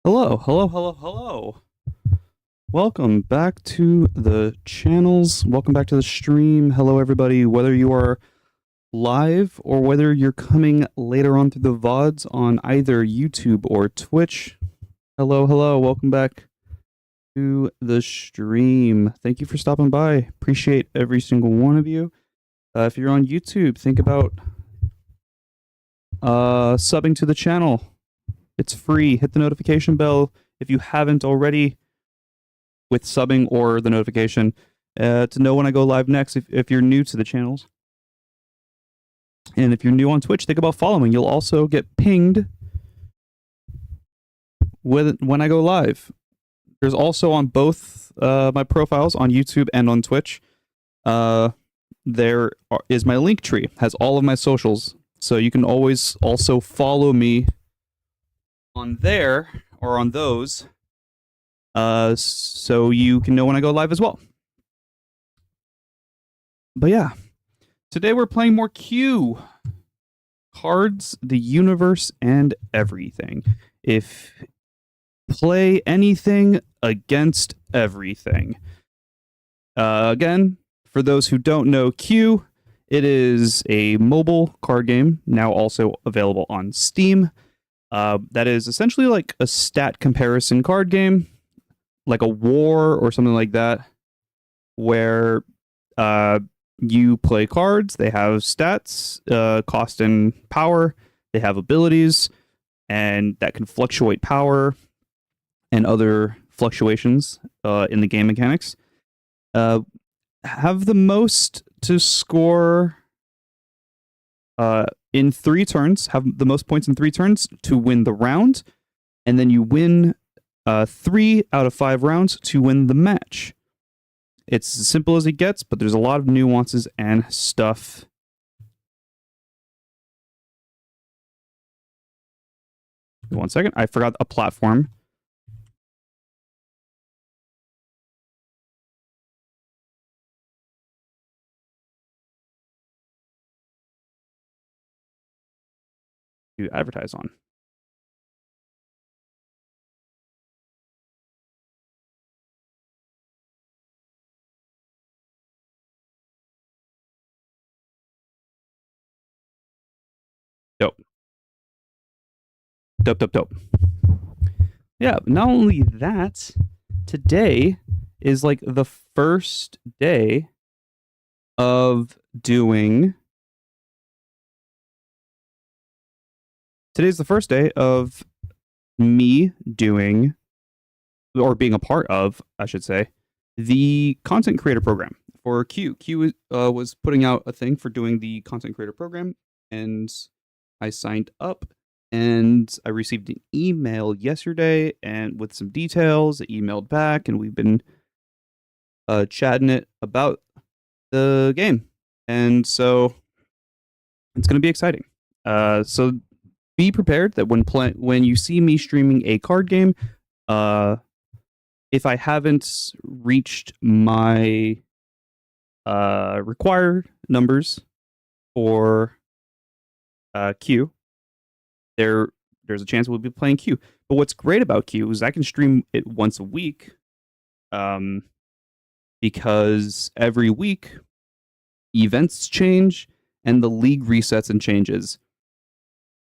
Hello, hello, hello, hello. Welcome back to the channels. Welcome back to the stream. Hello, everybody. Whether you are live or whether you're coming later on through the VODs on either YouTube or Twitch. Hello, hello. Welcome back to the stream. Thank you for stopping by. Appreciate every single one of you. If you're on YouTube, think about subbing to the channel. It's free. Hit the notification bell if you haven't already with subbing or the notification to know when I go live next if you're new to the channels. And if you're new on Twitch, think about following. You'll also get pinged when I go live. There's also on both my profiles on YouTube and on Twitch. There is my link tree. Has all of my socials. So you can always also follow me on there or on those so you can know when I go live as well. But yeah, today we're playing more C.U.E. Cards, the universe, and everything. If play anything against everything. Again, for those who don't know C.U.E., it is a mobile card game, now also available on Steam. That is essentially like a stat comparison card game, like a war or something like that, where you play cards. They have stats, cost and power. They have abilities, and that can fluctuate power and other fluctuations in the game mechanics. Have the most to score in 3 turns, have the most points in 3 turns to win the round, and then you win 3 out of 5 rounds to win the match. It's as simple as it gets, but there's a lot of nuances and stuff. One second, I forgot a platform. To advertise on. Dope. Dope, dope, dope. Yeah, not only that, today is like the first day of doing... Today's the first day of me doing, or being a part of, I should say, the content creator program for C.U.E. C.U.E. Was putting out a thing for doing the content creator program, and I signed up, and I received an email yesterday and with some details. I emailed back, and we've been chatting it about the game, and so it's going to be exciting. So be prepared that when you see me streaming a card game, if I haven't reached my required numbers for C.U.E., there's a chance we'll be playing C.U.E. But what's great about C.U.E. is I can stream it once a week, because every week events change and the league resets and changes.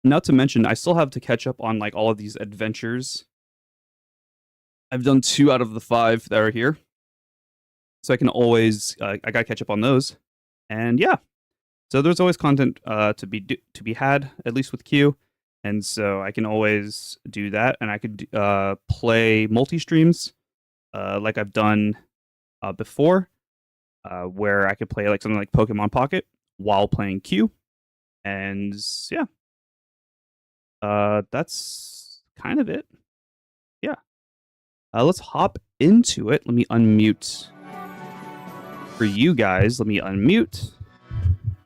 Not to mention, I still have to catch up on like all of these adventures. I've done 2 out of the 5 that are here, so I can always I gotta catch up on those. And yeah, so there's always content to be had, at least with C.U.E., and so I can always do that. And I could play multi streams like I've done before, where I could play like something like Pokemon Pocket while playing C.U.E., And yeah, that's kind of it. Yeah. Let's hop into it. Let me unmute for you guys. Let me unmute.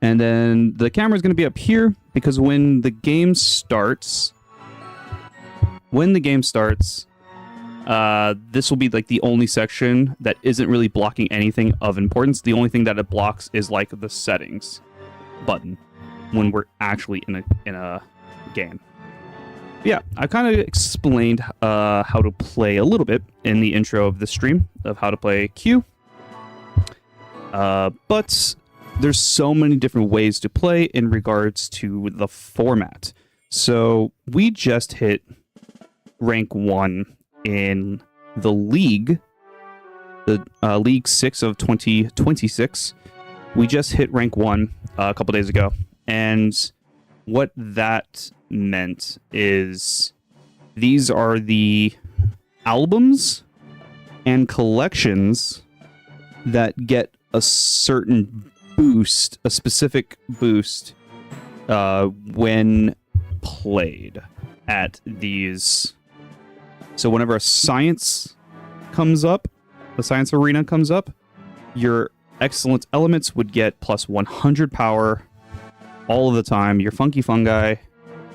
And then the camera is going to be up here because when the game starts, this will be like the only section that isn't really blocking anything of importance. The only thing that it blocks is like the settings button when we're actually in a game. Yeah, I kind of explained how to play a little bit in the intro of the stream of how to play Q. But there's so many different ways to play in regards to the format. So we just hit rank 1 in the league, the League 6 of 2026. We just hit rank 1 a couple days ago. And what that meant is these are the albums and collections that get a certain boost, a specific boost, when played at these. So whenever a science comes up, the science arena comes up, your excellent elements would get plus 100 power all of the time. Your funky fungi,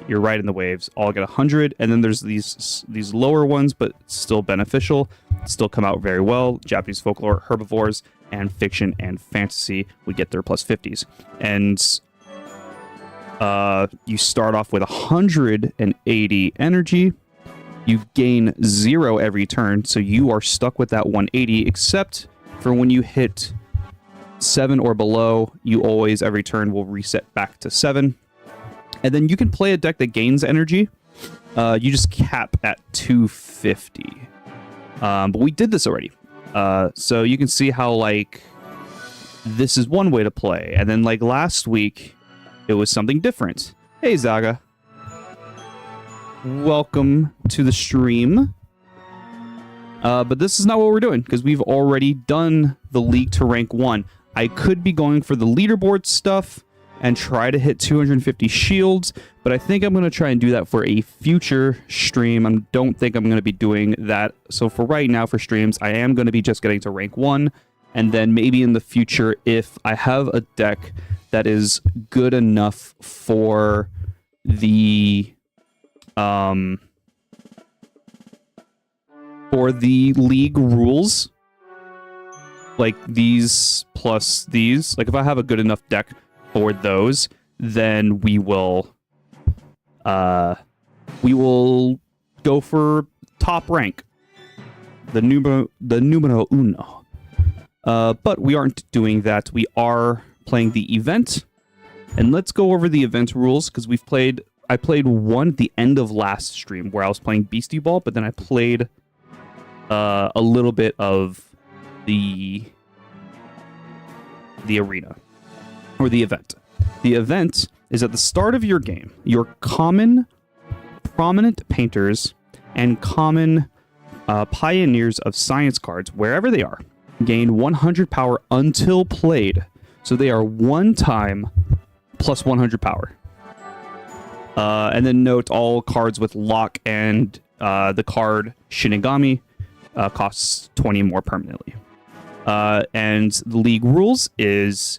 your right in the waves, all get 100. And then there's these lower ones, but still beneficial, still come out very well. Japanese folklore, herbivores, and fiction and fantasy would get their plus 50s. And you start off with 180 energy. You gain 0 every turn, so you are stuck with that 180, except for when you hit 7 or below, you always, every turn, will reset back to 7. And then you can play a deck that gains energy. You just cap at 250. But we did this already. So you can see how, like, this is one way to play. And then, like, last week, it was something different. Hey, Zaga. Welcome to the stream. But this is not what we're doing, because we've already done the League to rank 1. I could be going for the leaderboard stuff and try to hit 250 shields, but I think I'm going to try and do that for a future stream. I don't think I'm going to be doing that. So for right now, for streams, I am going to be just getting to rank 1, and then maybe in the future, if I have a deck that is good enough for the league rules, like these plus these, like if I have a good enough deck for those, then we will go for top rank, the numero uno. But we aren't doing that. We are playing the event, and let's go over the event rules, because I played one at the end of last stream where I was playing Beastie Ball, but then I played a little bit of the arena, or the event. The event is at the start of your game. Your common prominent painters and common pioneers of science cards, wherever they are, gain 100 power until played. So they are one time plus 100 power. And then note all cards with lock and the card Shinigami costs 20 more permanently. And the league rules is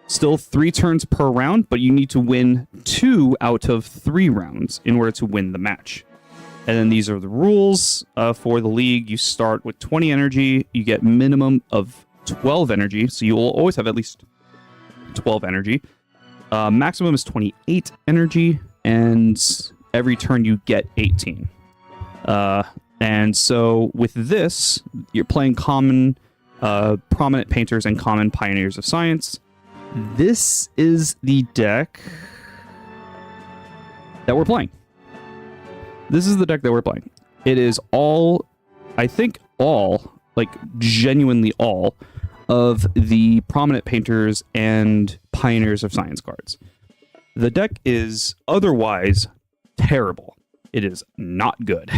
still 3 turns per round, but you need to win 2 out of 3 rounds in order to win the match. And then these are the rules for the league. You start with 20 energy. You get minimum of 12 energy, so you will always have at least 12 energy. Maximum is 28 energy, and every turn you get 18. And so with this, you're playing common, prominent painters and common pioneers of science. This is the deck that we're playing. This is the deck that we're playing. It is all, I think all, like genuinely all, of the prominent painters and pioneers of science cards. The deck is otherwise terrible. It is not good.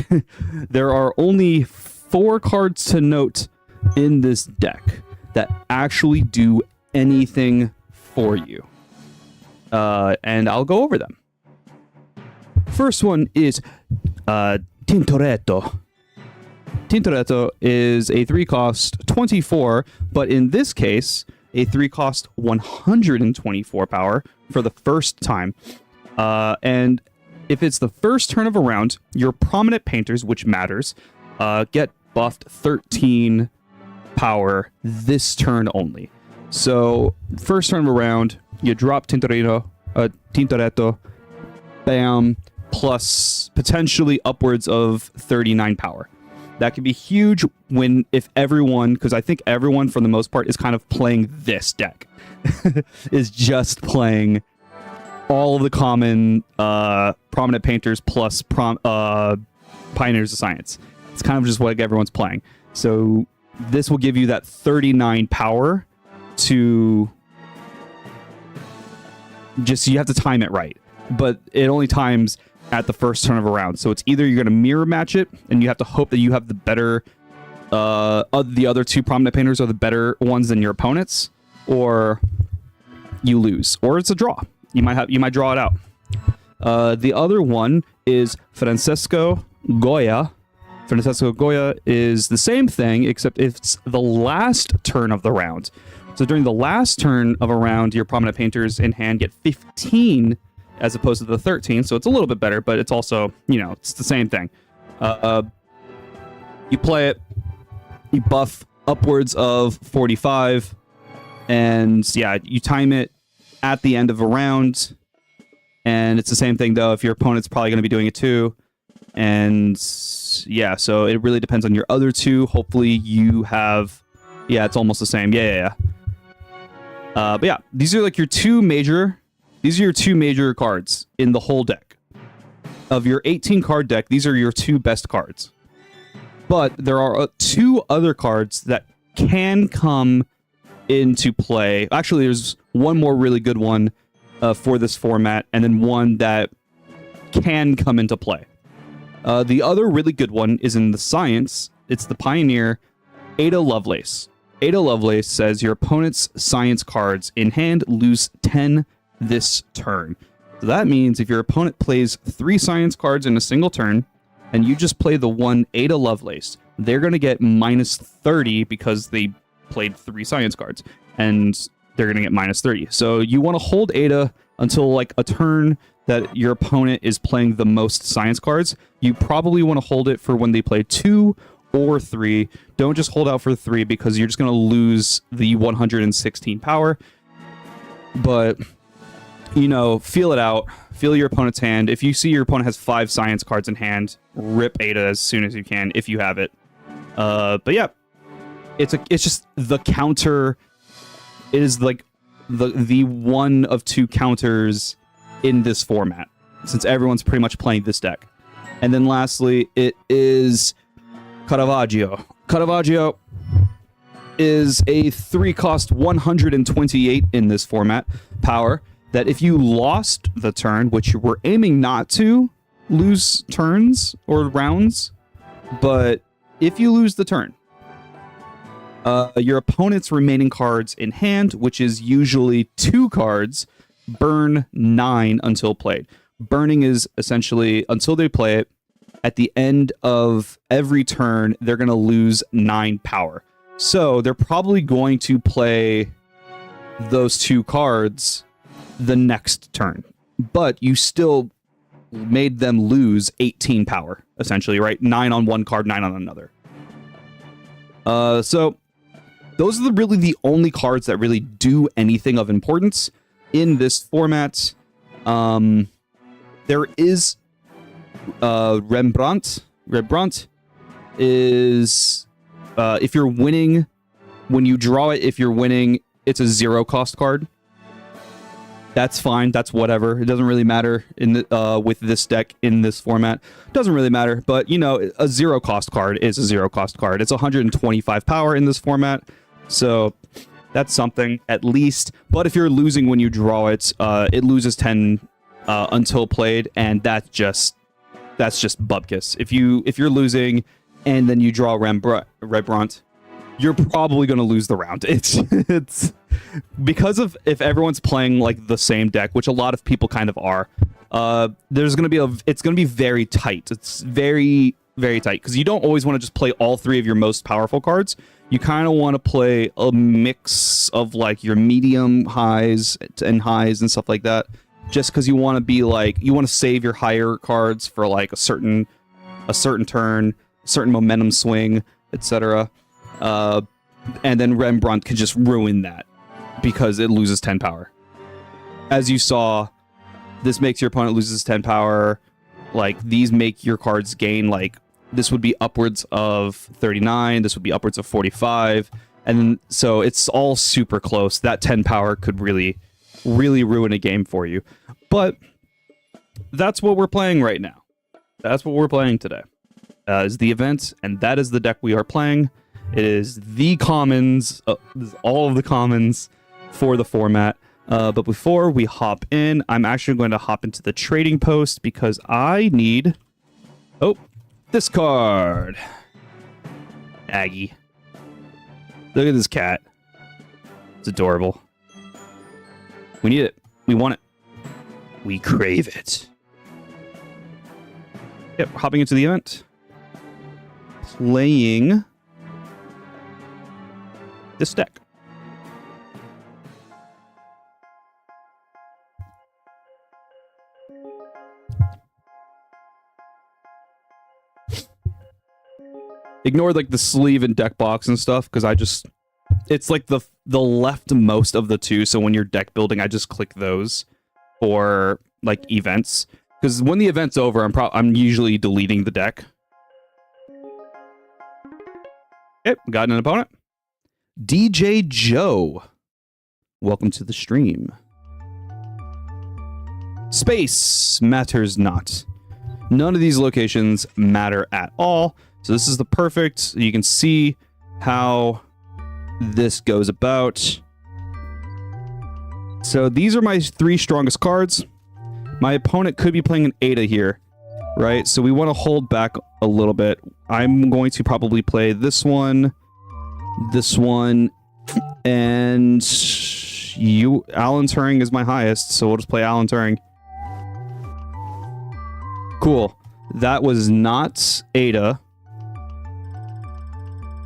There are only 4 cards to note in this deck that actually do anything for you. and I'll go over them. First one is Tintoretto. Tintoretto is a 3-cost 24, but in this case, a 3-cost 124 power for the first time. And if it's the first turn of a round, your prominent painters, which matters, get buffed 13 power this turn only. So, first turn of a round, you drop Tintoretto, bam, plus potentially upwards of 39 power. That could be huge if everyone, because I think everyone for the most part is kind of playing this deck, is just playing all of the common prominent painters plus Pioneers of Science. It's kind of just what everyone's playing. So this will give you that 39 power to just, you have to time it right. But it only times at the first turn of a round. So it's either you're going to mirror match it, and you have to hope that you have the better, the other two prominent painters are the better ones than your opponents, or you lose, or it's a draw. You might draw it out. The other one is Francesco Goya. Francesco Goya is the same thing, except it's the last turn of the round. So during the last turn of a round, your prominent painters in hand get 15 as opposed to the 13, so it's a little bit better, but it's also, it's the same thing. You play it, you buff upwards of 45, and yeah, you time it at the end of a round, and it's the same thing, though, if your opponent's probably going to be doing it too, and yeah, so it really depends on your other two. Hopefully you have, yeah, it's almost the same. Yeah. But yeah, these are like your two major cards in the whole deck. Of your 18 card deck, these are your two best cards. But there are two other cards that can come into play. Actually, there's one more really good one for this format, and then one that can come into play. The other really good one is in the Science. It's the Pioneer Ada Lovelace. Ada Lovelace says your opponent's Science cards in hand lose 10 this turn. So that means if your opponent plays 3 Science cards in a single turn, and you just play the one Ada Lovelace, they're going to get minus 30 because they played 3 Science cards, and they're going to get minus 30. So you want to hold Ada until like a turn that your opponent is playing the most Science cards. You probably want to hold it for when they play 2 or 3. Don't just hold out for 3 because you're just going to lose the 116 power. But, feel it out. Feel your opponent's hand. If you see your opponent has 5 Science cards in hand, rip Ada as soon as you can if you have it. But yeah, it's just the counter. It is like the one of 2 counters in this format, since everyone's pretty much playing this deck. And then lastly, it is Caravaggio. Caravaggio is a 3-cost 128 in this format power, that if you lost the turn, which we're aiming not to lose turns or rounds, but if you lose the turn, your opponent's remaining cards in hand, which is usually 2 cards, burn 9 until played. Burning is essentially, until they play it, at the end of every turn, they're going to lose 9 power. So they're probably going to play those 2 cards the next turn. But you still made them lose 18 power, essentially, right? 9 on one card, 9 on another. So those are really the only cards that really do anything of importance in this format. There is Rembrandt. Rembrandt is if you're winning, when you draw it, if you're winning, it's a 0-cost card. That's fine. That's whatever. It doesn't really matter in the, with this deck in this format. Doesn't really matter. But, a 0-cost card is a 0-cost card. It's 125 power in this format. So that's something, at least. But if you're losing when you draw it, it loses 10 until played, and that's just bupkis. If you're losing and then you draw Rembrandt, you're probably going to lose the round. It's because of if everyone's playing like the same deck, which a lot of people kind of are. There's going to be it's going to be very tight. It's very, very tight because you don't always want to just play all three of your most powerful cards. You kind of want to play a mix of like your medium highs and stuff like that. Just because you want to be like, you want to save your higher cards for like a certain turn, certain momentum swing, etc. And then Rembrandt can just ruin that because it loses 10 power. As you saw, this makes your opponent loses 10 power. Like, these make your cards gain, like, this would be upwards of 39, this would be upwards of 45, and so it's all super close. That 10 power could really ruin a game for you. But that's what we're playing right now. That's what we're playing today. Is the event, and that is the deck we are playing. It is the commons, this is all of the commons for the format. But before we hop in, I'm actually going to hop into the trading post because I need... Oh, this card. Aggie. Look at this cat. It's adorable. We need it. We want it. We crave it. Yep, hopping into the event. Playing this deck. Ignore like the sleeve and deck box and stuff because it's like the leftmost of the two. So when you're deck building, I just click those for like events because when the event's over, I'm usually deleting the deck. Okay, got an opponent. DJ Joe, welcome to the stream. Space matters not. None of these locations matter at all. So this is the perfect, you can see how this goes about. So these are my three strongest cards. My opponent could be playing an Ada here, right? So we want to hold back a little bit. I'm going to probably play this one, and Alan Turing is my highest, so we'll just play Alan Turing. Cool. That was not Ada.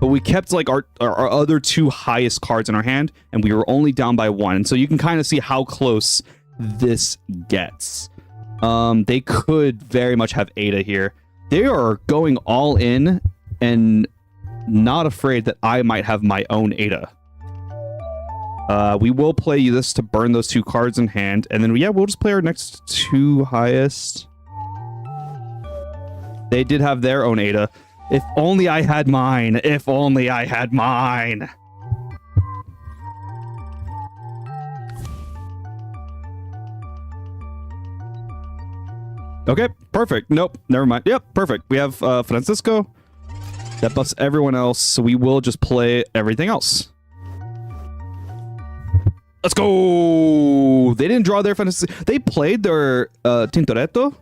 But we kept like our other two highest cards in our hand, and we were only down by one. And so you can kind of see how close this gets. They could very much have Ada here. They are going all in and not afraid that I might have my own Ada. We will play this to burn those two cards in hand, and then yeah, we'll just play our next two highest. They did have their own Ada. If only I had mine. If only I had mine. Okay, perfect. Nope, never mind. Yep, perfect. We have Francisco. That buffs everyone else, so we will just play everything else. Let's go! They didn't draw their Francisco. They played their Tintoretto.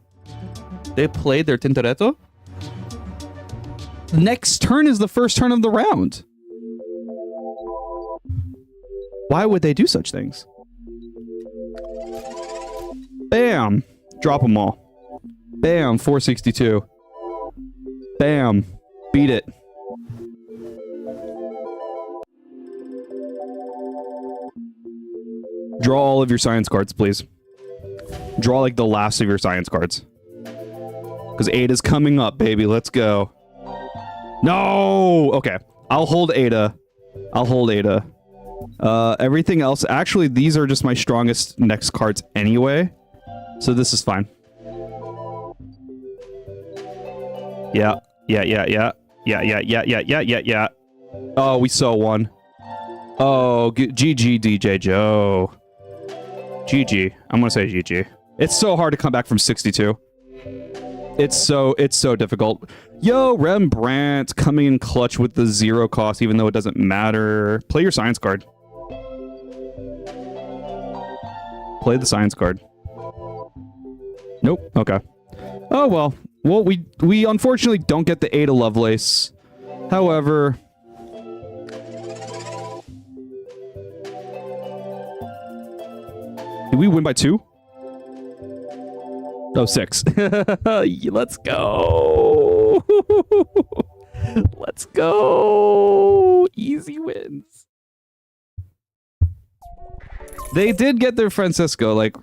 They played their Tintoretto. Next turn is the first turn of the round. Why would they do such things? Bam! Drop them all. Bam! 462. Bam! Beat it. Draw all of your science cards, please. Draw like the last of your science cards. Because Ada's coming up, baby. Let's go. No! Okay. I'll hold Ada. I'll hold Ada. Everything else... Actually, these are just my strongest next cards anyway. So this is fine. Yeah. Yeah. Oh, we saw one. Oh, GG, DJ Joe. GG. I'm gonna say GG. It's so hard to come back from 62. It's so difficult. Yo, Rembrandt coming in clutch with the 0 cost, even though it doesn't matter. Play your science card. Play the science card. Nope. Okay. Oh, well. Well, we unfortunately don't get the Ada Lovelace. However, Did we win by 2? Oh, 6. Let's go. Let's go. Easy wins. They did get their Francisco, like,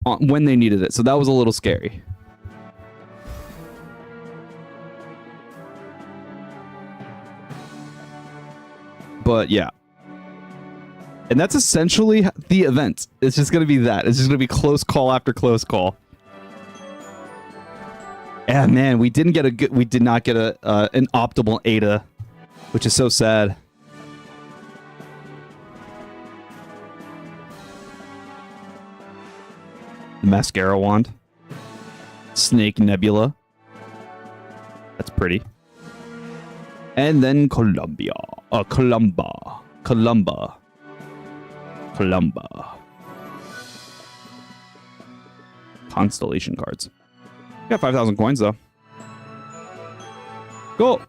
when they needed it, so that was a little scary. But, yeah. And that's essentially the event. It's just going to be that. It's just going to be close call after close call. Yeah, man, we did not get an optimal Ada, which is so sad. The Mascara Wand. Snake Nebula. That's pretty. And then Columba. Constellation cards. Got 5,000 coins, though. Cool.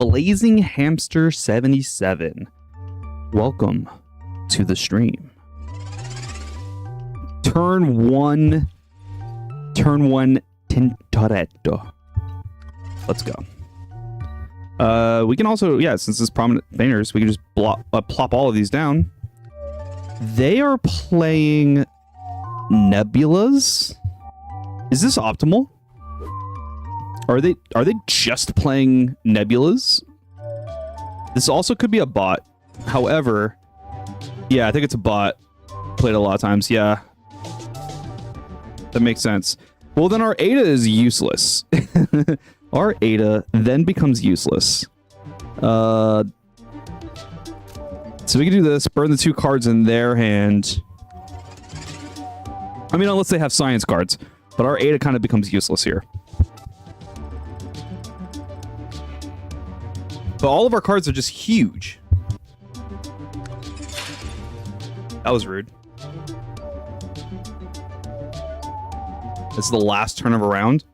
Blazing Hamster 77. Welcome to the stream. Turn 1 Tintoretto. Let's go. We can also, yeah, since it's prominent banners, we can just plop all of these down. They are playing Nebulas. Is this optimal? Are they just playing Nebulas? This also could be a bot. However, yeah, I think it's a bot. Played a lot of times, yeah. That makes sense. Well, then our Ada is useless. Our Ada then becomes useless. So we can do this, burn the 2 cards in their hand. I mean, unless they have science cards. But our Ada kind of becomes useless here. But all of our cards are just huge. That was rude. This is the last turn of a round.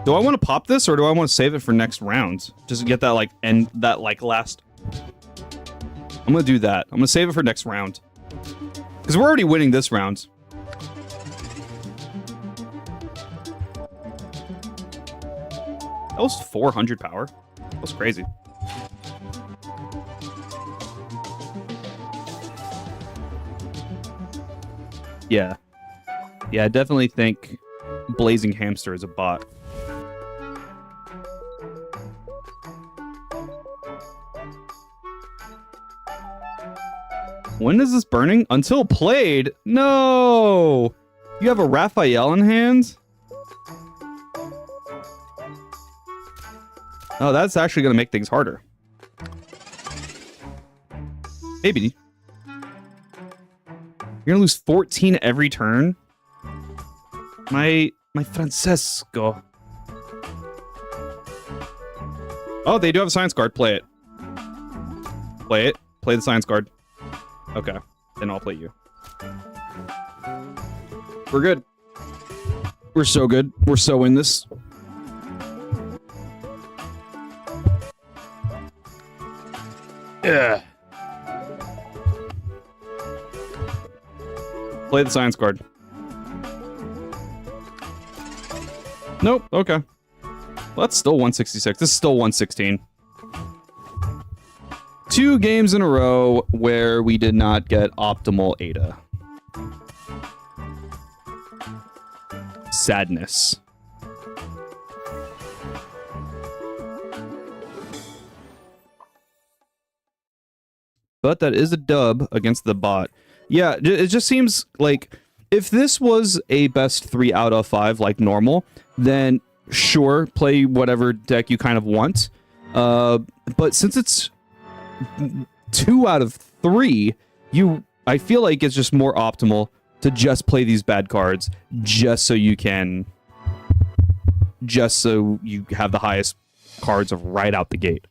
Do I want to pop this or do I want to save it for next round? Just to get that last. I'm going to do that. I'm going to save it for next round. Because we're already winning this round. That was 400 power. That was crazy. Yeah. Yeah, I definitely think Blazing Hamster is a bot. When is this burning? Until played? No! You have a Raphael in hand? Oh, that's actually going to make things harder. Maybe. You're gonna lose 14 every turn? My Francesco. Oh, they do have a science card. Play it. Play it. Play the science card. Okay. Then I'll play you. We're good. We're so good. We're so in this. Yeah. Play the science card. Nope. Okay. Well, that's still 166. This is still 116. 2 games in a row where we did not get optimal Ada. Sadness. But that is a dub against the bot. Yeah, it just seems like If this was a best 3 out of 5 like normal, then sure, play whatever deck you kind of want. But since it's 2 out of 3, I feel like it's just more optimal to just play these bad cards just so you have the highest cards right out the gate.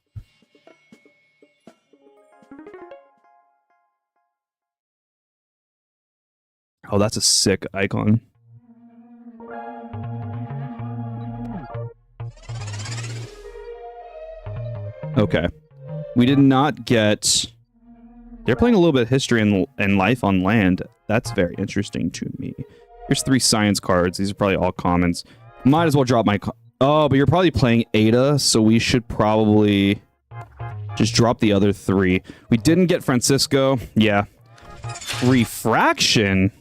Oh, that's a sick icon. Okay. We did not get... They're playing a little bit of history and life on land. That's very interesting to me. Here's 3 science cards. These are probably all commons. Might as well drop my... Oh, but you're probably playing Ada, so we should probably just drop the other 3. We didn't get Francisco. Yeah. Refraction?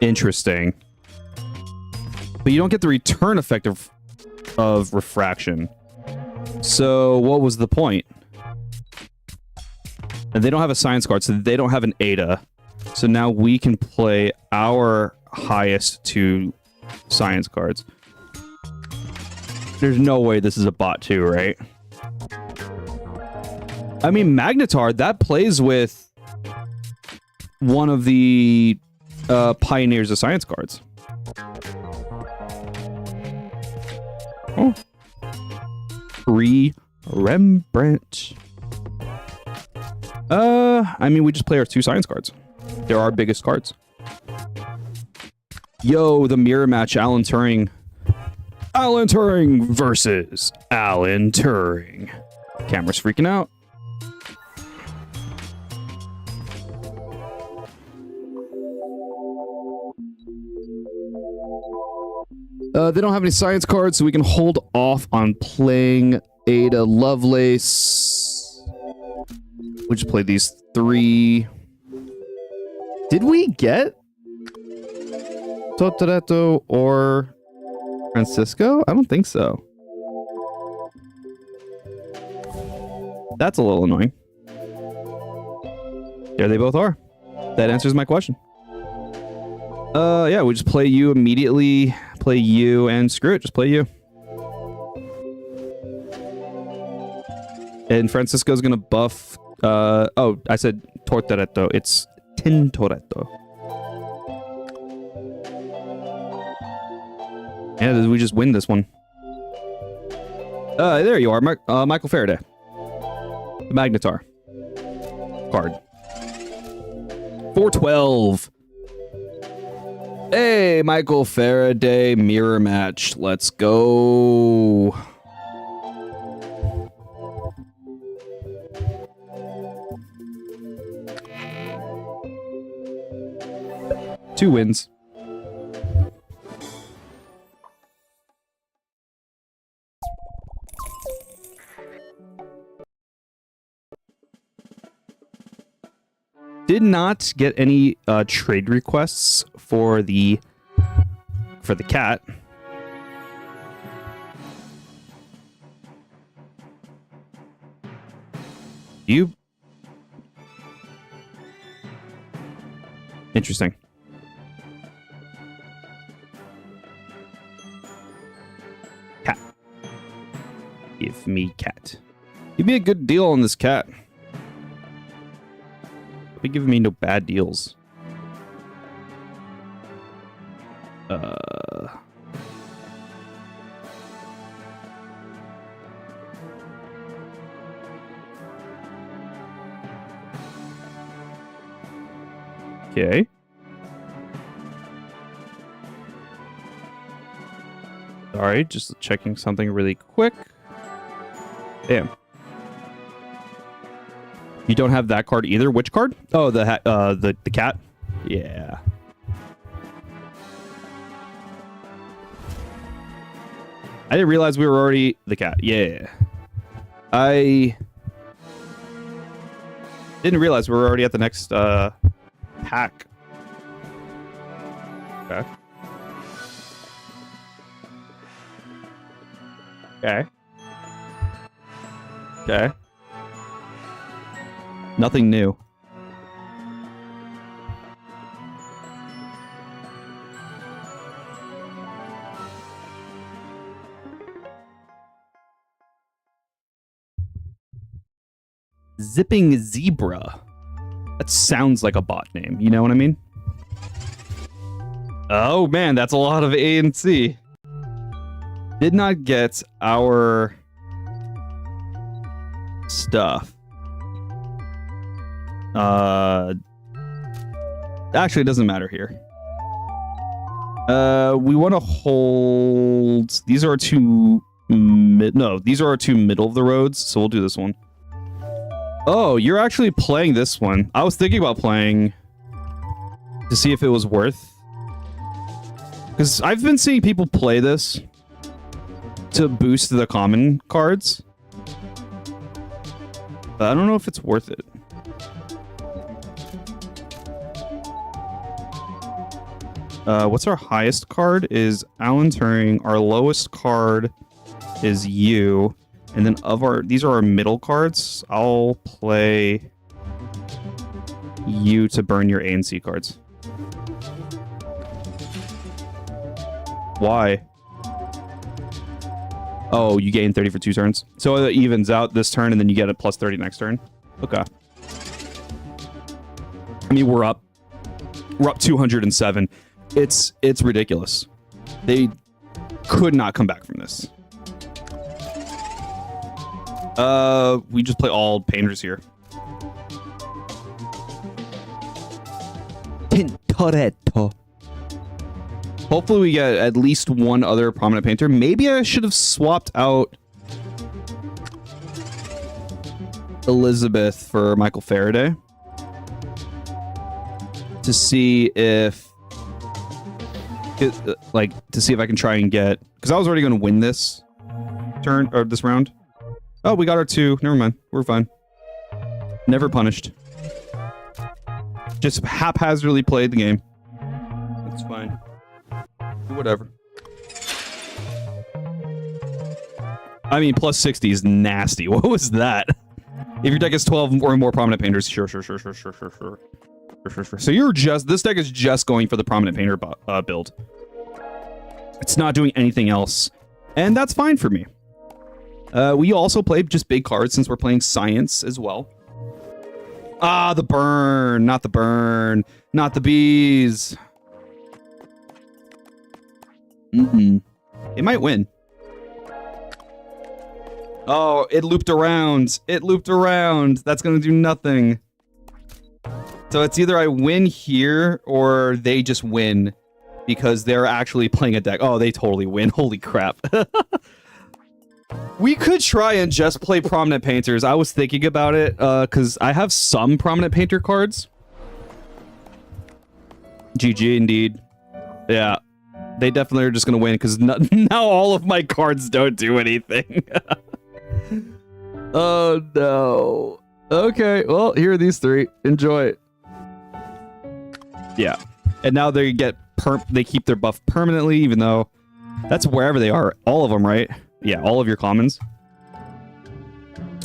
Interesting. But you don't get the return effect of refraction. So what was the point? And they don't have a science card, so they don't have an Ada. So now we can play our highest 2 science cards. There's no way this is a bot 2, right? I mean, Magnetar, that plays with one of the pioneers of science cards. Oh. Rembrandt. I mean, we just play our 2 science cards. They're our biggest cards. Yo, the mirror match, Alan Turing. Alan Turing versus Alan Turing. Camera's freaking out. They don't have any science cards, so we can hold off on playing Ada Lovelace. We'll just play these 3. Did we get Totoretto or Francisco? I don't think so. That's a little annoying. There they both are. That answers my question. Yeah, we just play you immediately. Play you and screw it, just play you. And Francisco's gonna buff. Oh, I said Tortoretto. It's Tintoretto. Yeah, we just win this one. There you are, Michael Faraday. The Magnetar. Card. 412. Hey, Michael Faraday, mirror match. Let's go. Two wins. Did not get any trade requests for the cat. You interesting. Cat. Give me cat. Give me a good deal on this cat. Be giving me no bad deals. Okay. Sorry, just checking something really quick. Damn. You don't have that card either. Which card? Oh, the cat. Yeah. I didn't realize we were already the cat. Yeah. I didn't realize we were already at the next pack. Okay. Okay. Okay. Nothing new. Zipping Zebra. That sounds like a bot name. You know what I mean? Oh, man, that's a lot of A and C. Did not get our stuff. Actually, it doesn't matter here. We want to hold... These are our two... No, these are our two middle of the roads, so we'll do this one. Oh, you're actually playing this one. I was thinking about playing to see if it was worth... Because I've been seeing people play this to boost the common cards. But I don't know if it's worth it. What's our highest card? Is Alan Turing. Our lowest card is you. And then these are our middle cards. I'll play you to burn your A and C cards. Why? Oh, you gain 30 for 2 turns. So it evens out this turn, and then you get a plus 30 next turn. Okay. I mean, we're up 207. It's ridiculous. They could not come back from this. We just play all painters here. Tintoretto. Hopefully we get at least one other prominent painter. Maybe I should have swapped out Elizabeth for Michael Faraday to see if I can try and get, because I was already going to win this turn or this round. Oh, we got our 2. Never mind. We're fine. Never punished. Just haphazardly played the game. It's fine. Do whatever. I mean, plus 60 is nasty. What was that? If your deck has 12 or more prominent painters, sure. So this deck is just going for the prominent painter build. It's not doing anything else. And that's fine for me. We also play just big cards since we're playing science as well. Ah, the burn. Not the burn. Not the bees. It might win. Oh, it looped around. It looped around. That's going to do nothing. So it's either I win here or they just win because they're actually playing a deck. Oh, they totally win. Holy crap. We could try and just play prominent painters. I was thinking about it because I have some prominent painter cards. GG indeed. Yeah. They definitely are just going to win because now all of my cards don't do anything. Oh, no. Okay, well, here are these 3. Enjoy. Yeah. And now they get they keep their buff permanently, even though that's wherever they are. All of them, right? Yeah, all of your commons.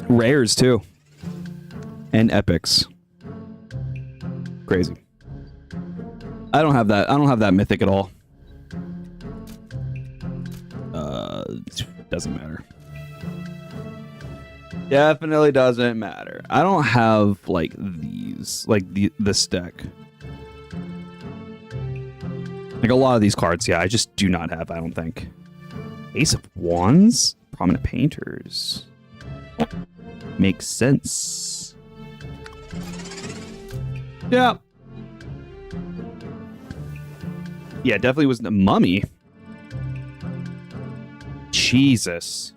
Rares, too. And epics. Crazy. I don't have that. I don't have that mythic at all. Doesn't matter. Definitely doesn't matter. I don't have, like, these. Like, this deck. Like, a lot of these cards, yeah, I just do not have, I don't think. Ace of Wands? Prominent painters. Makes sense. Yeah. Yeah, definitely was the mummy. Jesus.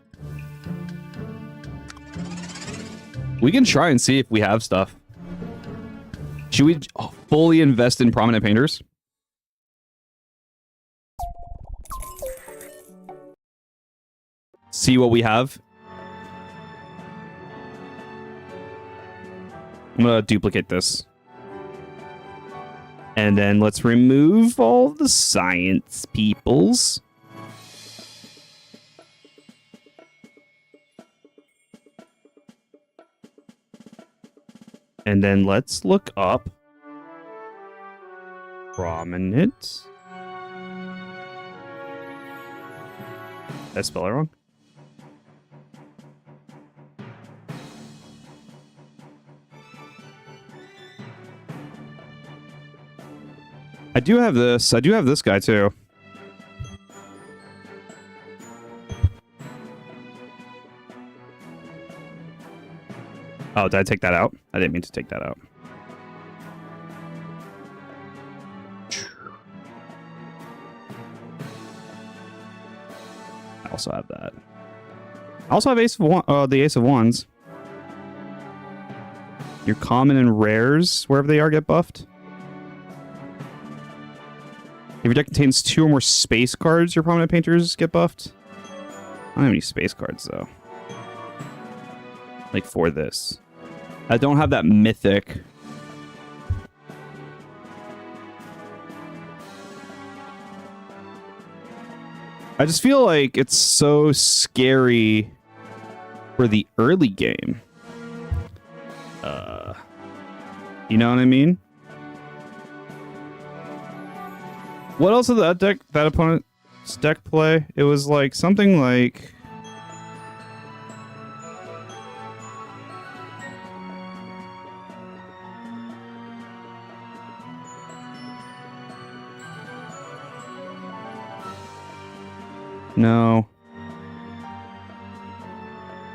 We can try and see if we have stuff. Should we fully invest in prominent painters? See what we have. I'm gonna duplicate this. And then let's remove all the science peoples. And then let's look up prominent. Did I spell it wrong? I do have this. I do have this guy too. Oh, did I take that out? I didn't mean to take that out. I also have that. I also have the Ace of Wands. Your common and rares, wherever they are, get buffed. If your deck contains 2 or more space cards, your prominent painters get buffed. I don't have any space cards, though. Like, for this. I don't have that mythic. I just feel like it's so scary for the early game. You know what I mean? What else did that opponent's deck play? It was like something like... No.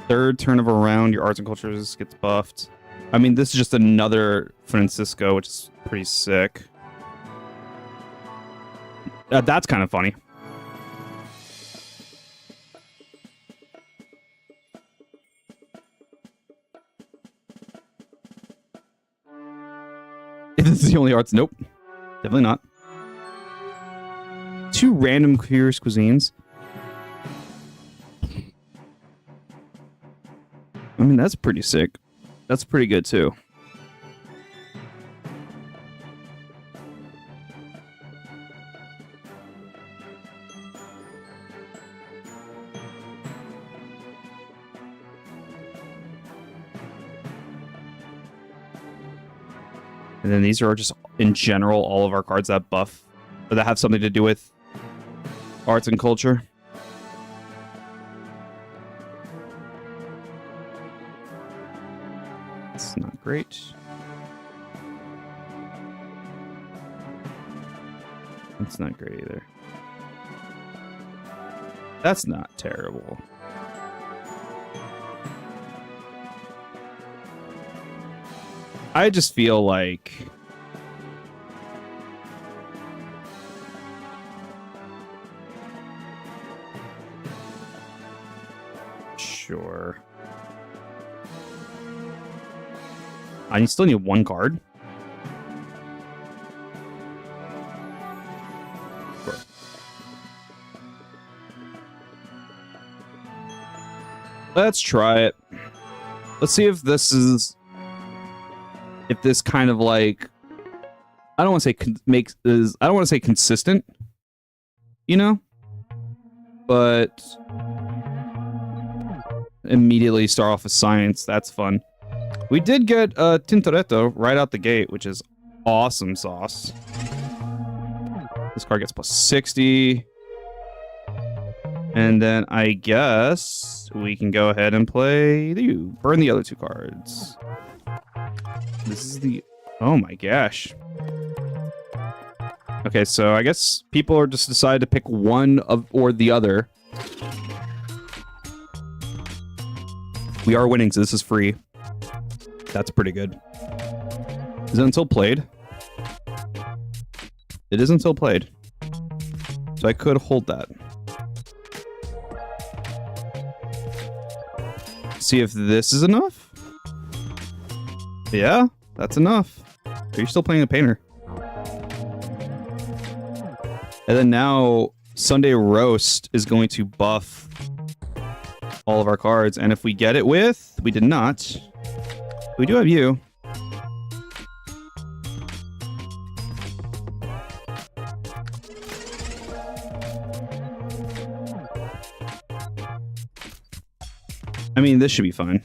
Third turn of a round, your arts and cultures gets buffed. I mean, this is just another Francisco, which is pretty sick. That's kind of funny. If this is the only arts, nope. Definitely not. 2 random curious cuisines. I mean, that's pretty sick. That's pretty good, too. And then these are just, in general, all of our cards that buff, or that have something to do with arts and culture. It's not great. It's not great either. That's not terrible. I just feel like... Sure. I still need 1 card. Sure. Let's try it. Let's see if this is... If this kind of like... I don't want to say I don't want to say consistent. You know? But... Immediately start off with science. That's fun. We did get Tintoretto right out the gate, which is awesome sauce. This card gets plus 60. And then I guess we can go ahead and play you. Burn the other 2 cards. This is the... Oh my gosh. Okay, so I guess people are just decided to pick one of or the other. We are winning, so this is free. That's pretty good. Is it until played? It is until played. So I could hold that. See if this is enough? Yeah, that's enough. Are you still playing a painter? And then now Sunday Roast is going to buff all of our cards. And if we get it with... We did not. We do have you. I mean, this should be fine.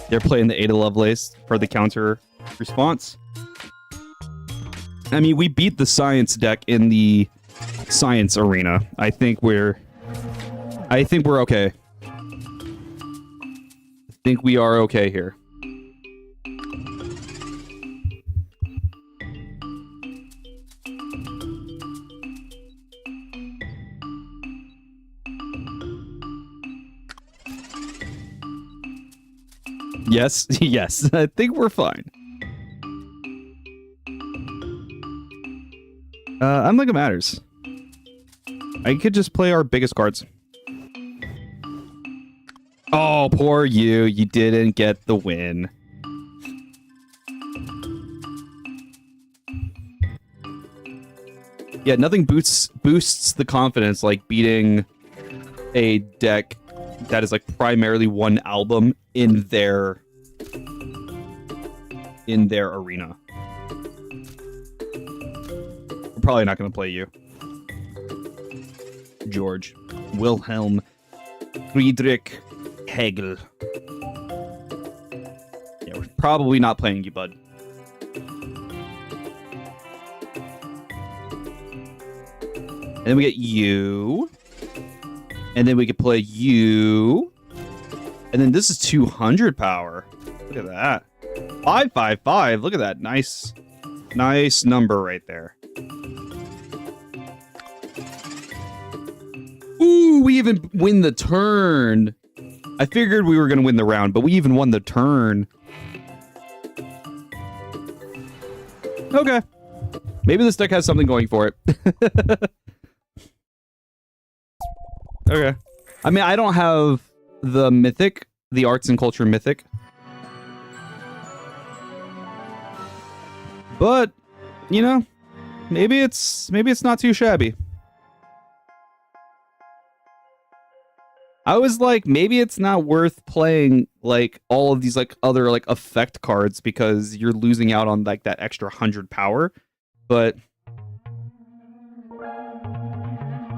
They're playing the Ada Lovelace for the counter response. I mean, we beat the science deck in the science arena. I think we're okay. I think we are okay here. Yes, yes. I think we're fine. I don't think it matters. I could just play our biggest cards. Oh, poor you. You didn't get the win. Yeah, nothing boosts the confidence like beating a deck that is like primarily one album in their arena. We're probably not going to play you. George Wilhelm Friedrich Hegel. Yeah, we're probably not playing you, bud. And then we get you. And then we could play you. And then this is 200 power. Look at that. 555. Look at that. Nice number right there. Ooh, we even win the turn. I figured we were going to win the round, but we even won the turn. Okay. Maybe this deck has something going for it. Okay. I mean, I don't have the mythic, the arts and culture mythic. But, you know, maybe it's not too shabby. I was like, maybe it's not worth playing like all of these like other like effect cards because you're losing out on like that extra 100 power. But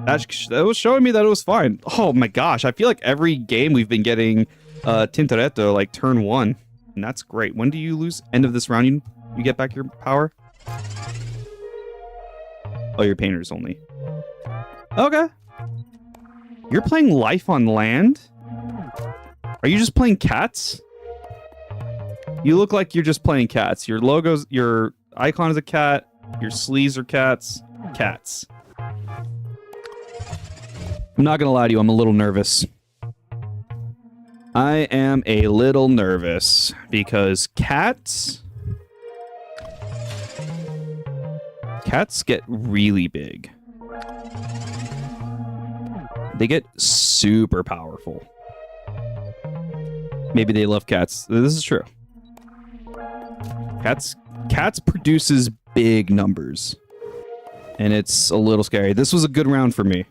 that was showing me that it was fine. Oh my gosh, I feel like every game we've been getting Tintoretto like turn 1. And that's great. When do you lose? End of this round, you get back your power? Oh, your painters only. Okay. You're playing Life on Land? Are you just playing cats? You look like you're just playing cats. Your logos, your icon is a cat. Your sleeves are cats. Cats. I'm not gonna lie to you, I'm a little nervous. I am a little nervous because cats get really big. They get super powerful. Maybe they love cats. This is true. Cats produces big numbers. And it's a little scary. This was a good round for me.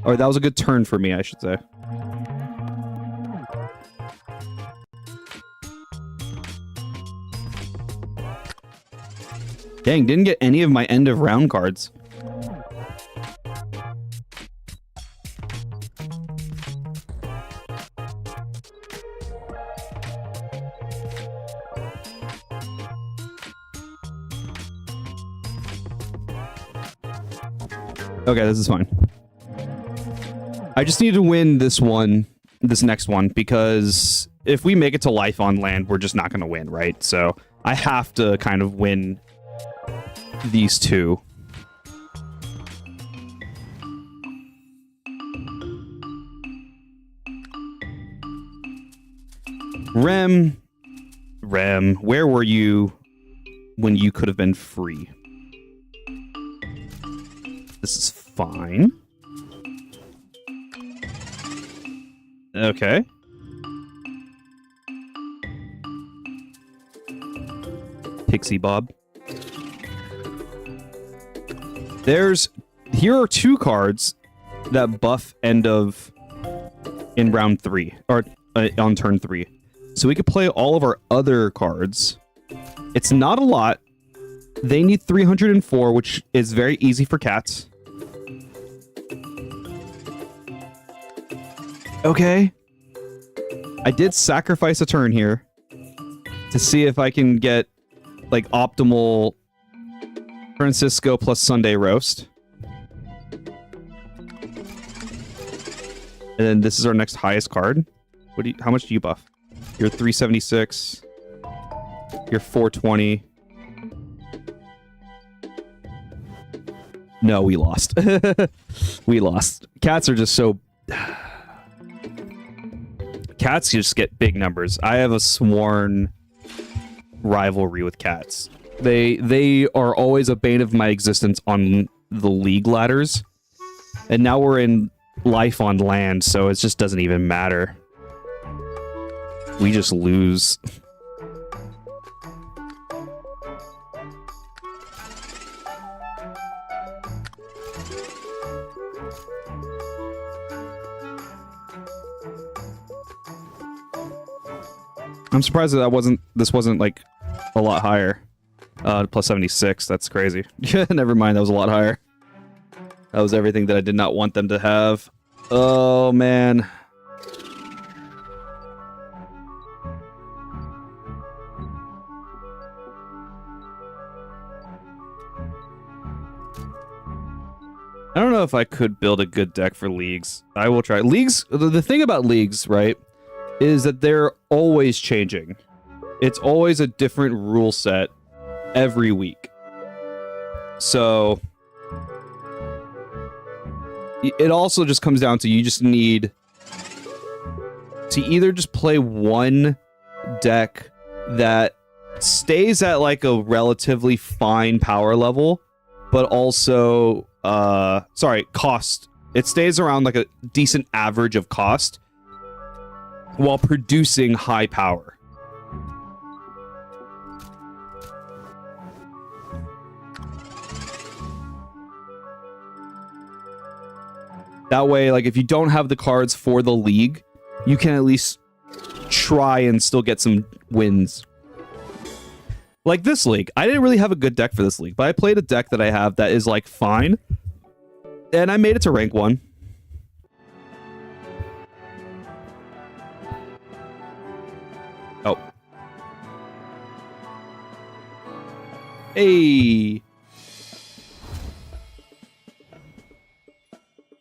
Or that was a good turn for me, I should say. Dang, didn't get any of my end of round cards. Okay, this is fine. I just need to win this next one, because if we make it to Life on Land, we're just not going to win, right? So I have to kind of win these two. Rem, where were you when you could have been free? This is fine. Okay. Pixie Bob. Here are two cards that buff in round 3, or on turn 3. So we could play all of our other cards. It's not a lot. They need 304, which is very easy for cats. Okay. I did sacrifice a turn here to see if I can get like optimal Francisco plus Sunday roast. And then this is our next highest card. How much do you buff? You're 376. You're 420. No, we lost. We lost. Cats are just so cats just get big numbers. I have a sworn rivalry with cats. They are always a bane of my existence on the league ladders. And now we're in life on land, so it just doesn't even matter. We just lose. I'm surprised that this wasn't like a lot higher. Plus 76, that's crazy. Never mind, that was a lot higher. That was everything that I did not want them to have. Oh, man. I don't know if I could build a good deck for leagues. I will try. Leagues, the thing about leagues, right, is that they're always changing. It's always a different rule set every week. So it also just comes down to you just need to either just play one deck that stays at like a relatively fine power level, but also cost. It stays around like a decent average of cost while producing high power. That way, like, if you don't have the cards for the league, you can at least try and still get some wins. Like this league. I didn't really have a good deck for this league, but I played a deck that I have that is, like, fine. And I made it to rank 1. Oh. Hey!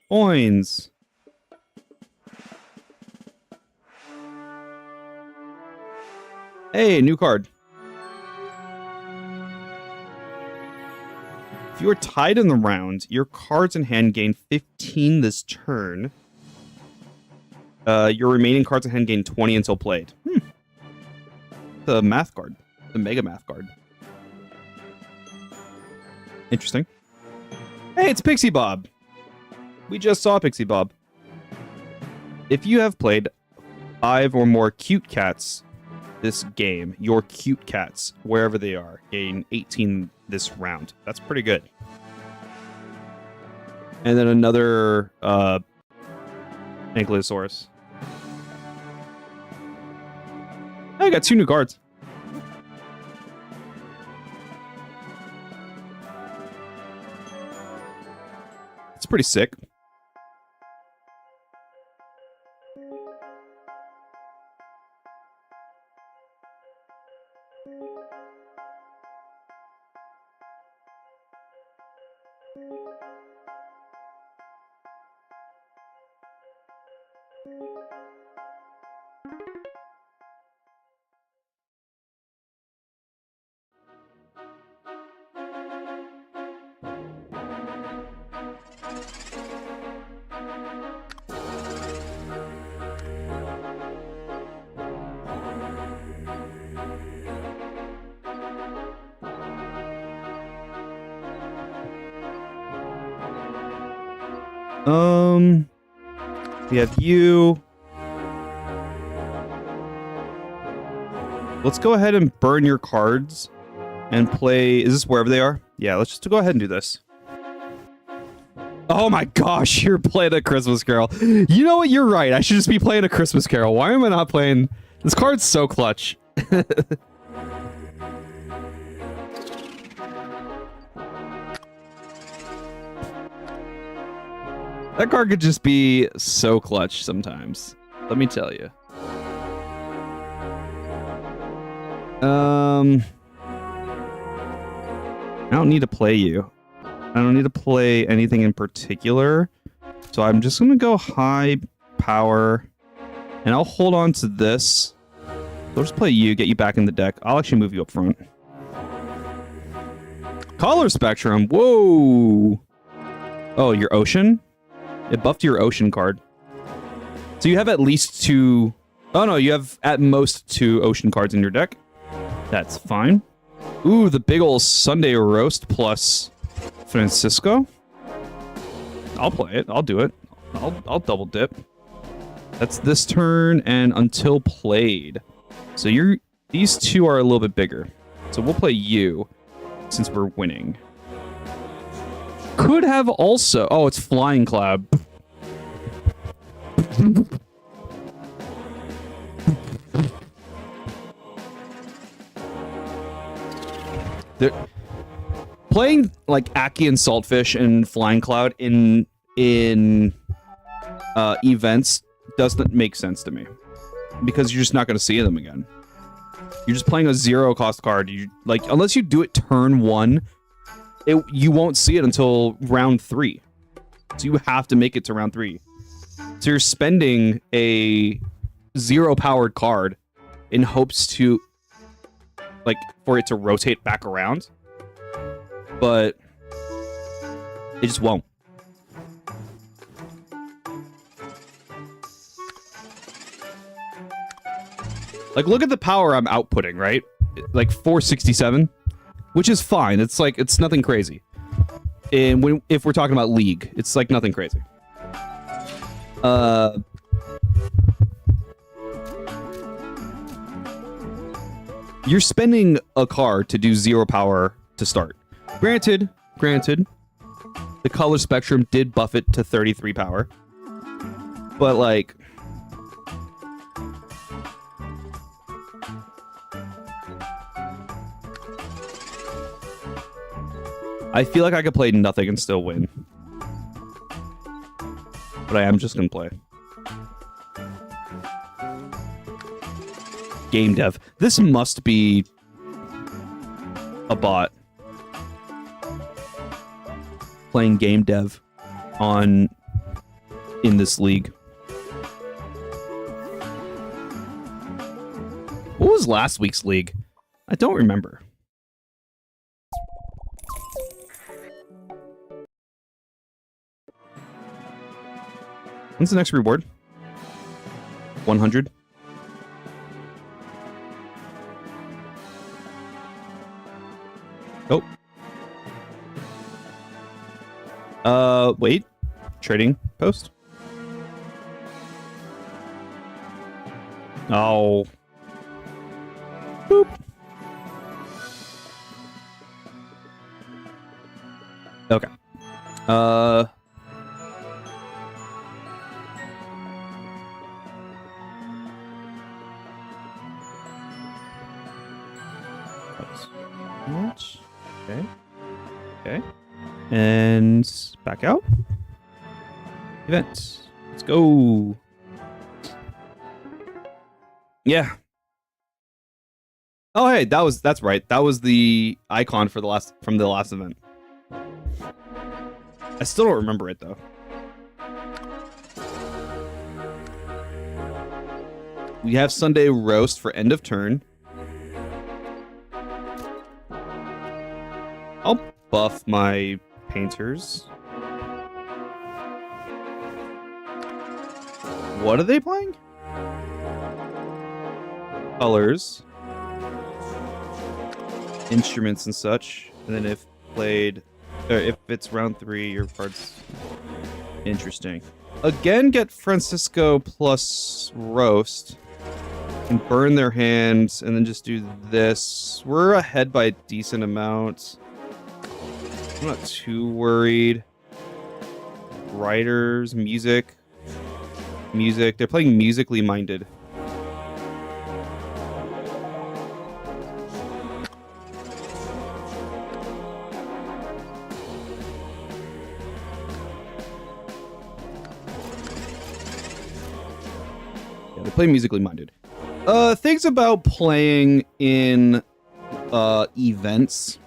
Coins. Hey, new card. If you are tied in the round, your cards in hand gain 15 this turn. Your remaining cards in hand gain 20 until played. The math card. The mega math card. Interesting. Hey, it's Pixie Bob. We just saw Pixie Bob. If you have played 5 or more cute cats this game, your cute cats, wherever they are, gain 18 this round. That's pretty good. And then another Ankylosaurus. I got 2 new cards. It's pretty sick. We have you. Let's go ahead and burn your cards and play. Is this wherever they are? Yeah, let's just go ahead and do this. Oh my gosh, you're playing a Christmas Carol. You know what? You're right. I should just be playing a Christmas Carol. Why am I not playing? This card's so clutch. That card could just be so clutch sometimes. Let me tell you. I don't need to play you. I don't need to play anything in particular. So I'm just going to go high power. And I'll hold on to this. I'll just play you, get you back in the deck. I'll actually move you up front. Color Spectrum. Whoa. Oh, your Ocean? It buffed your Ocean card. So you have at least 2... Oh no, you have at most 2 ocean cards in your deck. That's fine. Ooh, the big ol' Sunday roast plus Francisco. I'll play it. I'll do it. I'll double dip. That's this turn and until played. So these 2 are a little bit bigger. So we'll play you since we're winning. Could have also... Oh, it's Flying Cloud. Playing like Aki and Saltfish and Flying Cloud in events doesn't make sense to me because you're just not going to see them again. You're just playing a 0 cost card. Unless you do it turn 1, you won't see it until round 3. So you have to make it to round 3. So you're spending a 0 powered card in hopes to for it to rotate back around. But it just won't. Look at the power I'm outputting, right? 467, which is fine. It's nothing crazy. And if we're talking about League, it's nothing crazy. You're spending a card to do 0 power to start. Granted, the color spectrum did buff it to 33 power. But I feel like I could play nothing and still win. But I am just gonna play. Game dev. This must be a bot. Playing game dev in this league. What was last week's league? I don't remember. When's the next reward? 100. Oh. Wait. Trading post? Oh. Boop. Okay. Okay. And back out. Event. Let's go. Yeah. Oh hey, that's right. That was the icon from the last event. I still don't remember it though. We have Sunday roast for end of turn. I'll buff my painters. What are they playing? Colors. Instruments and such. And then if it's round 3, your card's interesting. Again, get Francisco plus roast. And burn their hands, and then just do this. We're ahead by a decent amount. I'm not too worried. Writers, music. They're playing musically minded. Yeah, they play musically minded. Things about playing in events.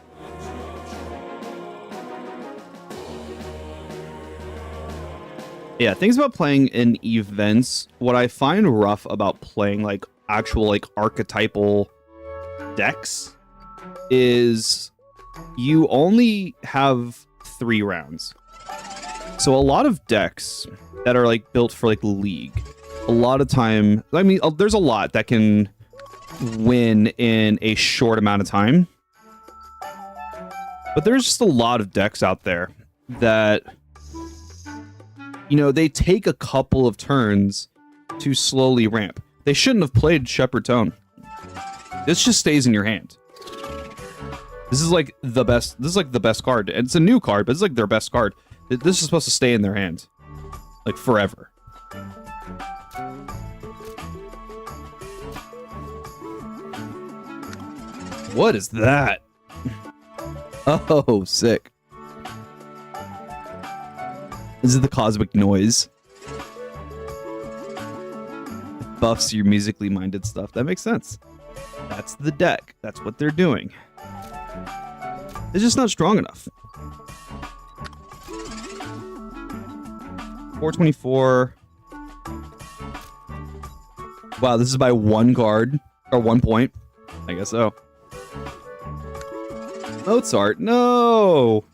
Yeah, things about playing in events. What I find rough about playing actual archetypal decks is you only have 3 rounds. So a lot of decks that are built for League a lot of time... I mean, there's a lot that can win in a short amount of time. But there's just a lot of decks out there that, you know, they take a couple of turns to slowly ramp. They shouldn't have played Shepherd Tone. This just stays in your hand. This is like the best. This is like the best card. And it's a new card, but it's like their best card. This is supposed to stay in their hand, like forever. What is that? Oh, sick. This is the cosmic noise. It buffs your musically minded stuff. That makes sense. That's the deck. That's what they're doing. It's just not strong enough. 424. Wow, this is by one card. Or 1 point. I guess so. Mozart, no!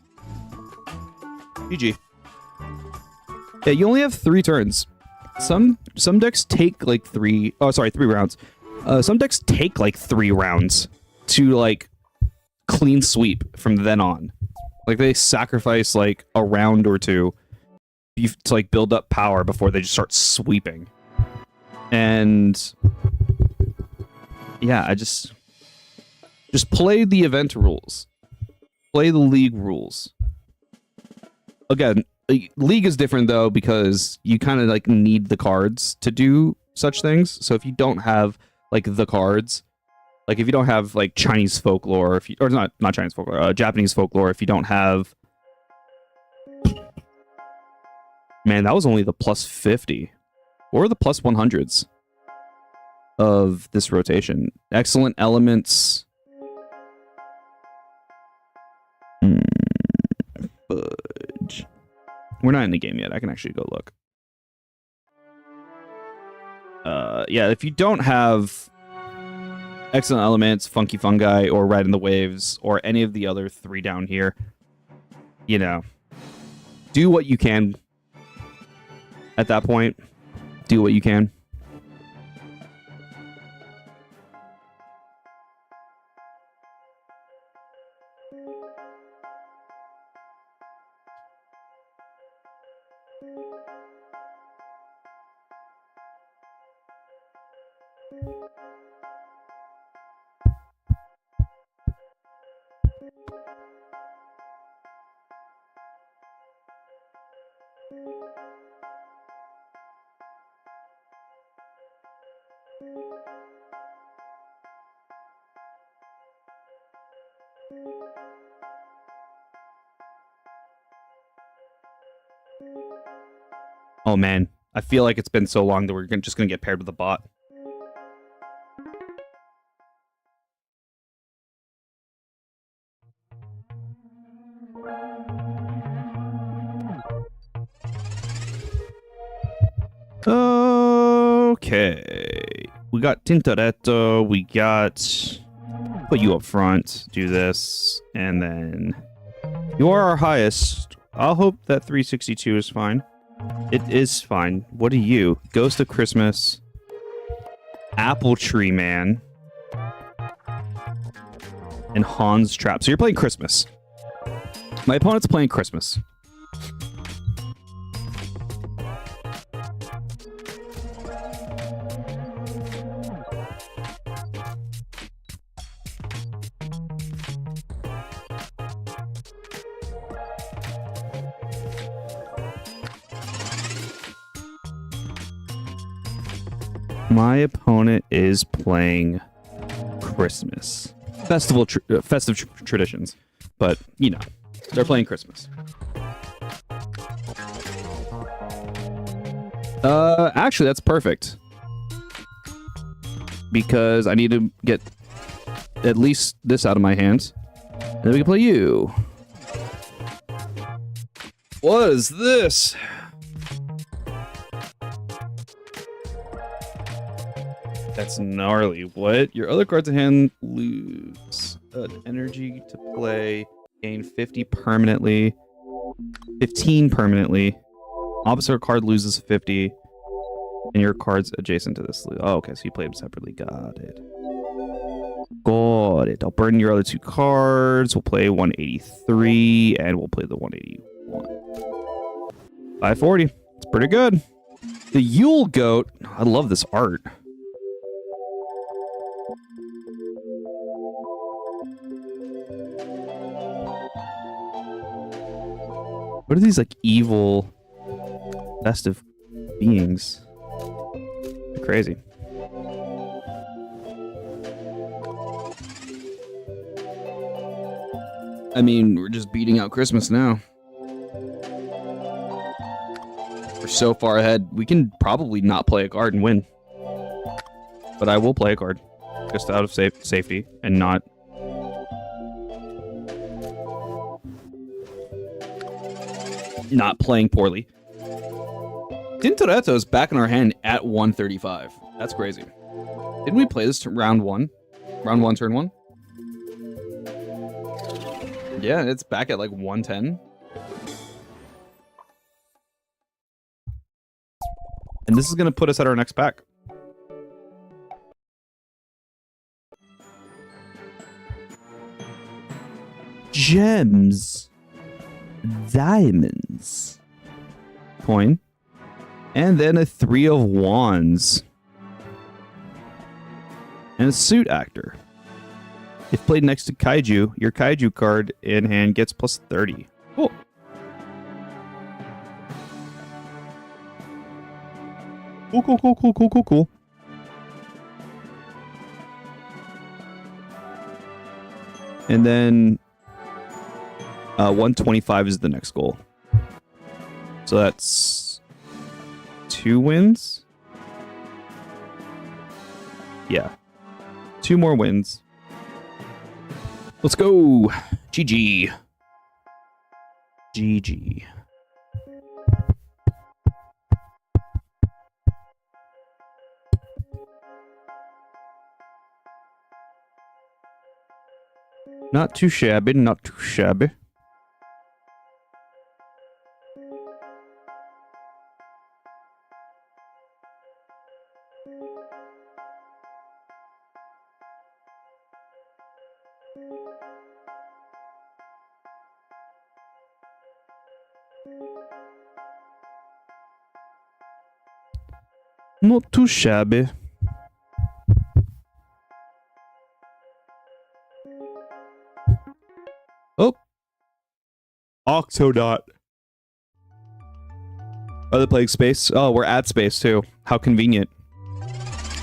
GG. Yeah, you only have 3 turns. Some decks take like 3... Oh, sorry, 3 rounds. Some decks take like 3 rounds to like clean sweep from then on. Like they sacrifice like a round or 2 to like build up power before they just start sweeping. And yeah, I just play the event rules. Play the league rules. Again, league is different though because you kind of like need the cards to do such things. So if you don't have like the cards, like if you don't have like Chinese folklore, if you, or not Chinese folklore, Japanese folklore, if you don't have, man, that was only the plus 50 or the plus 100s of this rotation. Excellent elements. Fudge. We're not in the game yet. I can actually go look. Yeah, if you don't have excellent elements, funky fungi, or riding the waves, or any of the other 3 down here, you know, do what you can. At that point, do what you can. Oh man, I feel like it's been so long that we're just gonna get paired with a bot. Okay, we got Tintoretto, we got... Put you up front, do this, and then... You are our highest. I'll hope that 362 is fine. It is fine. What are you? Ghost of Christmas. Apple Tree Man. And Hans Trap. So you're playing Christmas. My opponent's playing Christmas. My opponent is playing Christmas. Festive traditions. But, you know, they're playing Christmas. Actually, that's perfect. Because I need to get at least this out of my hands. And then we can play you. What is this? That's gnarly. What? Your other cards in hand lose energy to play. Gain 50 permanently. 15 permanently. Opposite card loses 50. And your cards adjacent to this. Oh, okay, so you play them separately. Got it. Got it. I'll burn your other 2 cards. We'll play 183, and we'll play the 181. 540. It's pretty good. The Yule Goat. I love this art. What are these, like, evil festive beings? They're crazy. I mean, we're just beating out Christmas now. We're so far ahead. We can probably not play a card and win. But I will play a card. Just out of safety and not... not playing poorly. Tintoretto is back in our hand at 135. That's crazy. Didn't we play this to round 1? Round 1, turn 1? Yeah, it's back at like 110. And this is going to put us at our next pack. Gems. Diamonds. Coin. And then a 3 of Wands. And a Suit Actor. If played next to Kaiju, your Kaiju card in hand gets plus 30. Cool. Cool. And then 125 is the next goal. So that's 2 wins? Yeah. 2 more wins. Let's go. GG. GG. Not too shabby, not too shabby. Not too shabby. Oh. Octodot. Are they playing space? Oh, we're at space too. How convenient.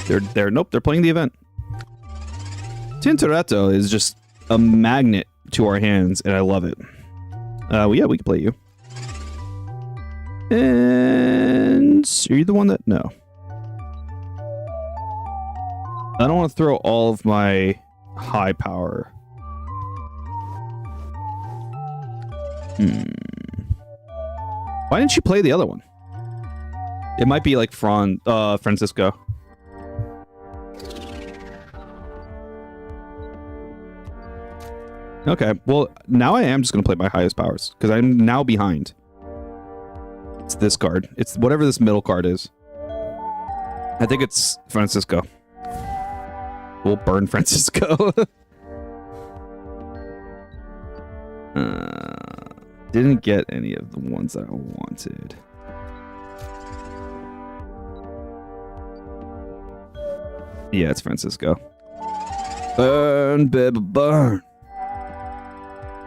Nope, they're playing the event. Tintoretto is just a magnet to our hands, and I love it. Well, yeah, we can play you. And are you the one that... No. I don't want to throw all of my high power. Why didn't you play the other one? It might be like Francisco. Okay, well, now I am just going to play my highest powers, because I'm now behind. It's this card. It's whatever this middle card is. I think it's Francisco. We'll burn Francisco. Didn't get any of the ones that I wanted. Yeah, it's Francisco. Burn, baby, burn.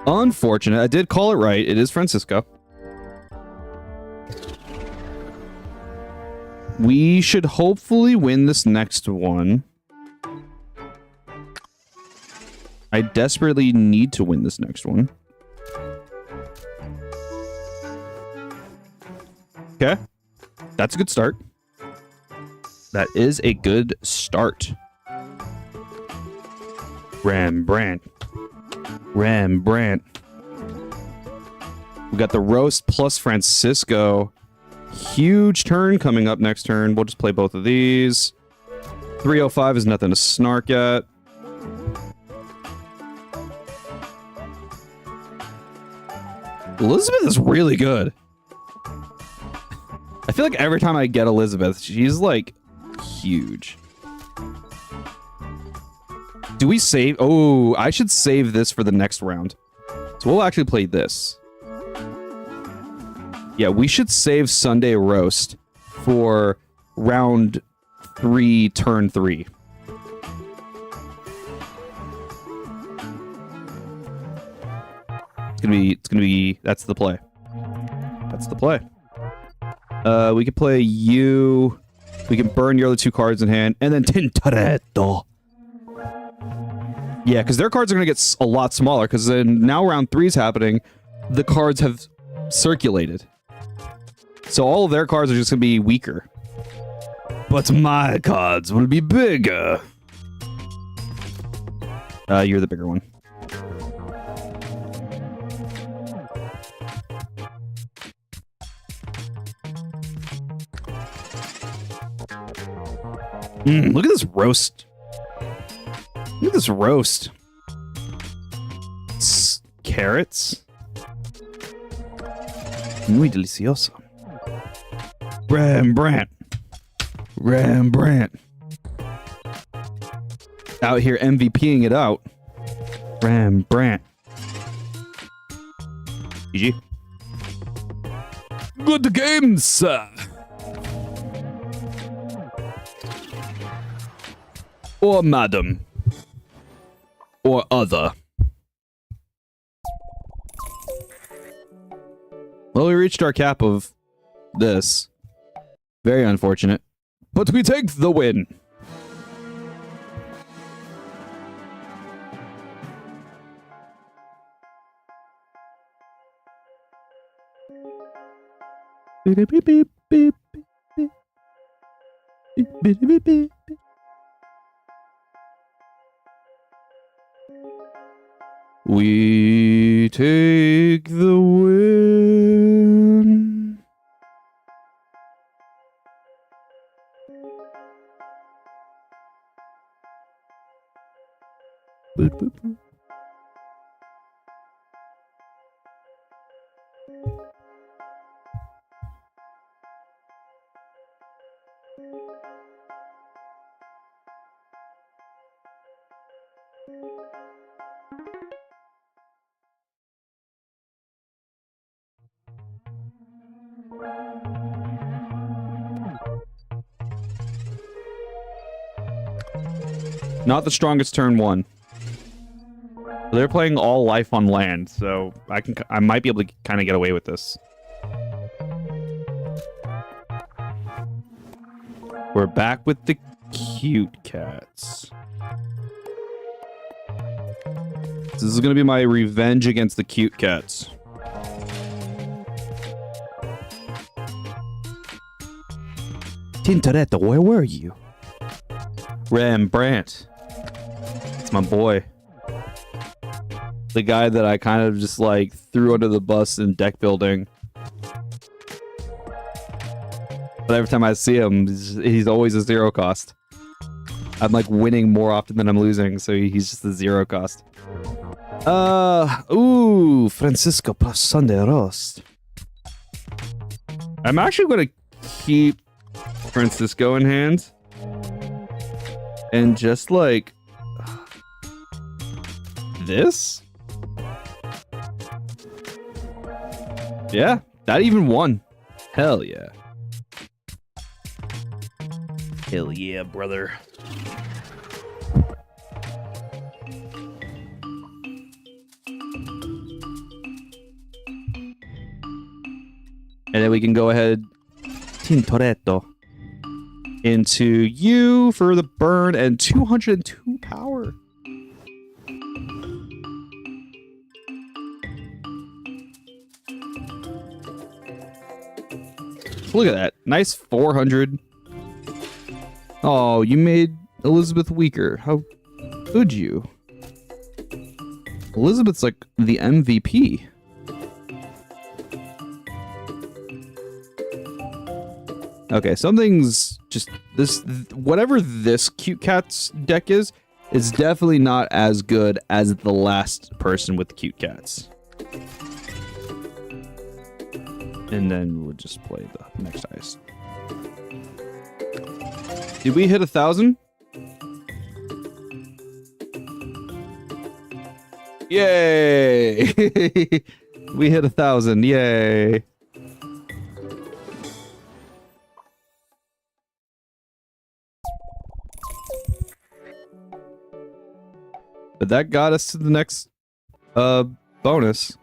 Unfortunate. I did call it right. It is Francisco. We should hopefully win this next one. I desperately need to win this next one. Okay. That's a good start. That is a good start. Rembrandt. We got the roast plus Francisco. Huge turn coming up next turn. We'll just play both of these. 305 is nothing to snark at. Elizabeth is really good. I feel like every time I get Elizabeth, she's like huge. Do we save? Oh, I should save this for the next round. So we'll actually play this. Yeah, we should save Sunday Roast for round 3, turn 3. It's gonna be, that's the play. That's the play. We could play you. We can burn your other 2 cards in hand, and then Tintoretto. Yeah, because their cards are gonna get a lot smaller, because then now round 3 is happening, the cards have circulated. So all of their cards are just gonna be weaker. But my cards will be bigger. You're the bigger one. Look at this roast. Look at this roast. It's carrots. Muy delicioso. Rembrandt. Out here MVPing it out. Rembrandt. GG. Good game, sir. Or madam. Or other. Well, we reached our cap of this. Very unfortunate. But we take the win. We take the win. Boop, boop, boop. Not the strongest turn 1. They're playing all life on land, so I might be able to kind of get away with this. We're back with the cute cats. This is going to be my revenge against the cute cats. Tintoretto, where were you? Rembrandt. It's my boy. The guy that I kind of just like threw under the bus in deck building. But every time I see him, he's always a 0 cost. I'm like winning more often than I'm losing, so he's just a 0 cost. Ooh, Francisco plus Sunday Roast. I'm actually going to keep Francisco in hand. And just like this? Yeah, that even won. Hell yeah. Hell yeah, brother. And then we can go ahead, Tintoretto, into you for the burn and 202 power. Look at that. Nice 400. Oh, you made Elizabeth weaker. How could you? Elizabeth's like the MVP. Okay, something's just this. Whatever this cute cat's deck is definitely not as good as the last person with cute cats. And then we'll just play the Next dice. Did we hit 1,000? Yay! We hit 1,000. Yay! But that got us to the next bonus.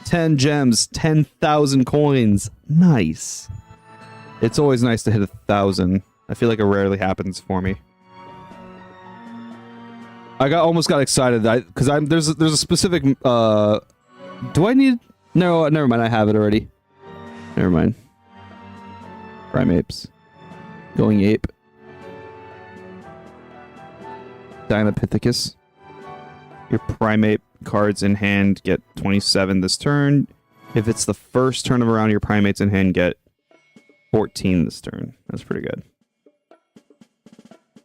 10 gems, 10,000 coins. Nice. It's always nice to hit 1,000. I feel like it rarely happens for me. I almost got excited because there's a specific do I need no, never mind, I have it already. Never mind. Primates. Going ape. Dinopithecus. Your primate cards in hand get 27 this turn. If it's the first turn of a round, your primates in hand get 14 this turn. That's pretty good.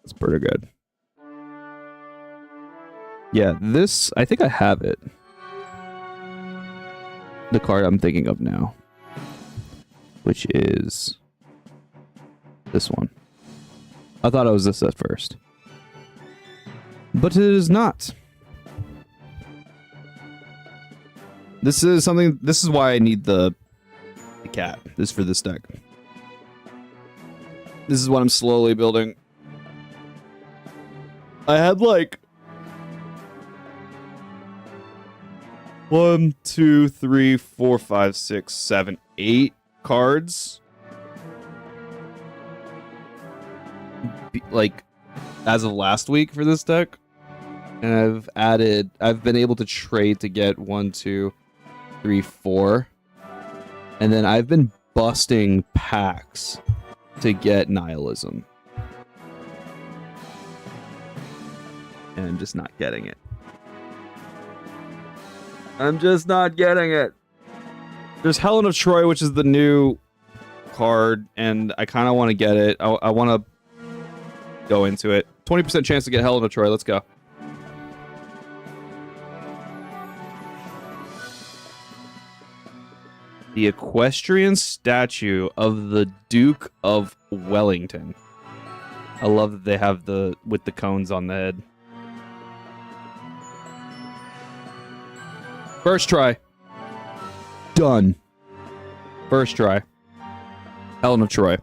That's pretty good. Yeah, this, I think I have it. The card I'm thinking of now. Which is this one. I thought it was this at first. But it is not. This is why I need the cat. This is for this deck. This is what I'm slowly building. I had like 1, 2, 3, 4, 5, 6, 7, 8 cards. Like as of last week for this deck. And I've been able to trade to get 1, 2, 3, 4. And then I've been busting packs to get Nihilism. And I'm just not getting it. I'm just not getting it. There's Helen of Troy, which is the new card, and I kind of want to get it. I want to go into it. 20% chance to get Helen of Troy. Let's go. The equestrian statue of the Duke of Wellington. I love that they have with the cones on the head. First try. Done. First try. Helen of Troy.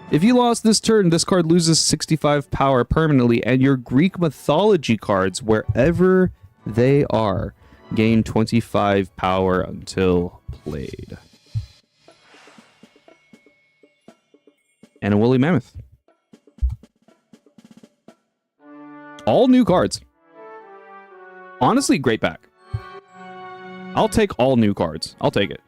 If you lost this turn, this card loses 65 power permanently, and your Greek mythology cards, wherever they are, gain 25 power until played. And a woolly mammoth. All new cards. Honestly, great pack. I'll take all new cards. I'll take it.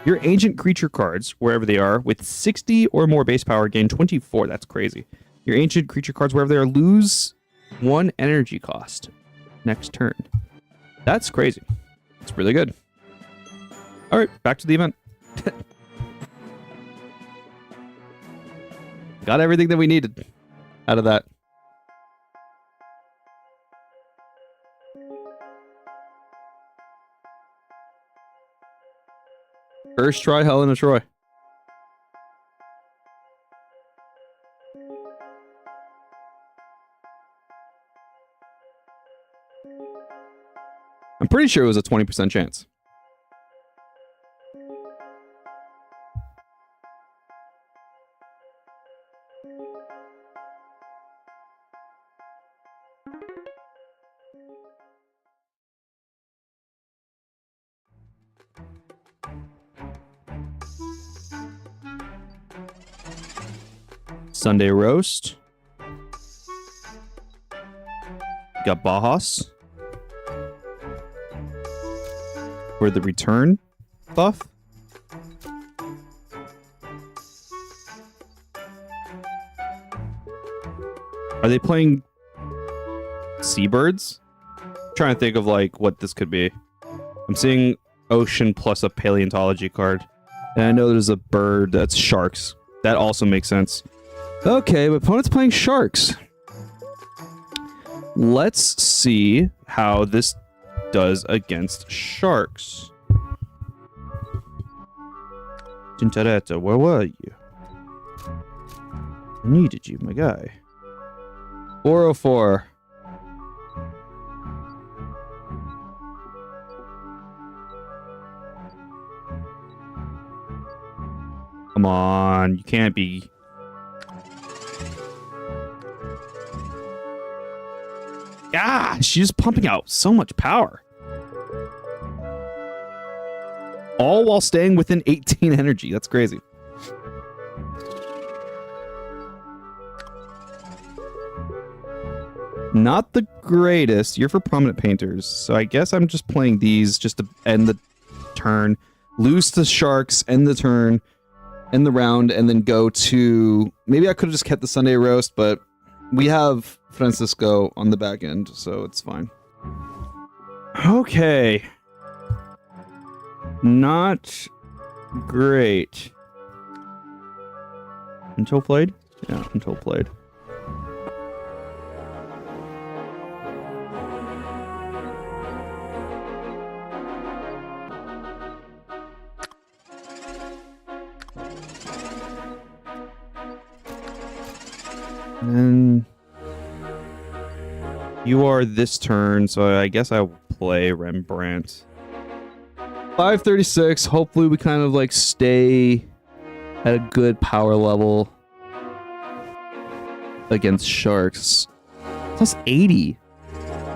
Your ancient creature cards, wherever they are, with 60 or more base power, gain 24. That's crazy. Your ancient creature cards, wherever they are, lose 1 energy cost next turn. That's crazy. It's really good. All right, back to the event. Got everything that we needed out of that. First try, Helen of Troy. I'm pretty sure it was a 20% chance. Sunday roast. Got Bajas. For the return buff. Are they playing seabirds? I'm trying to think of like what this could be. I'm seeing ocean plus a paleontology card. And I know there's a bird that's sharks. That also makes sense. Okay, but opponent's playing sharks. Let's see how this does against sharks. Tintoretta, where were you? I needed you, my guy. 404. Come on, you can't be... Ah, she's pumping out so much power. All while staying within 18 energy. That's crazy. Not the greatest. You're for prominent painters. So I guess I'm just playing these just to end the turn. Lose to sharks, end the turn, end the round, and then go to... Maybe I could have just kept the Sunday roast, but we have Francisco on the back end, so it's fine. Okay. Not great. Until played? Yeah, until played. And you are this turn, so I guess I will play Rembrandt. 536. Hopefully we kind of like stay at a good power level against sharks. Plus 80.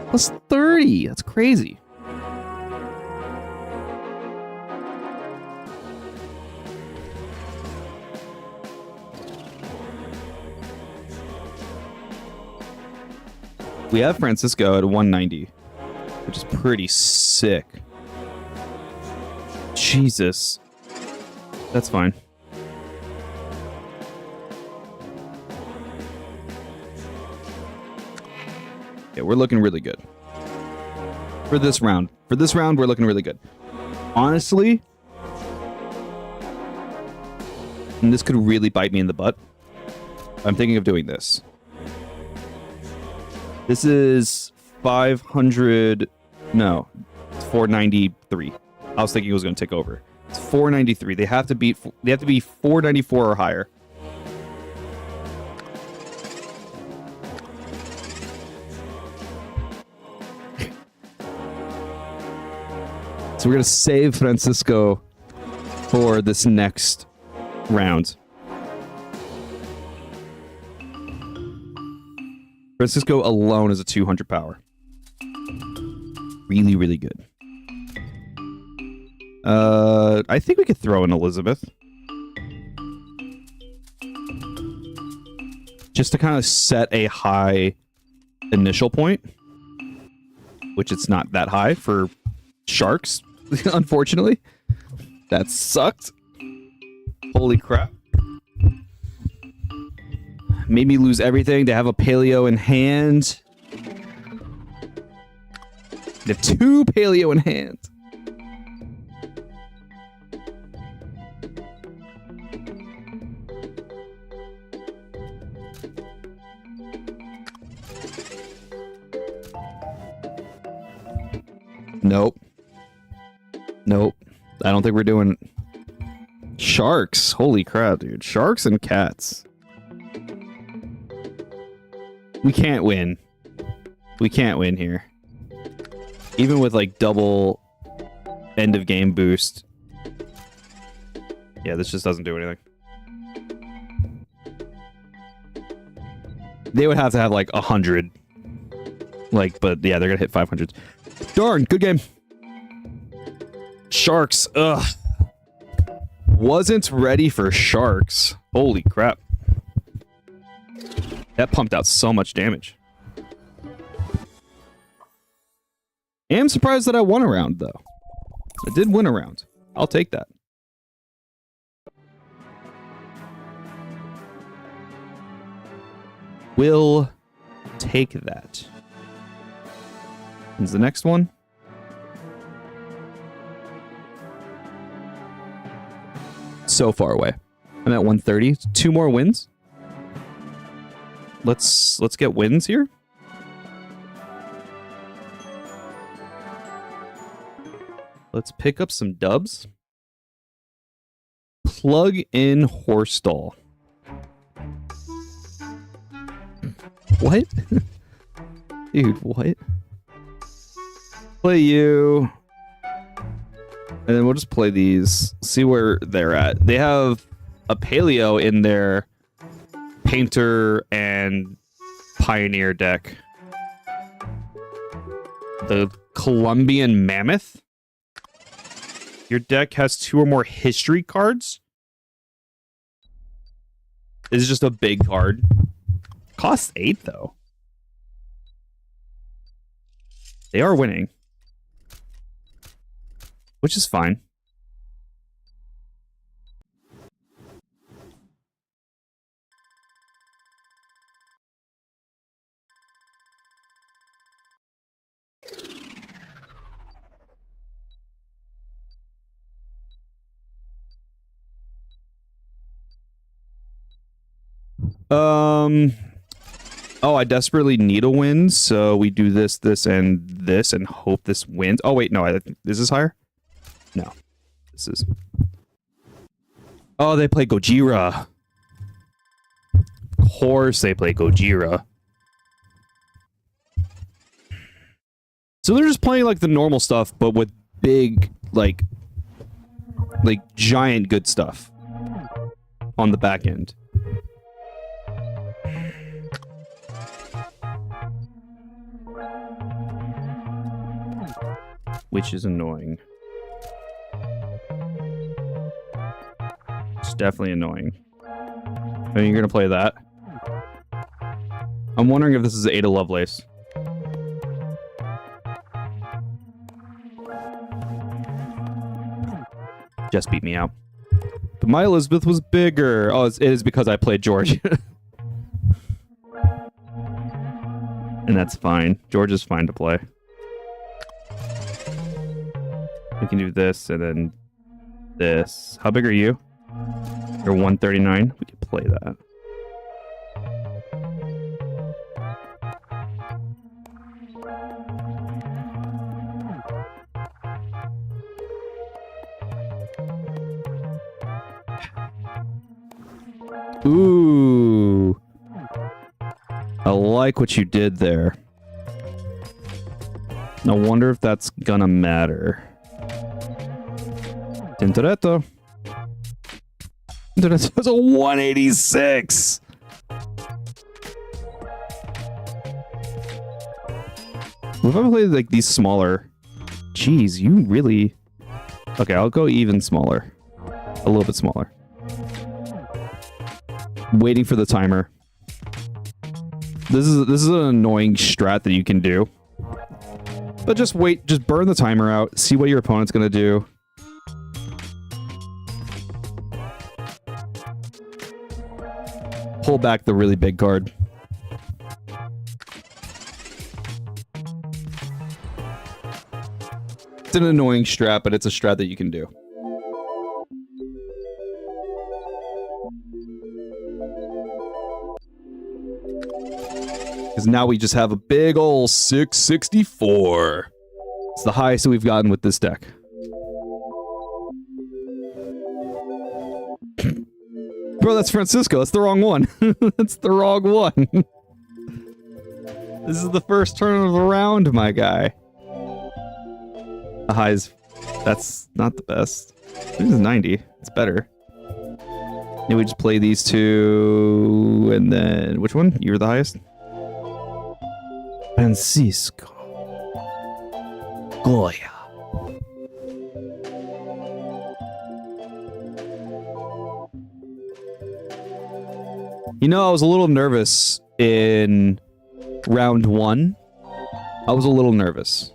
Plus 30. That's crazy. We have Francisco at 190, which is pretty sick. Jesus. That's fine. Yeah, we're looking really good. For this round. For this round, we're looking really good. Honestly, and this could really bite me in the butt, I'm thinking of doing this. This is 500... No, it's 493. I was thinking it was going to take over. It's 493. They have to be 494 or higher. So we're going to save Francisco for this next round. Francisco alone is a 200 power. Really, really good. I think we could throw in Elizabeth. Just to kind of set a high initial point. Which it's not that high for sharks, unfortunately. That sucked. Holy crap. Made me lose everything to have a paleo in hand. They have 2 paleo in hand. Nope. Nope. I don't think we're doing... Sharks. Holy crap, dude. Sharks and cats. We can't win. We can't win here. Even with like double end of game boost. Yeah, this just doesn't do anything. They would have to have like 100. Like, but yeah, they're gonna hit 500. Darn, good game. Sharks, ugh. Wasn't ready for sharks. Holy crap. That pumped out so much damage. I'm surprised that I won a round, though. I did win a round. I'll take that. Will take that. When's the next one? So far away. I'm at 130. 2 more wins. Let's get wins here. Let's pick up some dubs. plug-in horse stall. What? Dude, what? Play you. And then we'll just play these. See where they're at. They have a paleo in their painter and pioneer deck. The Colombian mammoth. Your deck has 2 or more history cards. This is just a big card. Costs 8 though. They are winning, which is fine. Oh, I desperately need a win, so we do this, this, and this, and hope this wins. Oh, wait, no, is this higher? No. This is... Oh, they play Gojira. Of course they play Gojira. So they're just playing, like, the normal stuff, but with big, like giant good stuff on the back end. Which is annoying. It's definitely annoying. I mean, you're gonna play that? I'm wondering if this is Ada Lovelace. Just beat me out. But my Elizabeth was bigger. Oh, it is because I played George. And that's fine. George is fine to play. We can do this and then this. How big are you? You're 139. We can play that. Ooh. I like what you did there. I wonder if that's gonna matter. Tintoretto. Tintoretto's a 186! What if I played like these smaller? Jeez, you really... Okay, I'll go even smaller. A little bit smaller. Waiting for the timer. This is an annoying strat that you can do. But just wait, just burn the timer out, see what your opponent's gonna do. Pull back the really big card. It's an annoying strat, but it's a strat that you can do. Because now we just have a big ol' 664. It's the highest we've gotten with this deck. Bro, that's Francisco. That's the wrong one. That's the wrong one. This is the first turn of the round, my guy. The highs. That's not the best. This is 90. It's better. Then we just play these two, and then which one? You're the highest. Francisco Goya. You know, I was a little nervous in round 1. I was a little nervous.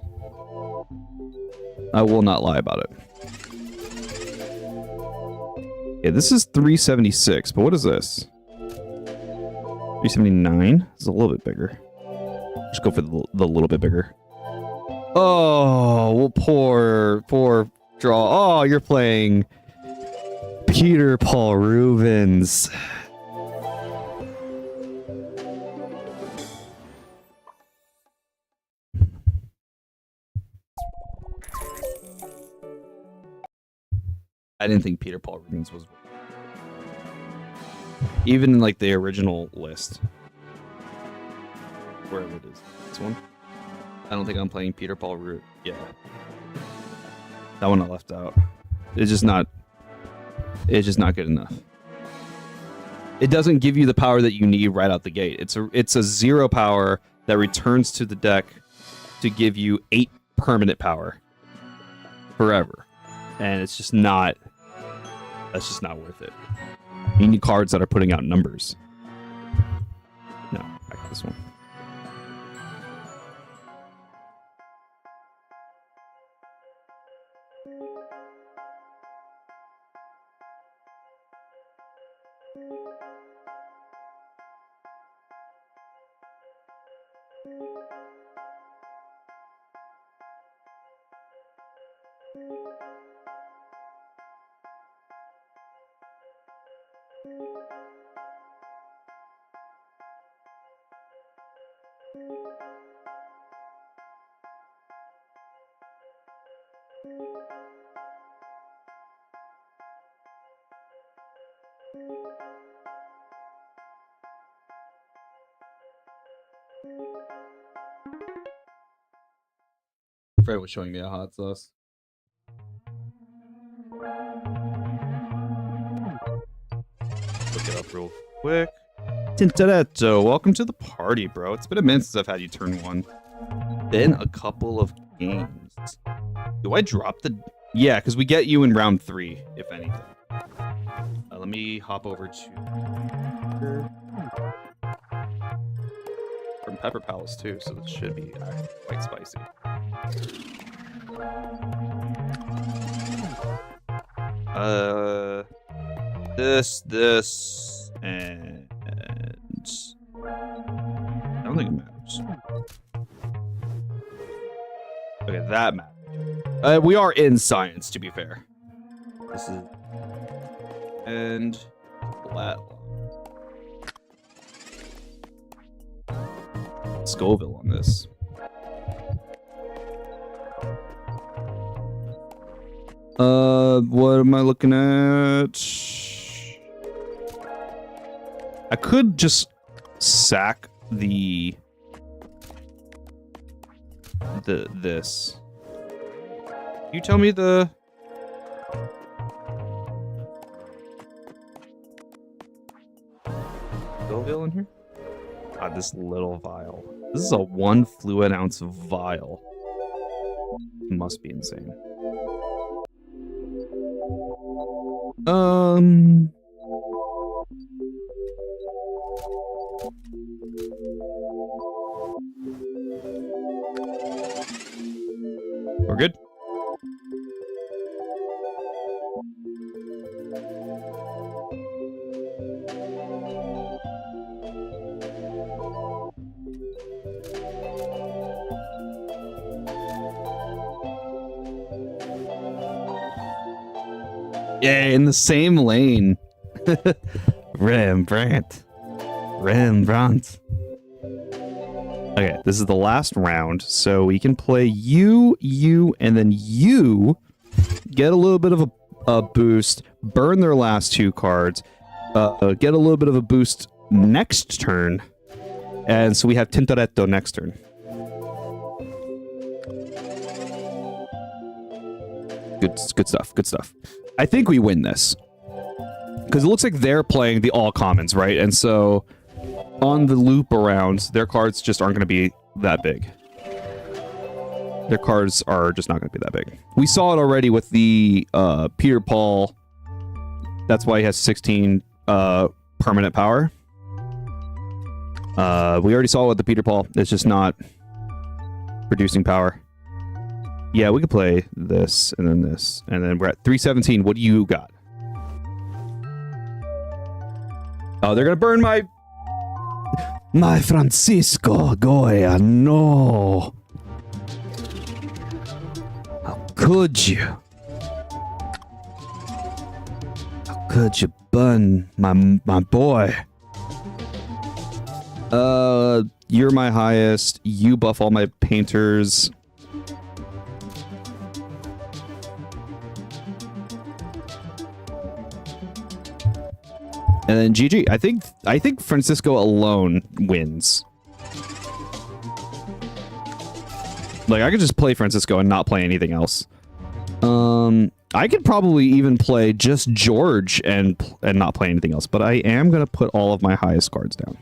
I will not lie about it. Yeah, this is 376, but what is this? 379? It's a little bit bigger. Just go for the little bit bigger. Oh, well, poor draw. Oh, you're playing Peter Paul Rubens. I didn't think Peter Paul Rubens was Even in like the original list. Wherever it is. This one? I don't think I'm playing Peter Paul Root. Yeah. That one I left out. It's just not good enough. It doesn't give you the power that you need right out the gate. It's a 0 power that returns to the deck to give you 8 permanent power forever. And it's just not worth it. You need cards that are putting out numbers. No, back to this one. Fred was showing me a hot sauce. Look it up real quick. Tintoretto, welcome to the party, bro. It's been a minute since I've had you turn 1. Been a couple of games. Do I drop the... Yeah, because we get you in round 3, if anything. Let me hop over to... From Pepper Palace, too, so this should be quite spicy. This, and... I don't think it matters. Okay, that matters. We are in science, to be fair. This is... And... Flat. Scoville on this. What am I looking at? I could just sack this. You tell me the... Scoville in here? God, this little vial. This is a 1 fluid ounce vial. Must be insane. We're good. Yeah, in the same lane. Rembrandt. Okay, this is the last round, so we can play you, and then you get a little bit of a boost, burn their last 2 cards, get a little bit of a boost next turn, and so we have Tintoretto next turn. Good stuff. I think we win this. Because it looks like they're playing the all commons, right? And so on the loop around, their cards just aren't going to be that big. Their cards are just not going to be that big. We saw it already with the Peter Paul. That's why he has 16 permanent power. We already saw it with the Peter Paul. It's just not producing power. Yeah, we could play this, and then this, and then we're at 317. What do you got? Oh, they're gonna burn my Francisco Goya. No. How could you? How could you burn my boy? You're my highest. You buff all my painters. And then GG. I think Francisco alone wins. Like, I could just play Francisco and not play anything else. I could probably even play just George and not play anything else, but I am going to put all of my highest cards down.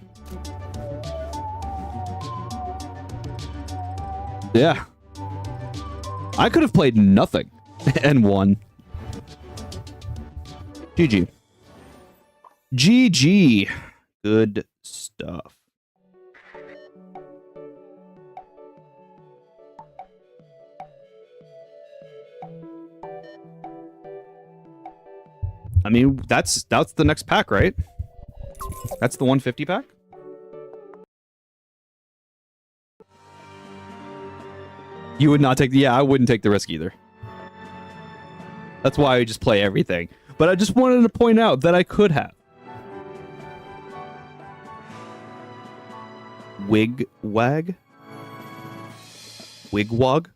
Yeah. I could have played nothing and won. GG. GG. Good stuff. I mean, that's the next pack, right? That's the 150 pack? You would not take the... Yeah, I wouldn't take the risk either. That's why I just play everything. But I just wanted to point out that I could have. Wigwag? Wigwag?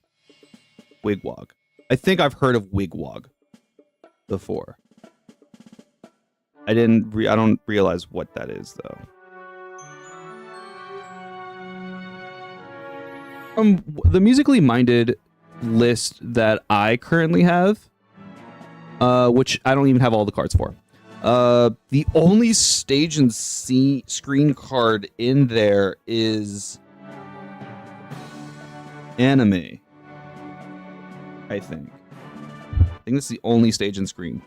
Wigwag. I think I've heard of Wigwag before. I don't realize what that is, though. The musically minded list that I currently have, which I don't even have all the cards for. The only stage and screen card in there is anime, I think. I think that's the only stage and screen.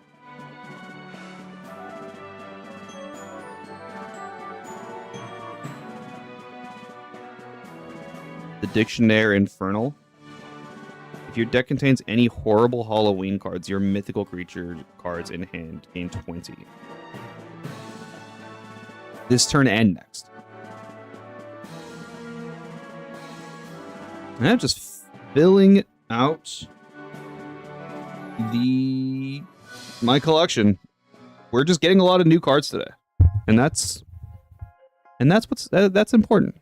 The Dictionary Infernal. If your deck contains any horrible Halloween cards, your mythical creature cards in hand gain 20. This turn and next. And I'm just filling out my collection. We're just getting a lot of new cards today, and that's important.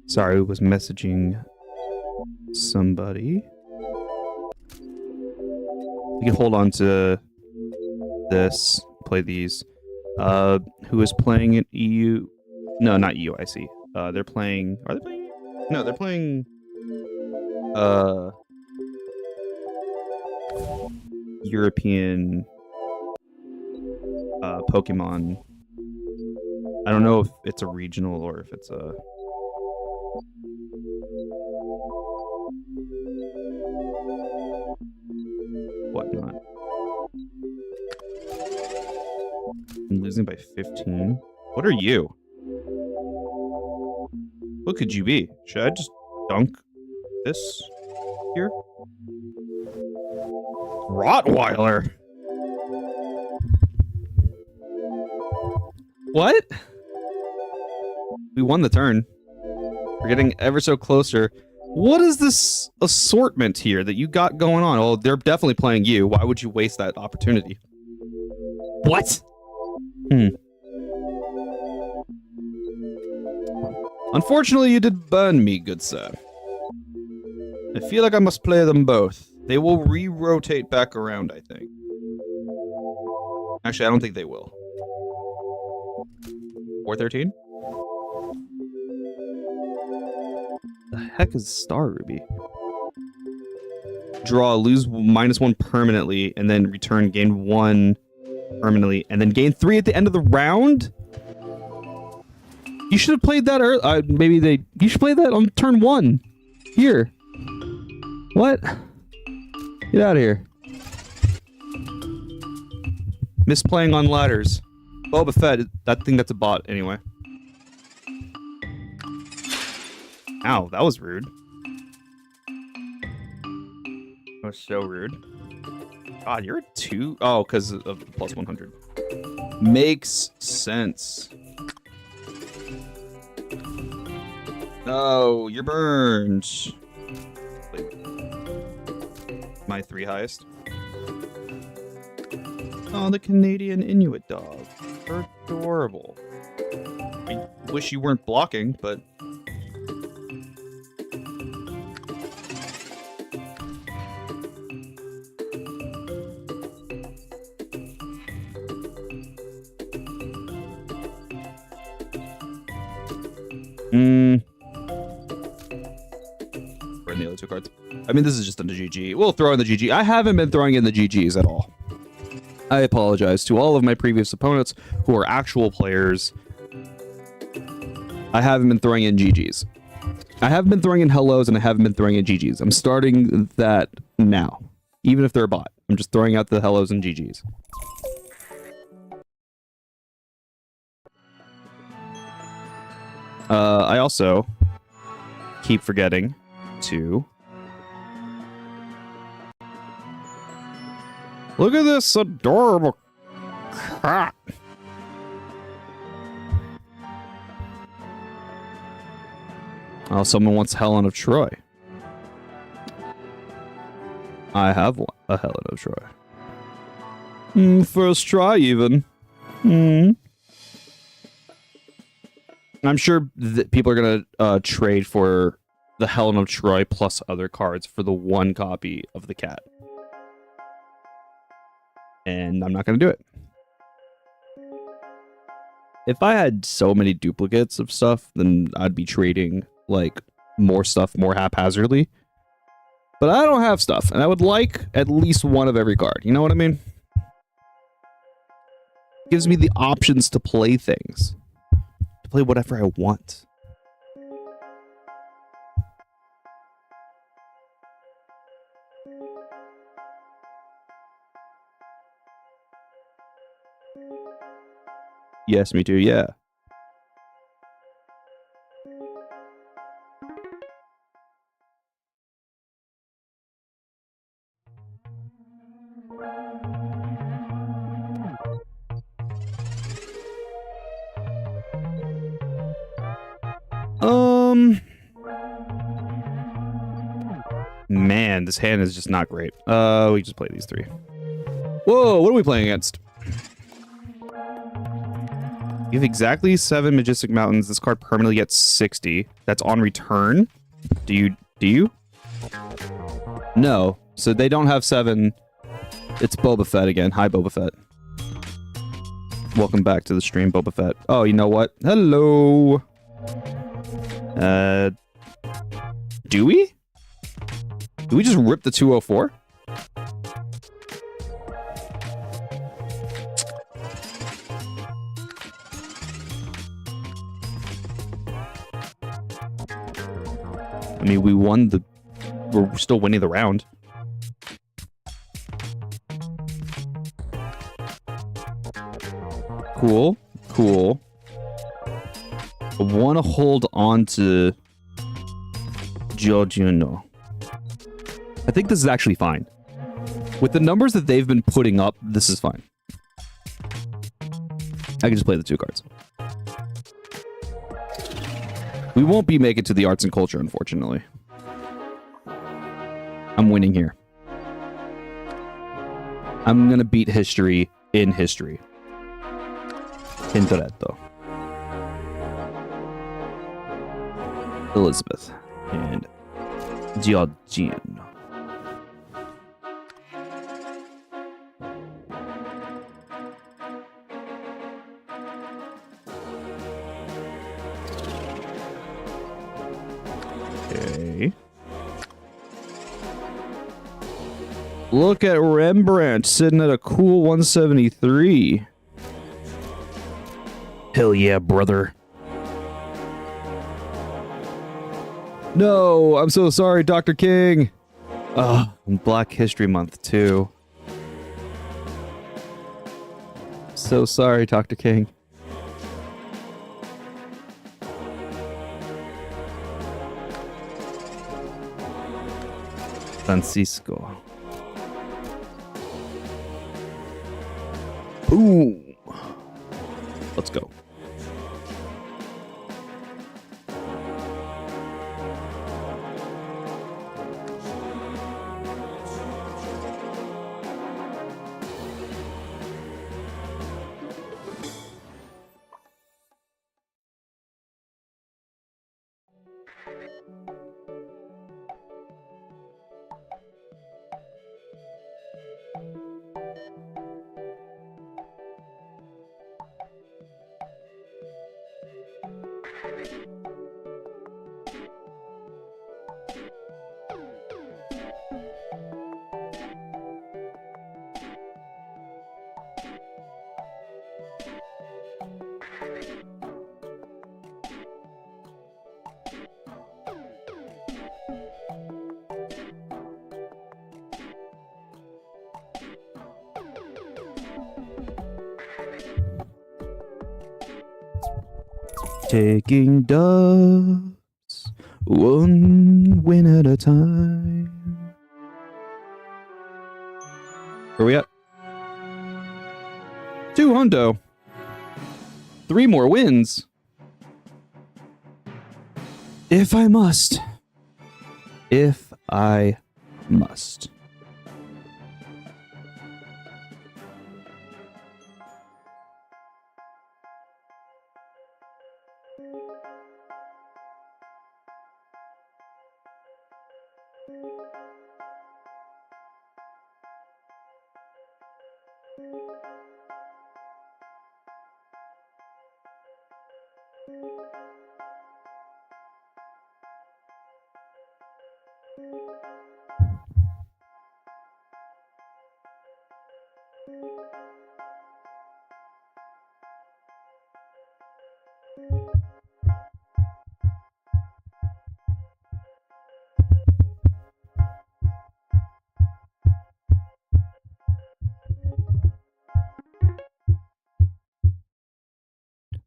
Sorry, I was messaging somebody. You can hold on to this, play these. Who is playing at EU? No, not EU, I see. They're playing... Are they playing? No, they're playing... European... Pokemon. I don't know if it's a regional or if it's a... whatnot. I'm losing by 15. What are you? What could you be? Should I just dunk this here? Rottweiler. What? We won the turn. We're getting ever so closer. What is this assortment here that you got going on? Oh, they're definitely playing you. Why would you waste that opportunity? What? Unfortunately, you did burn me, good sir. I feel like I must play them both. They will re-rotate back around, I think. Actually, I don't think they will. 413? The heck is Star Ruby? Draw, lose -1 permanently, and then return, gain 1 permanently, and then gain 3 at the end of the round? You should have played that early. You should play that on turn 1. Here. What? Get out of here. Misplaying on ladders. Boba Fett. That's a bot anyway. Ow, that was rude. That was so rude. God, you're a 2? Oh, because of plus 100. Makes sense. No, you're burned. My 3 highest. Oh, the Canadian Inuit dog. They're adorable. I wish you weren't blocking, but... Burn the other 2 cards. I mean, this is just in the GG. We'll throw in the GG. I haven't been throwing in the GGs at all. I apologize to all of my previous opponents who are actual players. I haven't been throwing in GGs. I haven't been throwing in hellos and I haven't been throwing in GGs. I'm starting that now. Even if they're a bot. I'm just throwing out the hellos and GGs. I also keep forgetting to... Look at this adorable cat. Oh, someone wants Helen of Troy. I have one, a Helen of Troy. First try, even. I'm sure that people are gonna trade for the Helen of Troy plus other cards for the 1 copy of the cat. And I'm not going to do it. If I had so many duplicates of stuff, then I'd be trading, like, more stuff more haphazardly. But I don't have stuff, and I would like at least 1 of every card. You know what I mean? Gives me the options to play things. To play whatever I want. Yes, me too, yeah. Man, this hand is just not great. We just play these 3. Whoa, what are we playing against? You have exactly 7 Majestic Mountains. This card permanently gets 60. That's on return. Do you? No. So they don't have 7. It's Boba Fett again. Hi, Boba Fett. Welcome back to the stream, Boba Fett. Oh, you know what? Hello. Do we? Do we just rip the 204? I mean, we're still winning the round. Cool. Cool. I want to hold on to Giorgino. I think this is actually fine. With the numbers that they've been putting up, this is fine. I can just play the 2 cards. We won't be making it to the arts and culture, unfortunately. I'm winning here. I'm gonna beat history in history. Tintoretto. Elizabeth. And Giorgino. Okay. Look at Rembrandt sitting at a cool 173. Hell yeah, brother. No, I'm so sorry, Dr. King. Black History Month, too. So sorry, Dr. King. Francisco. Boom. Let's go. Taking dubs, one win at a time. Where we at? 2 hundo. 3 more wins. If I must. If I must.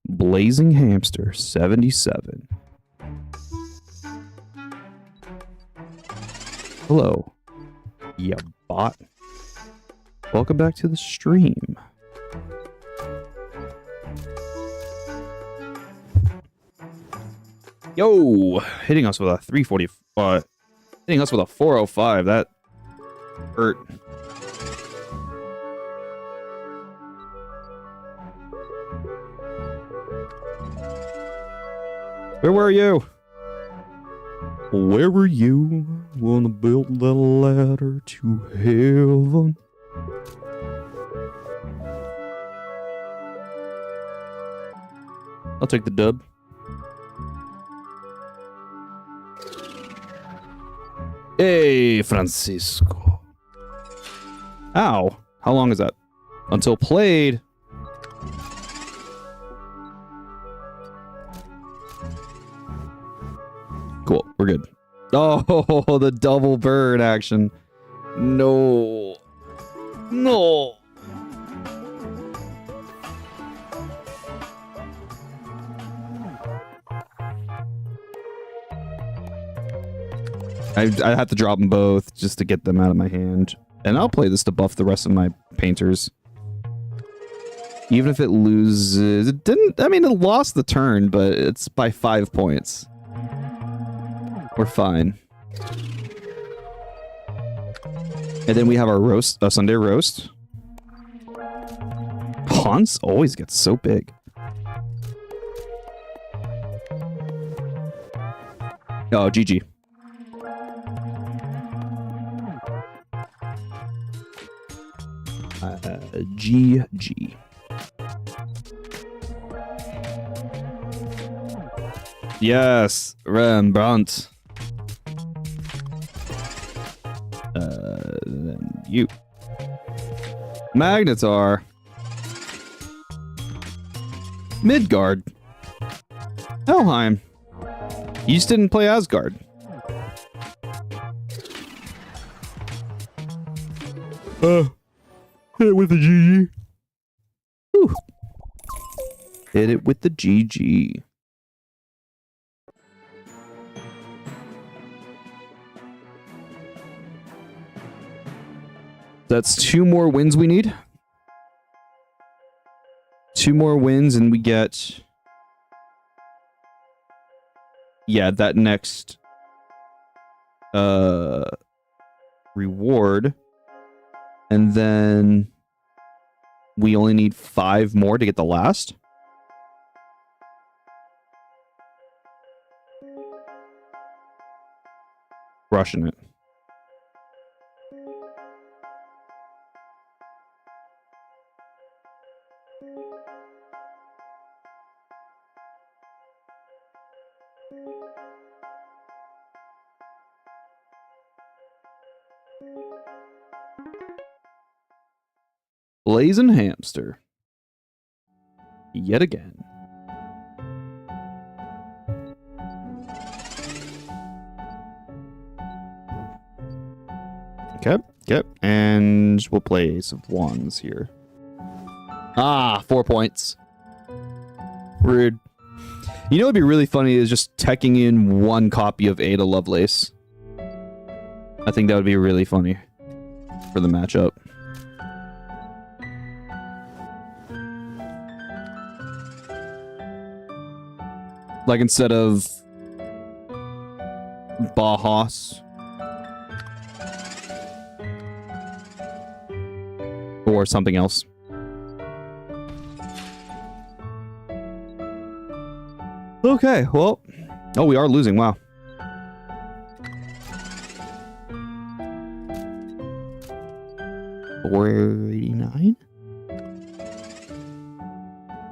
Blazing Hamster 77. Hello, ya bot. Welcome back to the stream. Yo, hitting us with a 340, hitting us with a 405. That hurt. Where were you? Where were you when I built the ladder to heaven? I'll take the dub. Hey, Francisco. Ow. How long is that? Until played. Cool, we're good. Oh, the double burn action. No. No. I have to drop them both just to get them out of my hand. And I'll play this to buff the rest of my painters. Even if it loses... It didn't... I mean, it lost the turn, but it's by 5 points. We're fine. And then we have our roast, Sunday roast. Hans always gets so big. Oh, GG. GG. Yes, Rembrandt. Then you. Magnetar. Midgard. Helheim. You just didn't play Asgard. Hit it with the GG. Whew. Hit it with the GG. That's 2 more wins we need. 2 more wins and we get... Yeah, that next... reward. And then... We only need 5 more to get the last. Crushing it. Blazing hamster. Yet again. Okay, yep. And we'll play Ace of Wands here. Ah, 4 points. Rude. You know what'd be really funny is just teching in 1 copy of Ada Lovelace. I think that would be really funny for the matchup. Like instead of Bauhaus or something else. Okay, well, oh, we are losing. Wow. $489.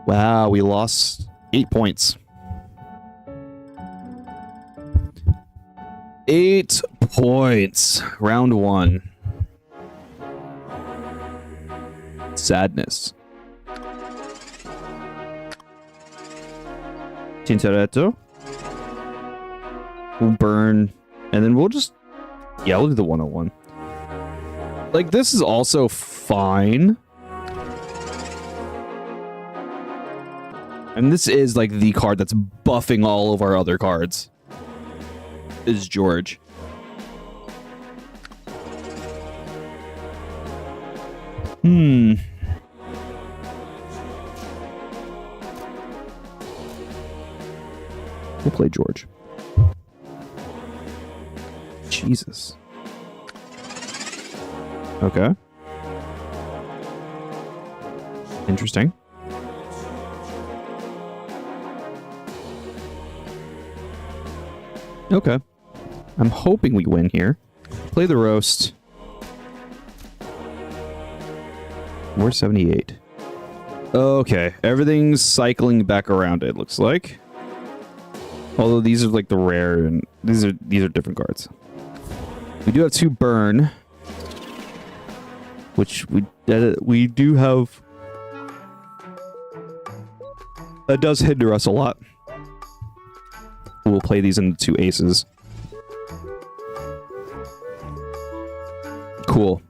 Wow, we lost 8 points. 8 points. Round 1. Sadness. Tintoretto. We'll burn. And then we'll just... Yeah, we'll do the 101. Like, this is also fine. And this is, like, the card that's buffing all of our other cards. Is George. We'll play George. Jesus. Okay. Interesting. Okay. I'm hoping we win here. Play the roast. We're 78. Okay, everything's cycling back around, it looks like. Although these are like the rare, and these are different cards. We do have 2 burn, which we do have. That does hinder us a lot. We'll play these into 2 aces. Cool.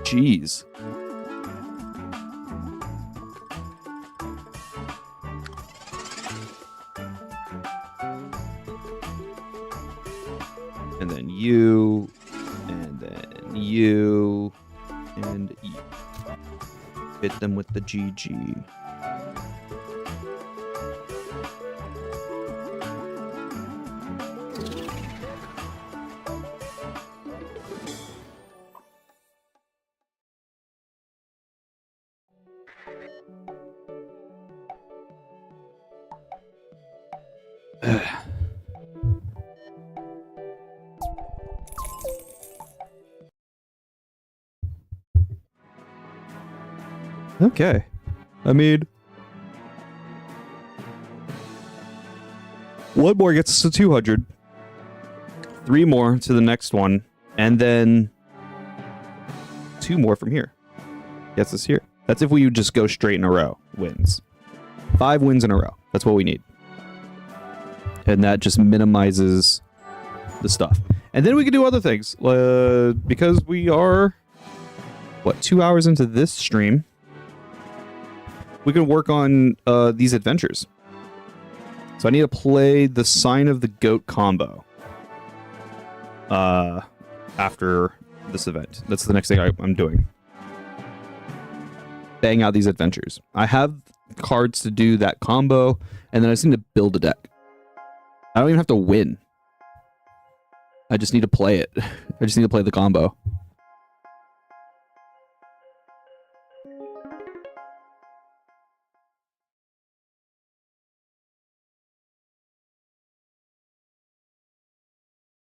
Jeez. And then you, and then you, and you. Hit them with the GG. Okay. I mean, one more gets us to 200. 3 more to the next one, and then 2 more from here. Gets us here. That's if we just go straight in a row. Wins. 5 wins in a row. That's what we need. And that just minimizes the stuff. And then we can do other things. Because we are, 2 hours into this stream, we can work on these adventures. So I need to play the Sign of the Goat combo after this event. That's the next thing I'm doing. Bang out these adventures. I have cards to do that combo, and then I just need to build a deck. I don't even have to win. I just need to play it. I just need to play the combo.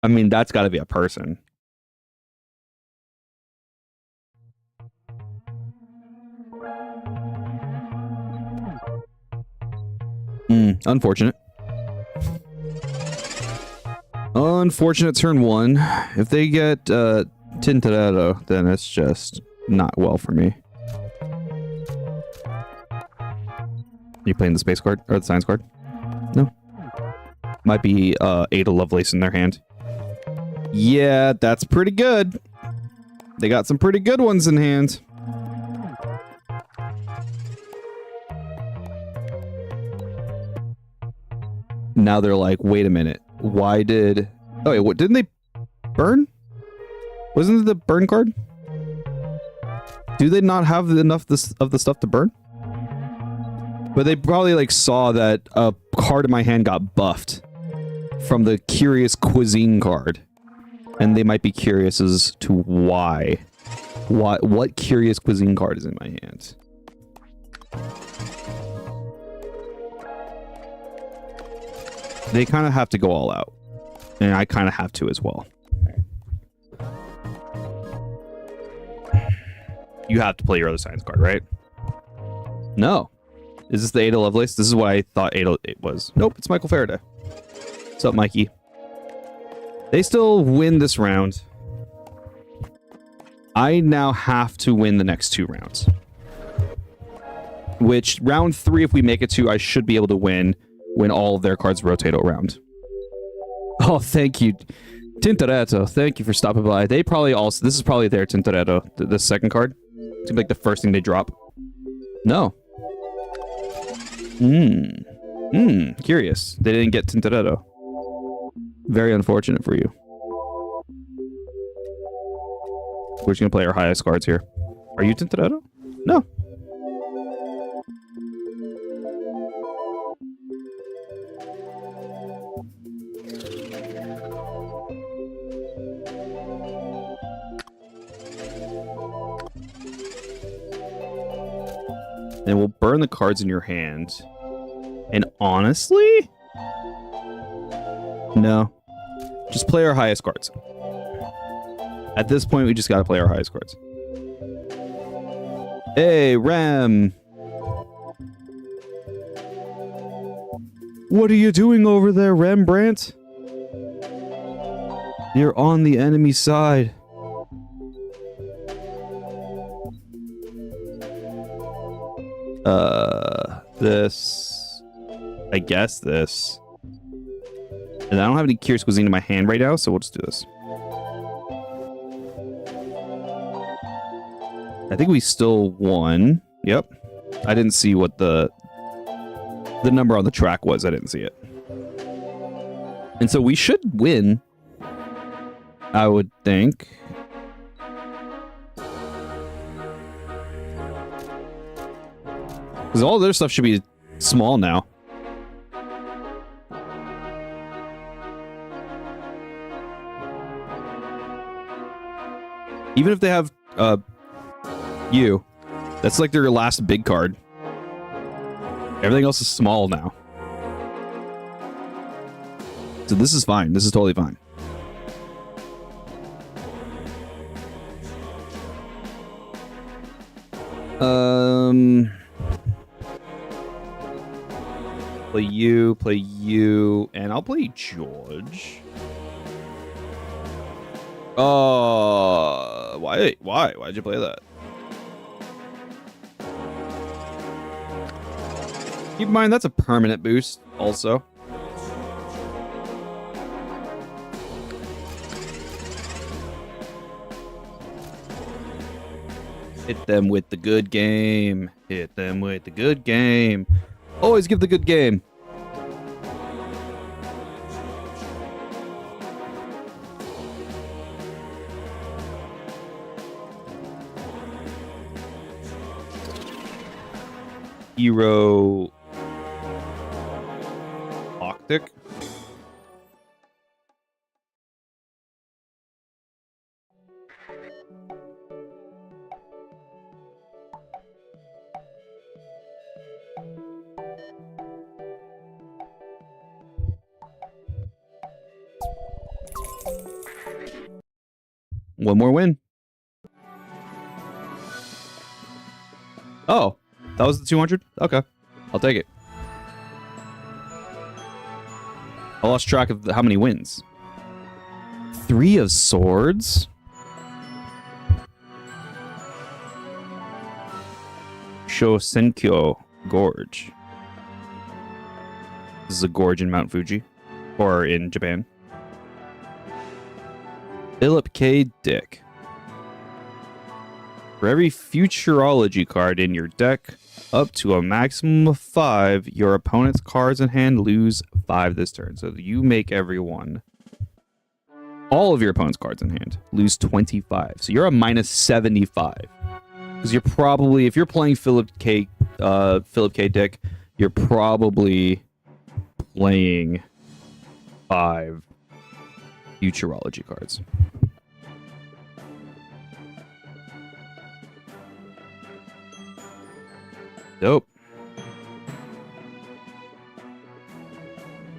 I mean, that's got to be a person. Unfortunate. Unfortunate turn 1. If they get Tintorero, then it's just not well for me. Are you playing the space card? Or the science card? No. Might be Ada Lovelace in their hand. Yeah, that's pretty good. They got some pretty good ones in hand. Now they're like, wait a minute. Why did... Oh, wait, what, didn't they burn? Wasn't it the burn card? Do they not have enough of the stuff to burn? But they probably like saw that a card in my hand got buffed from the Curious Cuisine card. And they might be curious as to why. What Curious Cuisine card is in my hand? They kind of have to go all out. And I kind of have to as well. You have to play your other science card, right? No. Is this the Ada Lovelace? This is what I thought Ada was. Nope, it's Michael Faraday. What's up, Mikey? They still win this round. I now have to win the next 2 rounds. Which, round 3, if we make it to, I should be able to win when all of their cards rotate around. Oh, thank you. Tintoretto, thank you for stopping by. They probably also... This is probably their Tintoretto, the second card. It's gonna be like the first thing they drop. No. Curious. They didn't get Tintoretto. Very unfortunate for you. We're just gonna play our highest cards here. Are you Tintoretto? No. And we'll burn the cards in your hand. And honestly... No. Just play our highest cards. At this point, we just gotta play our highest cards. Hey, Rem! What are you doing over there, Rembrandt? You're on the enemy side. This... I guess this... And I don't have any Curious Cuisine in my hand right now, so we'll just do this. I think we still won. Yep. I didn't see what the number on the track was. I didn't see it. And so we should win, I would think. Because all their stuff should be small now. Even if they have you, that's like their last big card. Everything else is small now. So this is fine. This is totally fine. Play you, and I'll play George. Why? Why'd you play that? Keep in mind, that's a permanent boost, also. Hit them with the good game. Hit them with the good game. Always give the good game. Hero Octic. One more win. Oh, that was the 200? Okay, I'll take it. I lost track of how many wins. 3 of swords? Shosenkyo Gorge. This is a gorge in Mount Fuji, or in Japan. Philip K. Dick. For every Futurology card in your deck, up to a maximum of 5, your opponent's cards in hand lose 5 this turn. So you make everyone, all of your opponent's cards in hand, lose 25. So you're a minus 75. Because you're probably, if you're playing Philip K. Dick, you're probably playing 5 Futurology cards. Dope.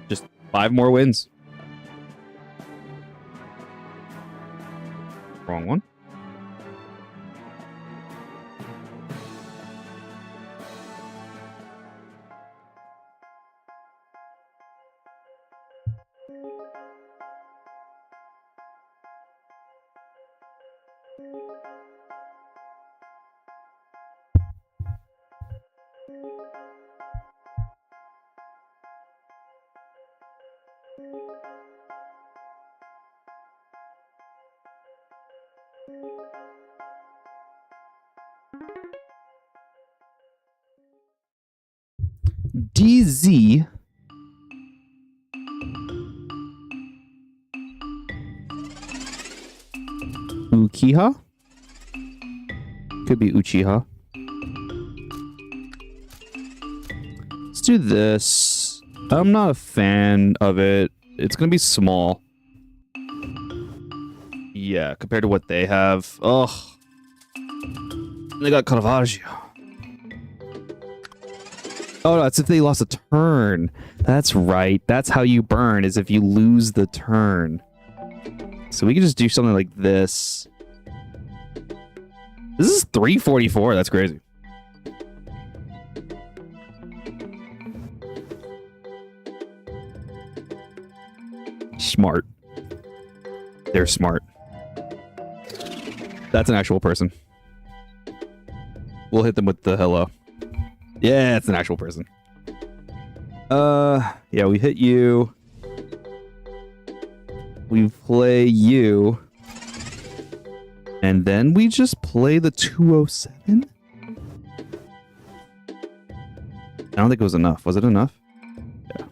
Just 5 more wins. Wrong one. DZ Uchiha? Could be Uchiha. Let's do this. I'm not a fan of it. It's gonna be small. Yeah, compared to what they have. Ugh. They got Caravaggio. Oh, no, that's if they lost a turn. That's right. That's how you burn, is if you lose the turn. So we can just do something like this. This is 344. That's crazy. Smart. They're smart. That's an actual person. We'll hit them with the hello. Yeah, it's an actual person. Yeah, we hit you. We play you. And then we just play the 207? I don't think it was enough. Was it enough? Yeah.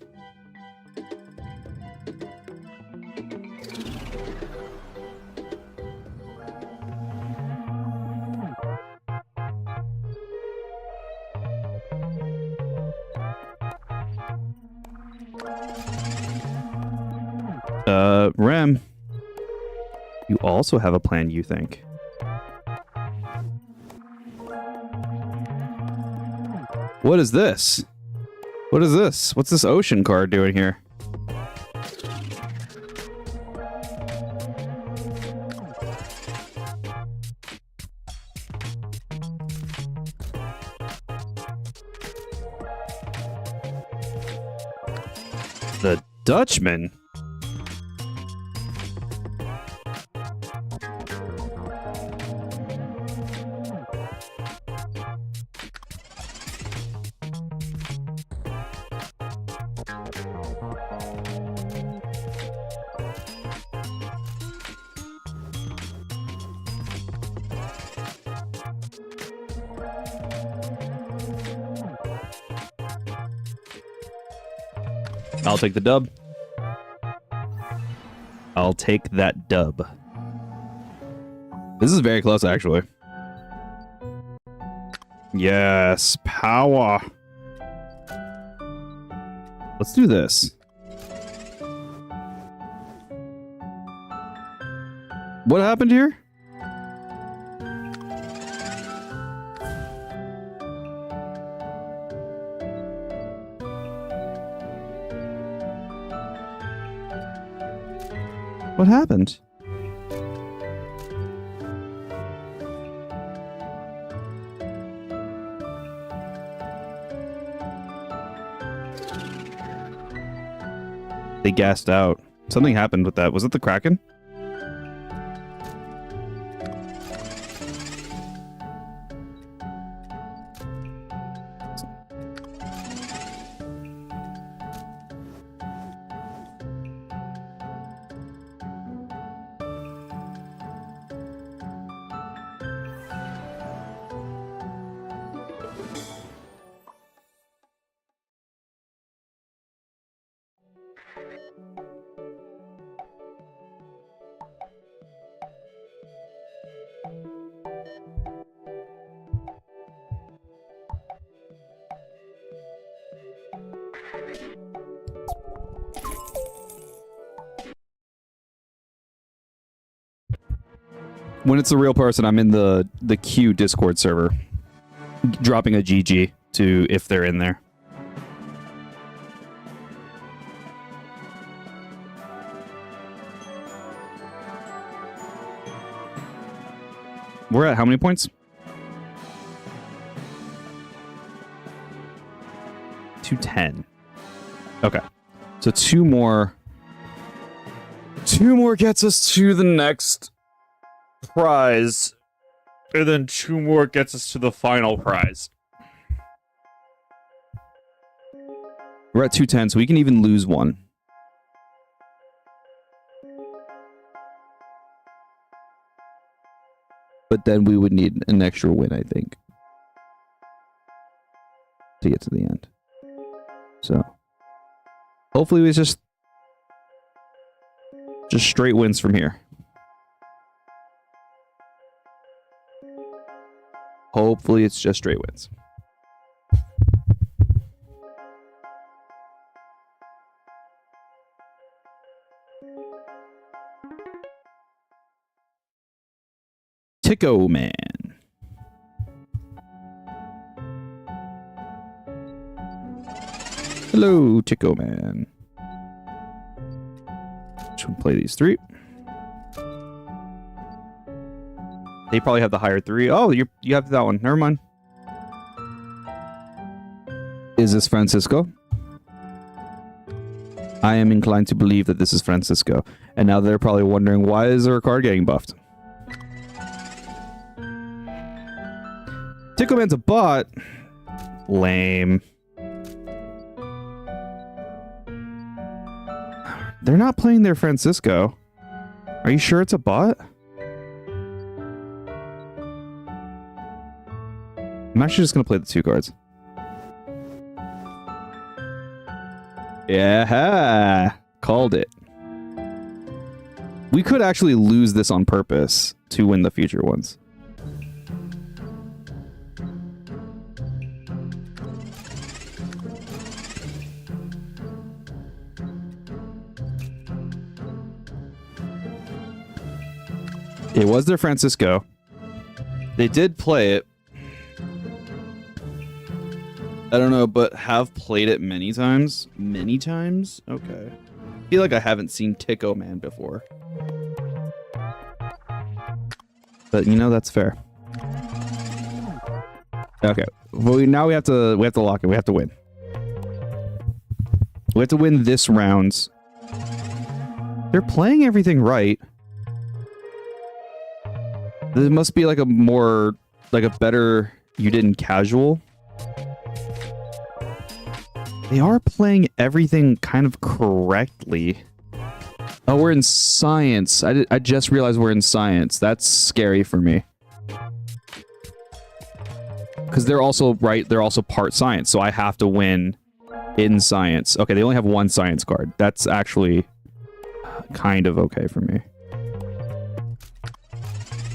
Rem. You also have a plan, you think? What is this? What is this? What's this ocean card doing here? The Dutchman? I'll take the dub. I'll take that dub. This is very close, actually. Yes, power. Let's do this. What happened here? What happened? They gassed out. Something happened with that. Was it the Kraken? When it's a real person, I'm in the C.U.E Discord server, dropping a GG to if they're in there. We're at how many points? 210. Okay. So two more gets us to the next prize. And then two more gets us to the final prize. We're at 210, so we can even lose one. But then we would need an extra win, I think, to get to the end. So hopefully we just straight wins from here. Hopefully it's just straight wins. C.U.E Man. Hello, C.U.E Man. Just play these three. They probably have the higher three. Oh, you have that one. Never mind. Is this Francisco? I am inclined to believe that this is Francisco. And now they're probably wondering, why is their card getting buffed? C.U.E Man's a bot. Lame. They're not playing their Francisco. Are you sure it's a bot? I'm actually just going to play the two cards. Yeah, called it. We could actually lose this on purpose to win the future ones. It was their Francisco. They did play it. I don't know, but have played it many times. Many times? Okay. I feel like I haven't seen C.U.E Man before. But you know, that's fair. Okay. Well, now we have to lock it. We have to win. We have to win this round. They're playing everything right. There must be like a more, like a better you didn't casual. They are playing everything kind of correctly. Oh, we're in science. I just realized we're in science. That's scary for me. Because they're also, right, they're also part science, so I have to win in science. Okay, they only have one science card. That's actually kind of okay for me.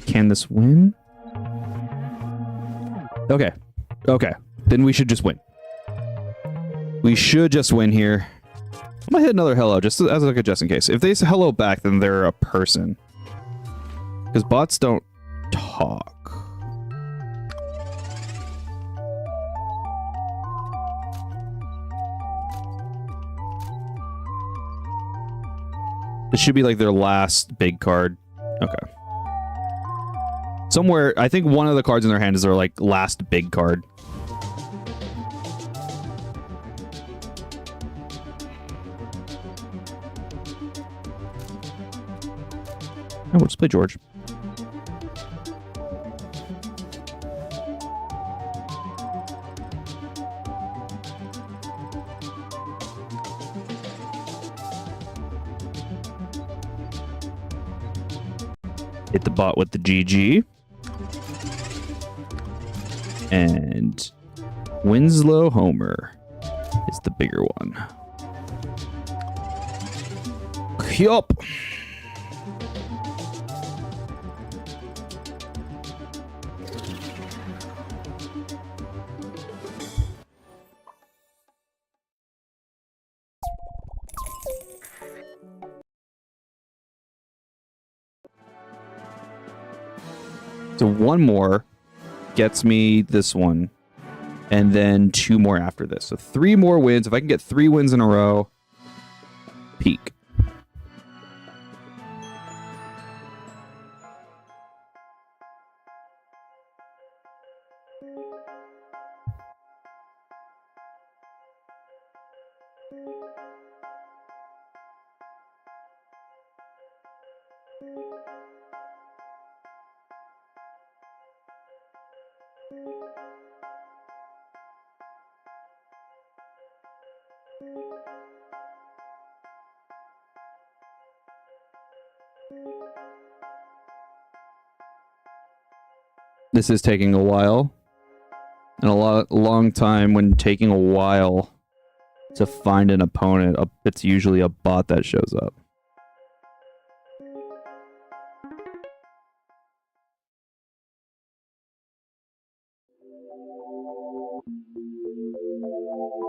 Can this win? Okay. Okay. Then we should just win. We should just win here. I'm gonna hit another hello, just as like a just in case. If they say hello back, then they're a person. Because bots don't talk. This should be like their last big card. Okay. Somewhere, I think one of the cards in their hand is their like last big card. Oh, we'll just play George. Hit the bot with the GG. And Winslow Homer is the bigger one. Yup. So one more gets me this one, and then two more after this. So 3 more wins. If I can get 3 wins in a row, peak. This is taking a while, and a long time. When taking a while to find an opponent, it's usually a bot that shows up.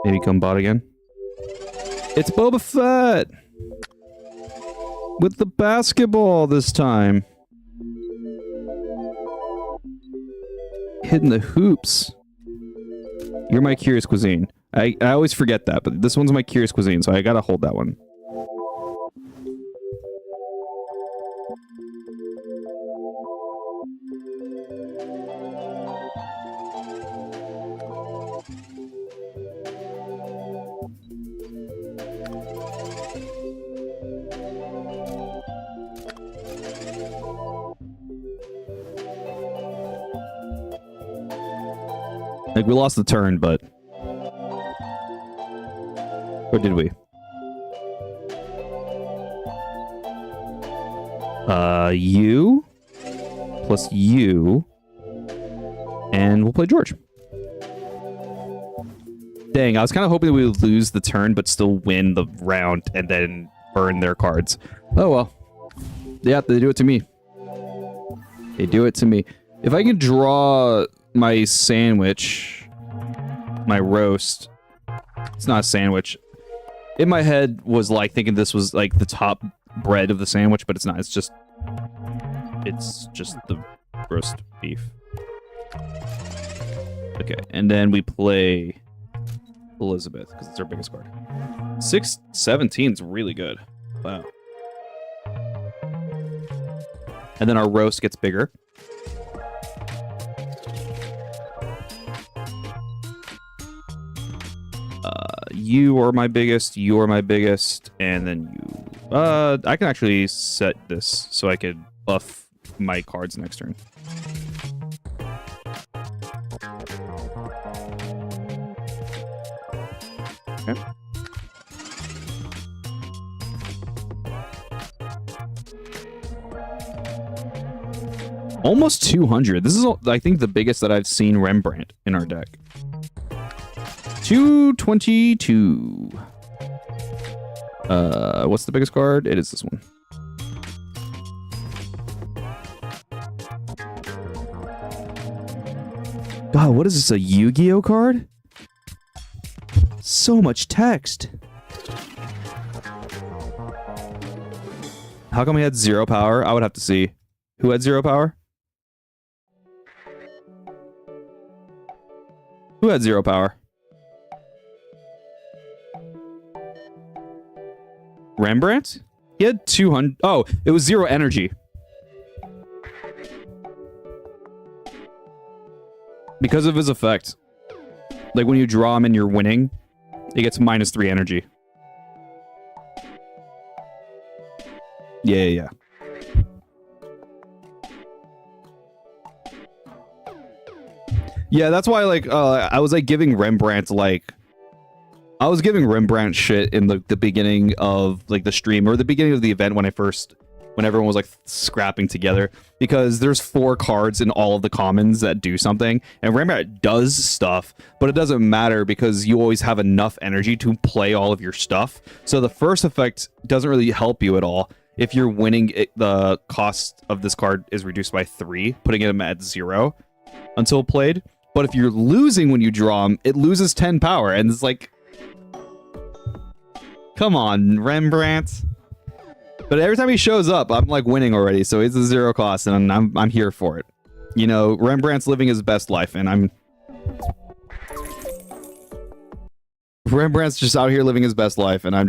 Maybe come bot again. It's Boba Fett with the basketball this time. Hitting the hoops. You're my curious cuisine. I always forget that, but this one's my curious cuisine, so I gotta hold that one. Like, we lost the turn, but... Or did we? You plus you, and we'll play George. Dang, I was kind of hoping we would lose the turn, but still win the round and then burn their cards. Oh well. Yeah, they do it to me. They do it to me. If I can draw my sandwich, my roast, it's not a sandwich. In my head was like thinking this was like the top bread of the sandwich, but it's not. It's just the roast beef. Okay, and then we play Elizabeth because it's our biggest card. 6/17 is really good. Wow. And then our roast gets bigger. You are my biggest, you are my biggest, and then you. I can actually set this so I could buff my cards next turn. Okay. Almost 200. This is, I think, the biggest that I've seen Rembrandt in our deck. 222. What's the biggest card? It is this one. God, what is this, a Yu-Gi-Oh card? So much text. How come he had 0 power? I would have to see. Who had 0 power? Who had 0 power? Rembrandt? He had 200. Oh, it was 0 energy. Because of his effect. Like when you draw him and you're winning, it gets -3 energy. Yeah. Yeah, that's why, like, I was, like, giving Rembrandt, like... I was giving Rembrandt shit in the beginning of, like, the stream, or the beginning of the event when everyone was, like, scrapping together. Because there's 4 cards in all of the commons that do something, and Rembrandt does stuff, but it doesn't matter because you always have enough energy to play all of your stuff. So the first effect doesn't really help you at all. If you're winning, the cost of this card is reduced by 3, putting him at 0 until played. But if you're losing when you draw him, it loses 10 power, and it's like... Come on, Rembrandt. But every time he shows up, I'm like winning already, so it's a 0 cost, and I'm here for it. You know, Rembrandt's living his best life, and Rembrandt's just out here living his best life, and I'm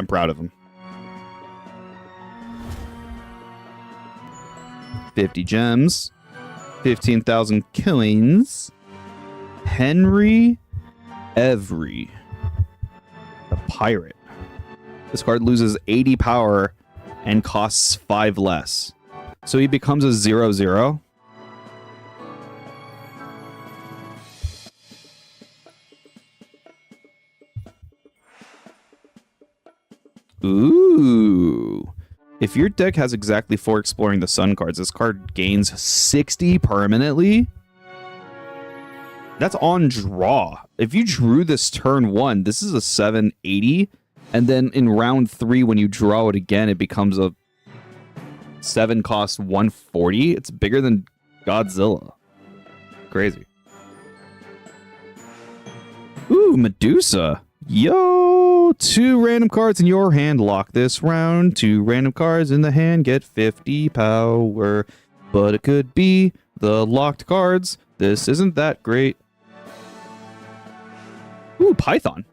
proud of him. 50 gems. 15,000 coins. Henry Every. The pirate. This card loses 80 power and costs 5 less. So he becomes a 0/0. Ooh. If your deck has exactly 4 Exploring the Sun cards, this card gains 60 permanently. That's on draw. If you drew this turn 1, this is a 780. And then in round 3, when you draw it again, it becomes a 7 cost 140. It's bigger than Godzilla. Crazy. Ooh, Medusa. Yo, 2 random cards in your hand. Lock this round. 2 random cards in the hand. Get 50 power. But it could be the locked cards. This isn't that great. Ooh, Python.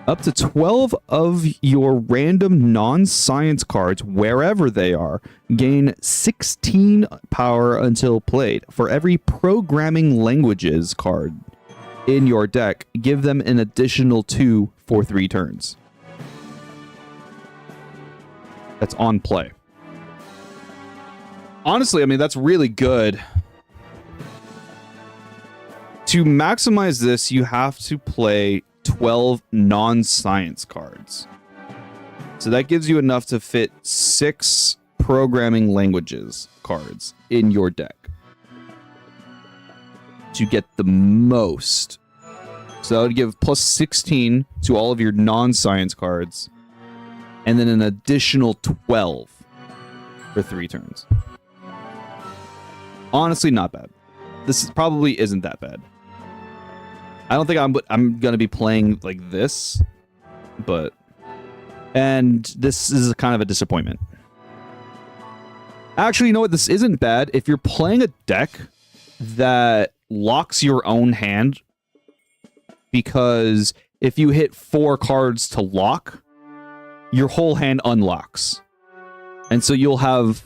Up to 12 of your random non-science cards, wherever they are, gain 16 power until played. For every programming languages card in your deck, give them an additional 2 for 3 turns. That's on play. Honestly, I mean, that's really good. To maximize this, you have to play 12 non-science cards. So that gives you enough to fit 6 programming languages cards in your deck to get the most. So that would give plus 16 to all of your non-science cards, and then an additional 12 for 3 turns. Honestly, not bad. This probably isn't that bad. I don't think I'm gonna be playing like this, but... And this is kind of a disappointment. Actually, you know what? This isn't bad. If you're playing a deck that locks your own hand, because if you hit 4 cards to lock, your whole hand unlocks. And so you'll have...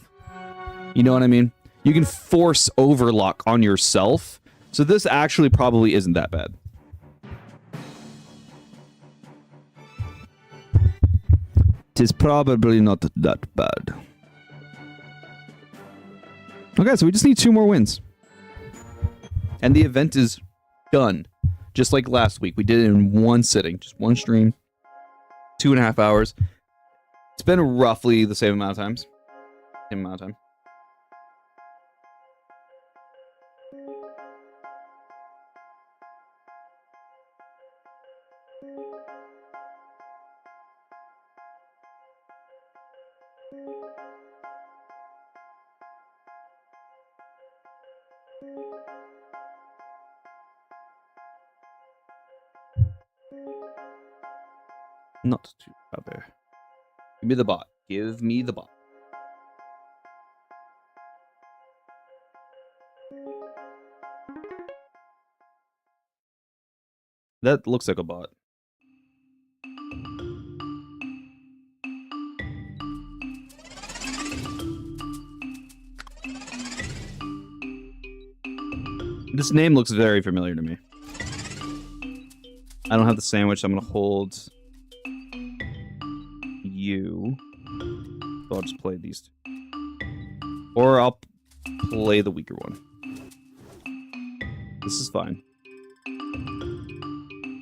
You know what I mean? You can force overlock on yourself. So this actually probably isn't that bad. Tis probably not that bad. Okay, so we just need 2 more wins. And the event is done. Just like last week. We did it in 1 sitting. Just 1 stream. 2.5 hours. It's been roughly the same amount of times. Same amount of time. Not too bad. Give me the bot. Give me the bot. That looks like a bot. This name looks very familiar to me. I don't have the sandwich. I'm going to hold you. So I'll just play these two. Or I'll play the weaker one. This is fine.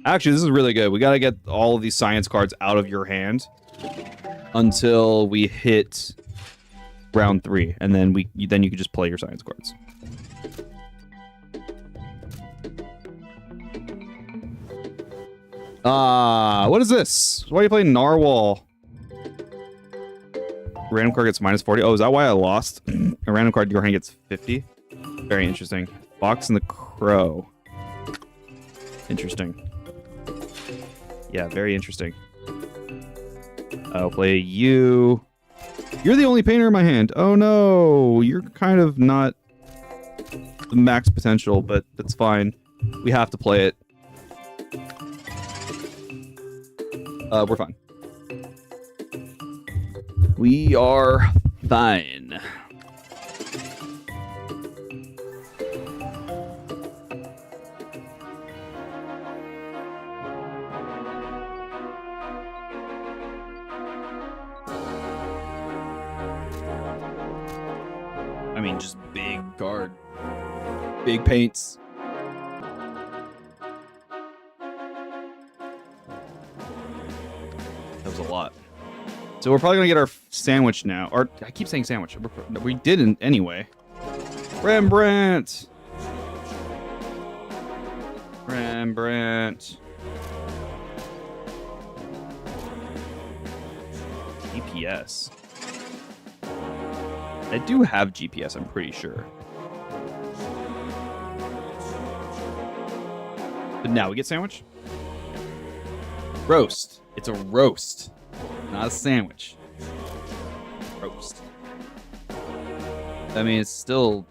Actually, this is really good. We got to get all of these science cards out of your hand until we hit round 3. And then you can just play your science cards. What is this? Why are you playing Narwhal? Random card gets -40. Oh, is that why I lost? A random card your hand gets 50. Very interesting. Fox and the Crow. Interesting. Yeah, very interesting. I'll play you. You're the only painter in my hand. Oh no, you're kind of not the max potential, but that's fine. We have to play it. We're fine. We are fine. I mean, just big card. Big paints. That was a lot. So we're probably going to get our sandwich now. Or, I keep saying sandwich. We didn't anyway. Rembrandt. GPS. I do have GPS, I'm pretty sure. But now we get sandwich? Roast. It's a roast. Not a sandwich. Roast. I mean, it's still,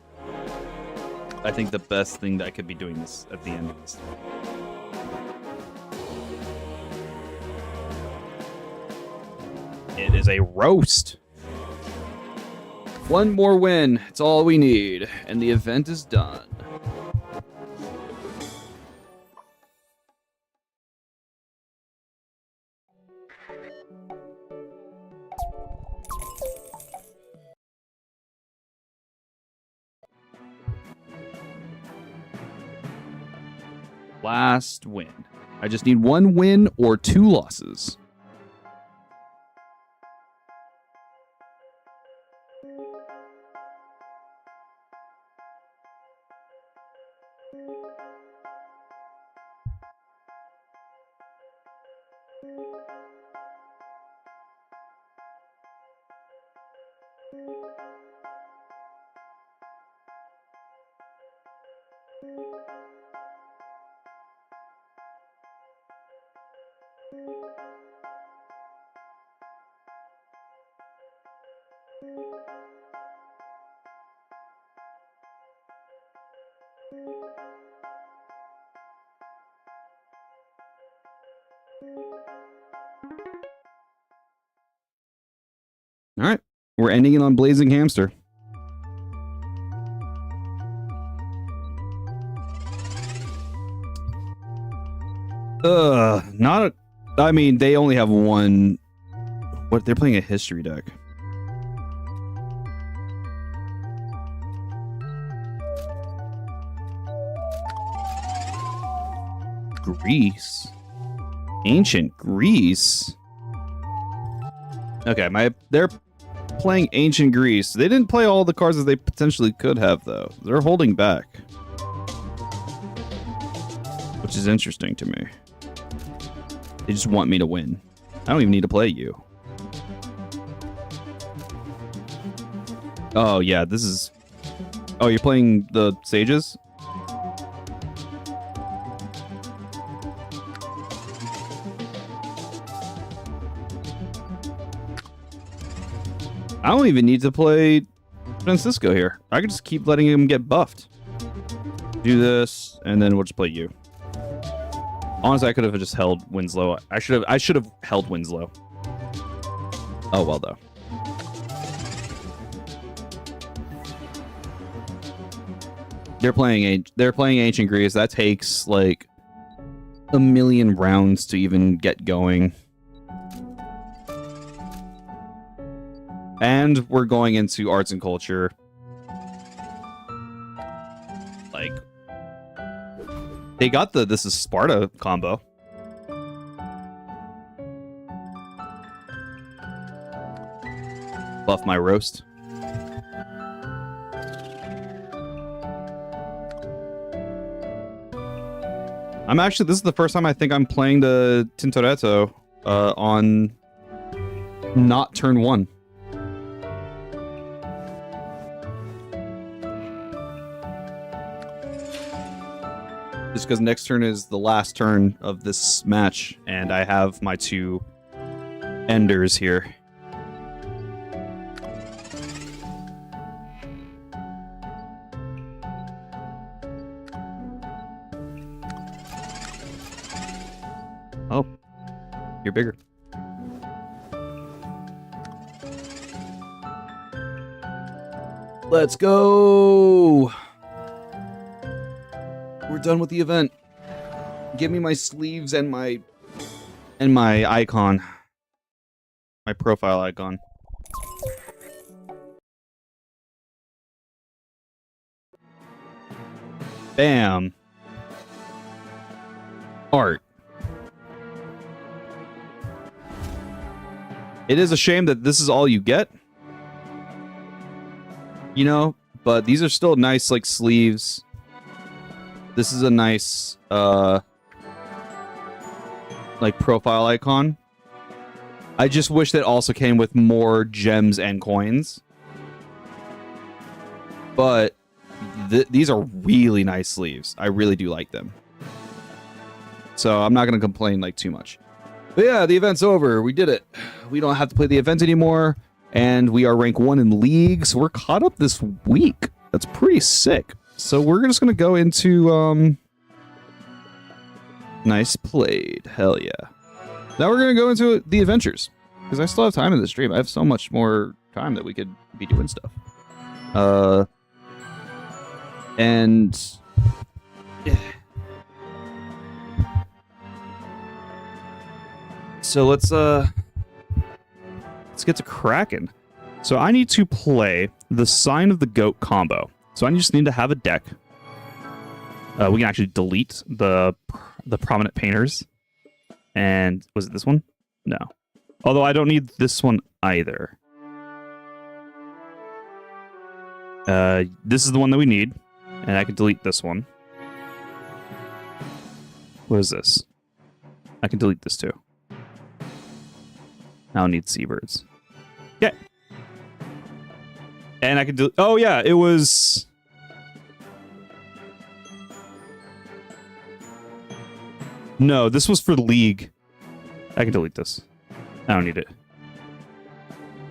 I think, the best thing that I could be doing this at the end of this. It is a roast. One more win. It's all we need. And the event is done. Last win. I just need 1 win or 2 losses. All right, we're ending it on Blazing Hamster. Not a. I mean, they only have one. What? They're playing a history deck. Greece. Ancient Greece. Okay, they're playing Ancient Greece. They didn't play all the cards that they potentially could have, though. They're holding back. Which is interesting to me. They just want me to win. I don't even need to play you. Oh, yeah, this is... Oh, you're playing the Sages? I don't even need to play Francisco here. I could just keep letting him get buffed. Do this, and then we'll just play you. Honestly, I could have just held Winslow. I should have held Winslow. Oh well, though. They're playing Ancient Greece. That takes like a million rounds to even get going. And we're going into arts and culture. Like, they got the This is Sparta combo. Buff my roast. This is the first time I think I'm playing the Tintoretto on not turn 1. Just because next turn is the last turn of this match, and I have my 2 enders here. Oh, you're bigger. Let's go! We're done with the event. Give me my sleeves and my icon. My profile icon. Bam. Art. It is a shame that this is all you get. You know, but these are still nice, like, sleeves. This is a nice, like, profile icon. I just wish that also came with more gems and coins. But these are really nice sleeves. I really do like them. So I'm not going to complain, like, too much. But yeah, the event's over. We did it. We don't have to play the event anymore. And we are rank 1 in league, so we're caught up this week. That's pretty sick. So we're just going to go into... Nice played. Hell yeah. Now we're going to go into the adventures. Because I still have time in the stream. I have so much more time that we could be doing stuff. And... Yeah. So let's get to cracking. So I need to play the Sign of the Goat combo. So I just need to have a deck. We can actually delete the prominent painters. And was it this one? No. Although I don't need this one either. This is the one that we need. And I can delete this one. What is this? I can delete this too. Now I need seabirds. Okay. And I can do... Oh, yeah, it was... No, this was for League. I can delete this. I don't need it.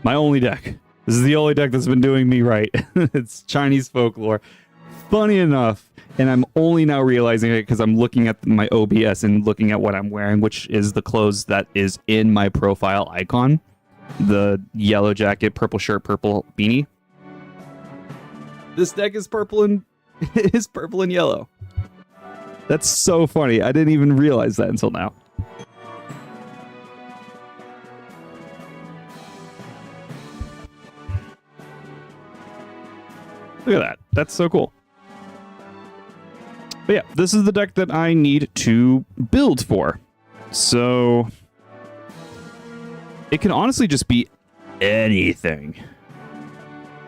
My only deck. This is the only deck that's been doing me right. It's Chinese folklore. Funny enough, and I'm only now realizing it because I'm looking at my OBS and looking at what I'm wearing, which is the clothes that is in my profile icon. The yellow jacket, purple shirt, purple beanie. This deck is purple and is purple and yellow. That's so funny. I didn't even realize that until now. Look at that. That's so cool. But yeah, this is the deck that I need to build for. So it can honestly just be anything.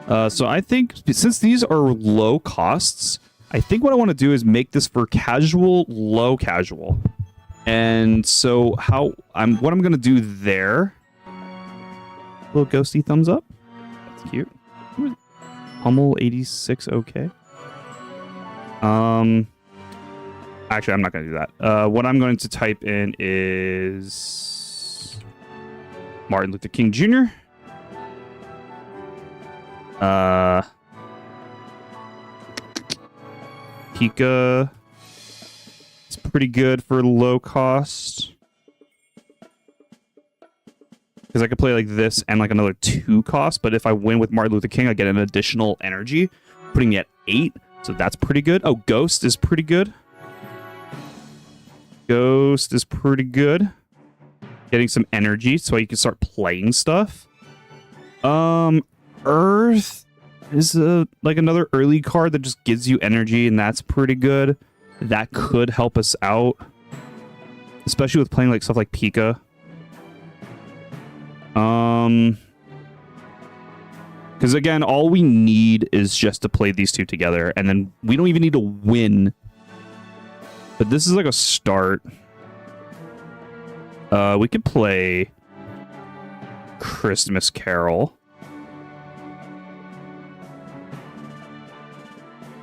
So I think since these are low costs, I think what I want to do is make this for casual, low casual. And so what I'm going to do there. Little ghosty thumbs up. That's cute. Hummel 86 okay. Actually, I'm not going to do that. What I'm going to type in is Martin Luther King Jr. Pika. It's pretty good for low cost. Because I could play like this and like another 2 cost, but if I win with Martin Luther King, I get an additional energy, putting me at 8. So that's pretty good. Oh, Ghost is pretty good. Ghost is pretty good. Getting some energy so you can start playing stuff. Earth is like another early card that just gives you energy, and that's pretty good. That could help us out, especially with playing like stuff like Pika. Because again, all we need is just to play these two together, and then we don't even need to win. But this is like a start. We could play Christmas Carol.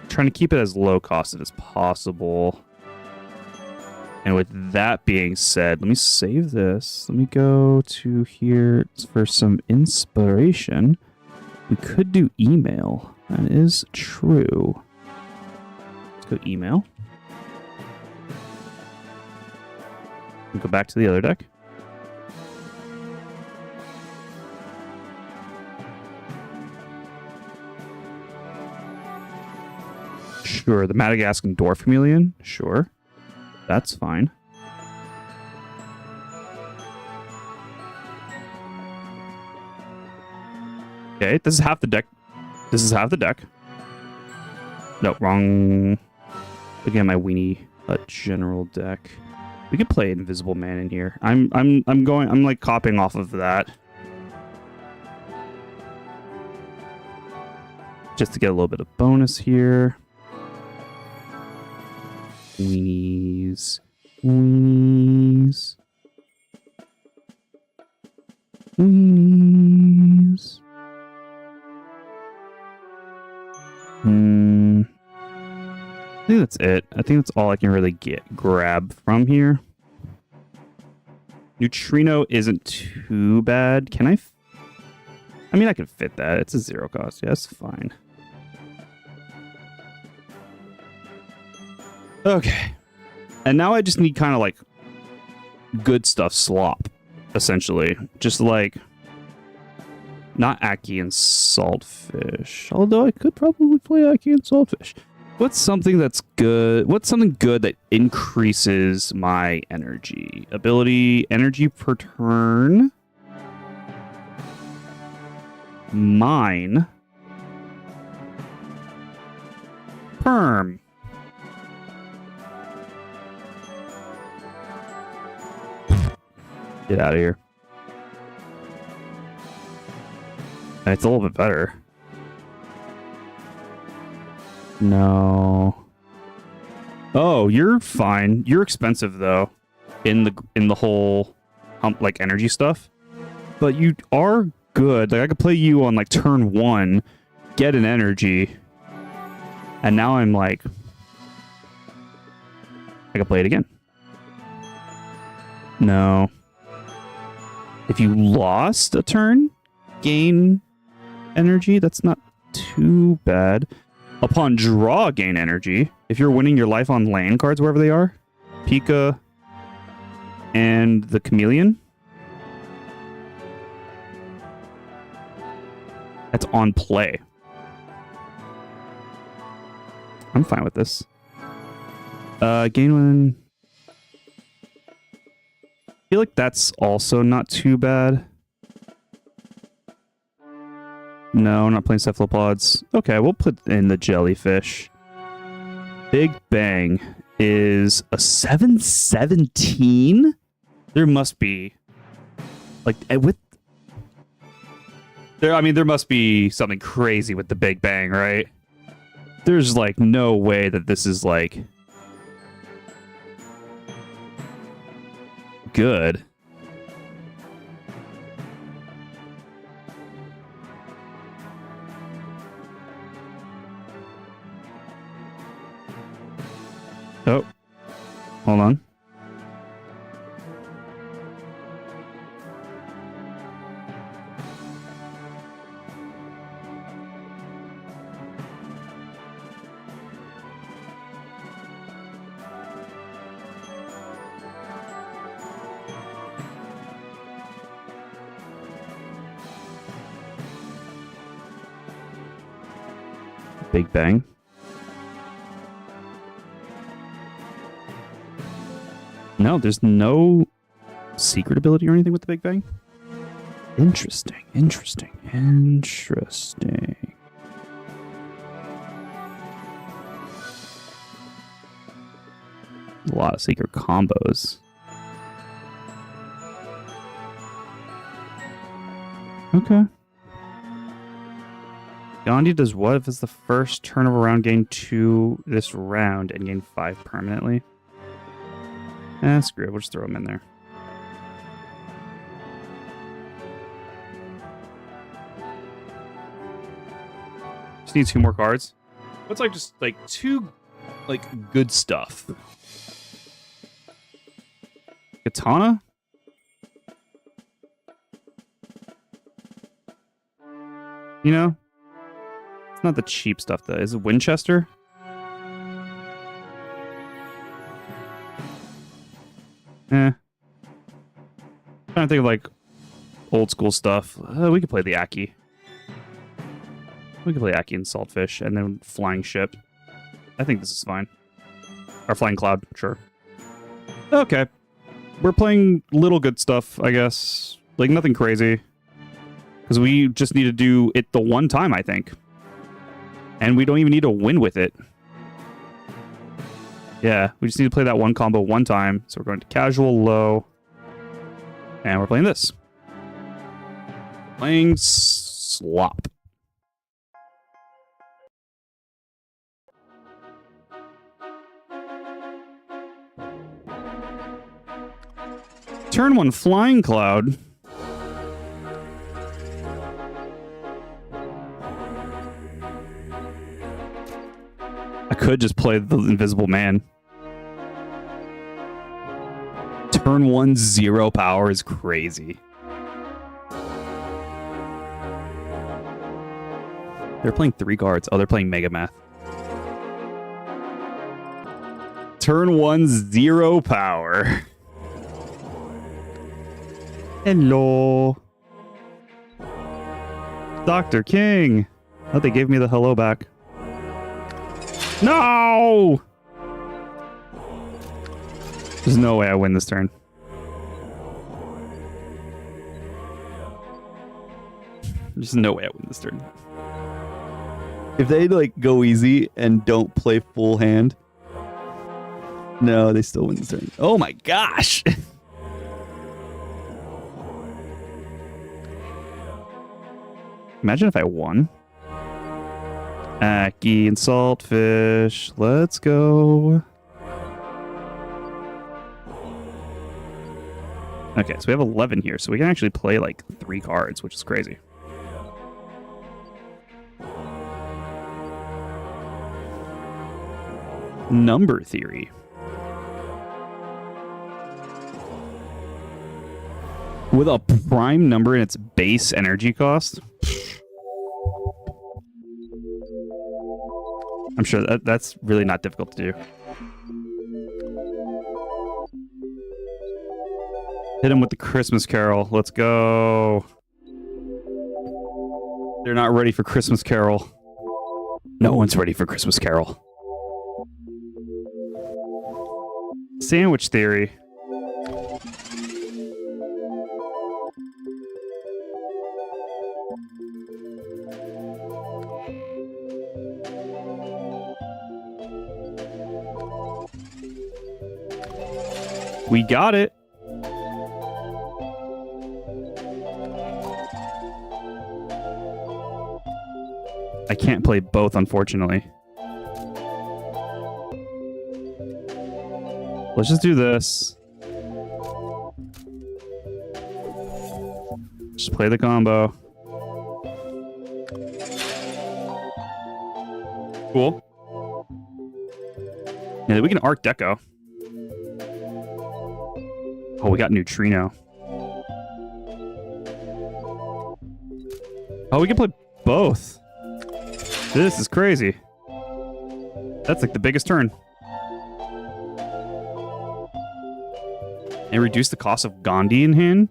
Trying to keep it as low cost as possible. And with that being said, let me save this. Let me go to here for some inspiration. We could do email. That is true. Let's go email. We go back to the other deck. Sure, the Madagascan Dwarf Chameleon. Sure. That's fine. Okay, this is half the deck. This is half the deck. No, wrong. Again, my weenie general deck. We could play Invisible Man in here. I'm like copying off of that. Just to get a little bit of bonus here. Weenies. Weenies. Weenies. I think that's it. I think that's all I can really grab from here. Neutrino isn't too bad. Can I? I mean, I can fit that. It's a 0 cost. Yeah, that's fine. Okay. And now I just need kind of like good stuff slop, essentially. Just like not Aki and Saltfish. Although I could probably play Aki and Saltfish. What's something that's good? What's something good that increases my energy? Ability, energy per turn. Mine. Perm. Get out of here. It's a little bit better. No. Oh, you're fine. You're expensive though, in the whole like energy stuff. But you are good. Like I could play you on like turn 1, get an energy, and now I'm like, I can play it again. No. If you lost a turn, gain energy. That's not too bad. Upon draw, gain energy. If you're winning your life on land cards, wherever they are. Pika and the Chameleon. That's on play. I'm fine with this. Gain one. I feel like that's also not too bad. No, I'm not playing cephalopods. Okay, we'll put in the jellyfish. Big Bang is a 717? There must be like there must be something crazy with the Big Bang, right? There's like no way that this is like good. Oh, hold on. Big Bang. No, there's no secret ability or anything with the Big Bang. Interesting, interesting, interesting. A lot of secret combos. Okay. Gandhi does what if it's the first turn of a round, gain 2 this round and gain 5 permanently? Screw it, we'll just throw him in there. Just need 2 more cards. What's like just like 2 like good stuff? Katana? You know? It's not the cheap stuff though. Is it Winchester? Trying to think of like old school stuff. We could play the Aki. We could play Aki and Saltfish and then Flying Ship. I think this is fine. Or Flying Cloud, sure. Okay. We're playing little good stuff, I guess. Like nothing crazy. Because we just need to do it the one time, I think. And we don't even need to win with it. Yeah, we just need to play that one combo one time. So we're going to casual, low. And we're playing this. Playing Slop. Turn 1 Flying Cloud. I could just play the Invisible Man. Turn 1 0 power is crazy. They're playing 3 cards. Oh, they're playing Mega Math. Turn 1 0 power. Hello. Dr. King. Oh, they gave me the hello back. No! There's no way I win this turn. There's no way I win this turn. If they like go easy and don't play full hand, no, they still win this turn. Oh my gosh! Imagine if I won. Aki and Saltfish. Let's go. Okay, so we have 11 here, so we can actually play like 3 cards, which is crazy. Number theory. With a prime number in its base energy cost. I'm sure that's really not difficult to do. Hit him with the Christmas Carol. Let's go. They're not ready for Christmas Carol. No one's ready for Christmas Carol. Sandwich theory. We got it. I can't play both, unfortunately. Let's just do this. Just play the combo. Cool. Yeah, we can Art Deco. Oh, we got Neutrino. Oh, we can play both. This is crazy. That's like the biggest turn. And reduce the cost of Gandhi in hand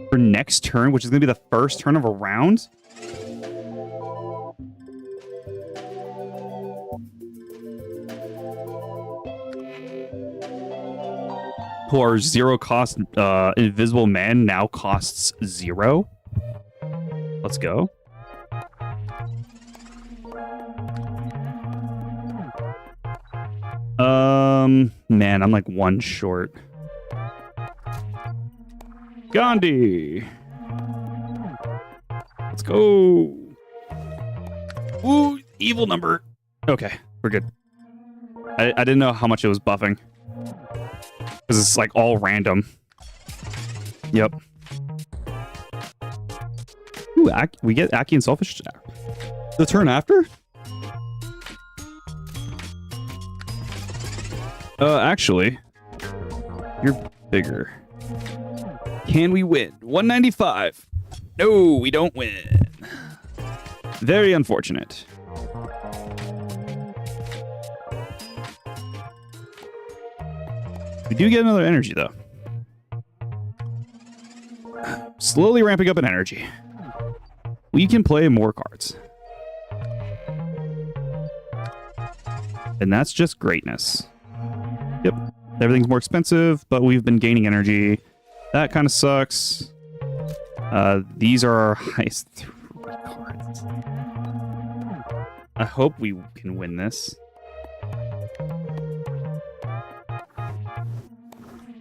for next turn, which is going to be the first turn of a round. who are 0 cost invisible man now costs 0. Let's go. Man, I'm like 1 short. Gandhi. Let's go. Ooh, evil number. Okay, we're good. I didn't know how much it was buffing. Because it's like all random. Yep. Ooh, we get Aki and Selfish the turn after? Actually, you're bigger. Can we win? 195. No, we don't win. Very unfortunate. We do get another energy, though. Slowly ramping up in energy. We can play more cards. And that's just greatness. Yep. Everything's more expensive, but we've been gaining energy. That kind of sucks. These are our highest 3 cards. I hope we can win this.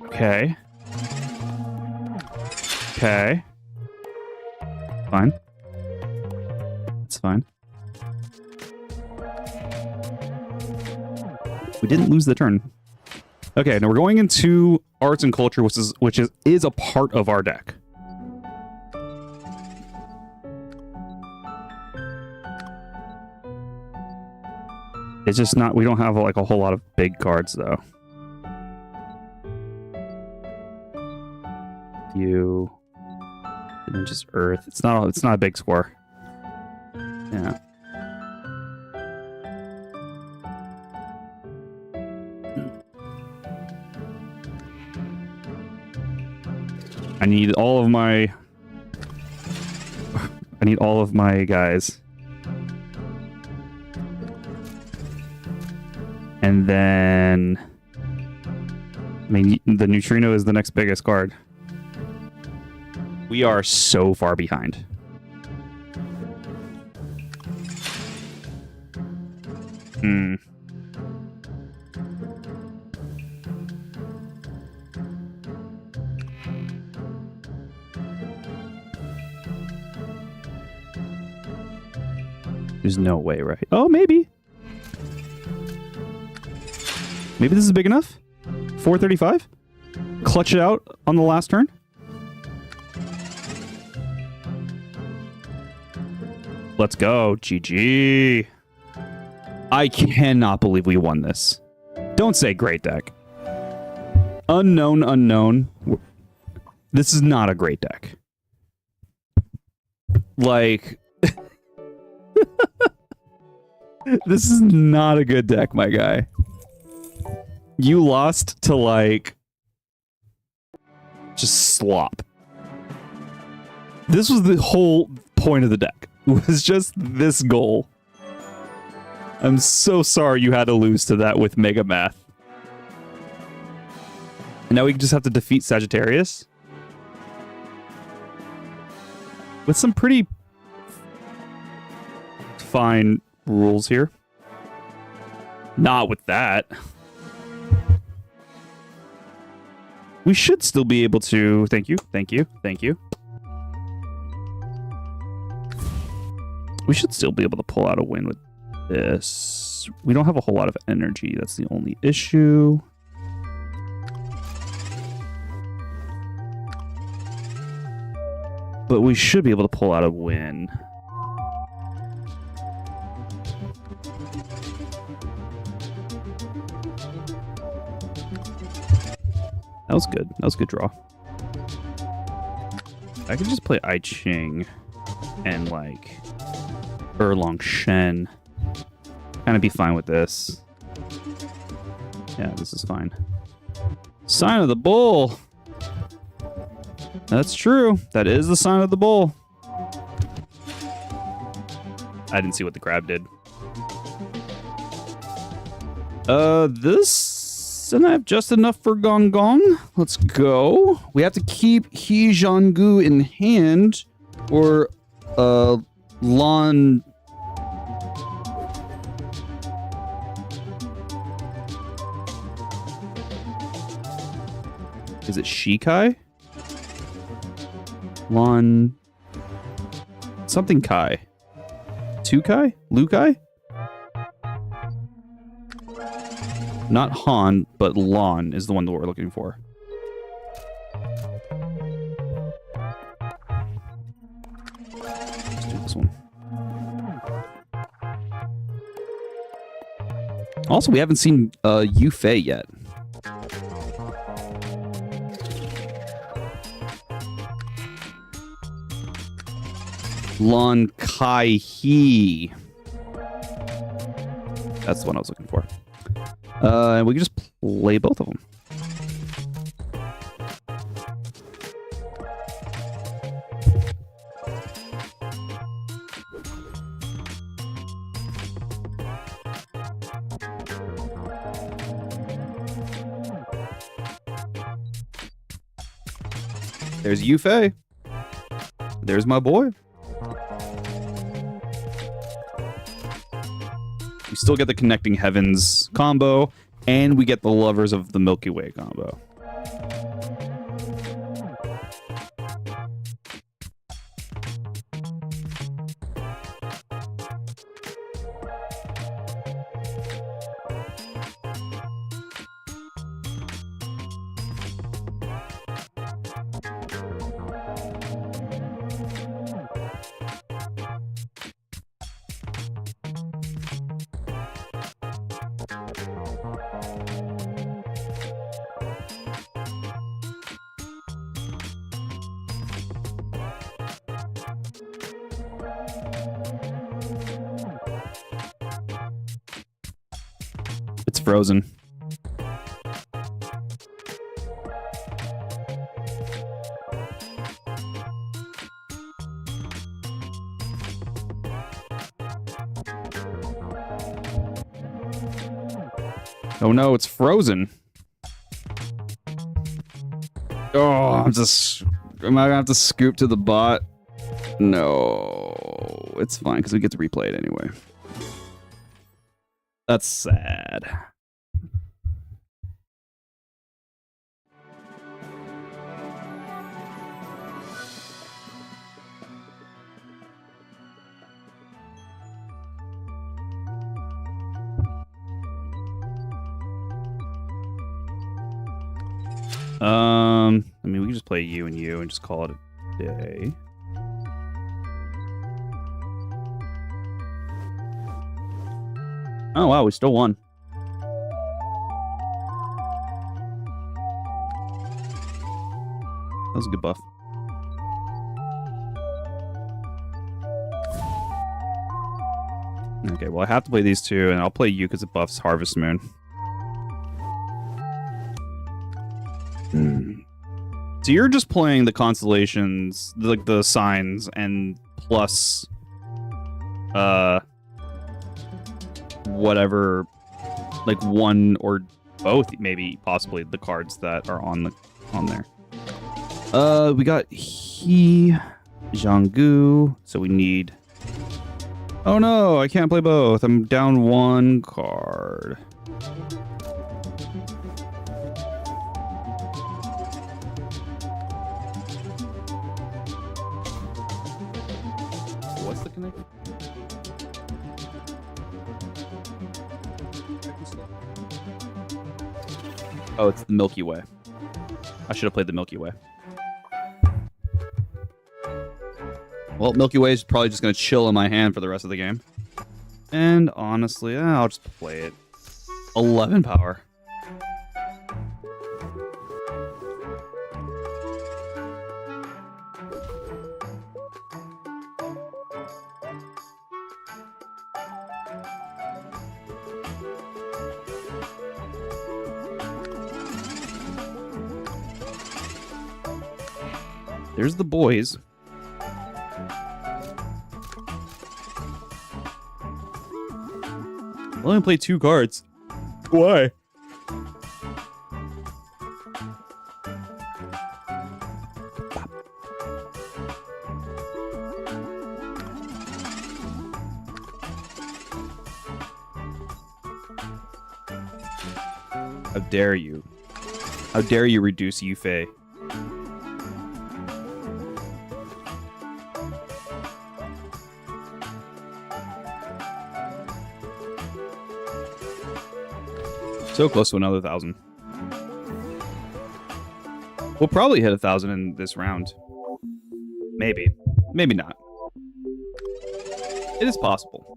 Okay. Okay. Fine. It's fine. We didn't lose the turn. Okay, now we're going into arts and culture, which is a part of our deck. It's just not. We don't have like a whole lot of big cards though. You, and then just Earth. It's not a big score. Yeah. I need all of my guys. And then I mean the neutrino is the next biggest card. We are so far behind. There's no way, right? Oh, maybe. Maybe this is big enough? 435? Clutch it out on the last turn? Let's go. GG. I cannot believe we won this. Don't say great deck. Unknown. This is not a great deck. Like... This is not a good deck, my guy. You lost to, like... just slop. This was the whole point of the deck. It was just this goal. I'm so sorry you had to lose to that with Mega Math. And now we just have to defeat Sagittarius. With some pretty... fine rules here. Not with that. We should still be able to... Thank you. We should still be able to pull out a win with this. We don't have a whole lot of energy. That's the only issue. But we should be able to pull out a win. That was good. That was a good draw. I could just play I Ching and like Erlong Shen. Kind of be fine with this. Yeah, this is fine. Sign of the Bull. That's true. That is the sign of the bull. I didn't see what the crab did. This And I have just enough for Gong Gong. Let's go. We have to keep He Zhanggu in hand, or Lan. Is it Shikai? Lan. Something Kai. Tukai? Lukai? Not Han, but Lon is the one that we're looking for. Let's do this one. Also, we haven't seen Yu-Fei yet. Lon Kai He. That's the one I was looking for. And we can just play both of them. There's Yu-Fei. There's my boy. We still get the Connecting Heavens combo, and we get the Lovers of the Milky Way combo. It's frozen. Oh no, it's frozen. Oh, am I gonna have to scoop to the bot? No, it's fine because we get to replay it anyway. That's sad. I mean, we can just play you and you and just call it a day. Oh, wow, we still won. That was a good buff. Okay, well, I have to play these two, and I'll play you because it buffs Harvest Moon. So you're just playing the constellations, like the signs, and plus whatever, like one or both, maybe possibly the cards that are on there. We got He Zhanggu, so we need. Oh no, I can't play both. I'm down one card. What's the connection? Oh, it's the Milky Way. I should have played the Milky Way. Well, Milky Way is probably just going to chill in my hand for the rest of the game. And honestly, I'll just play it. 11 power. There's the boys. I'll only play 2 cards. Why? How dare you? How dare you reduce Yufei? So close to another 1,000. We'll probably hit 1,000 in this round. Maybe. Maybe not. It is possible.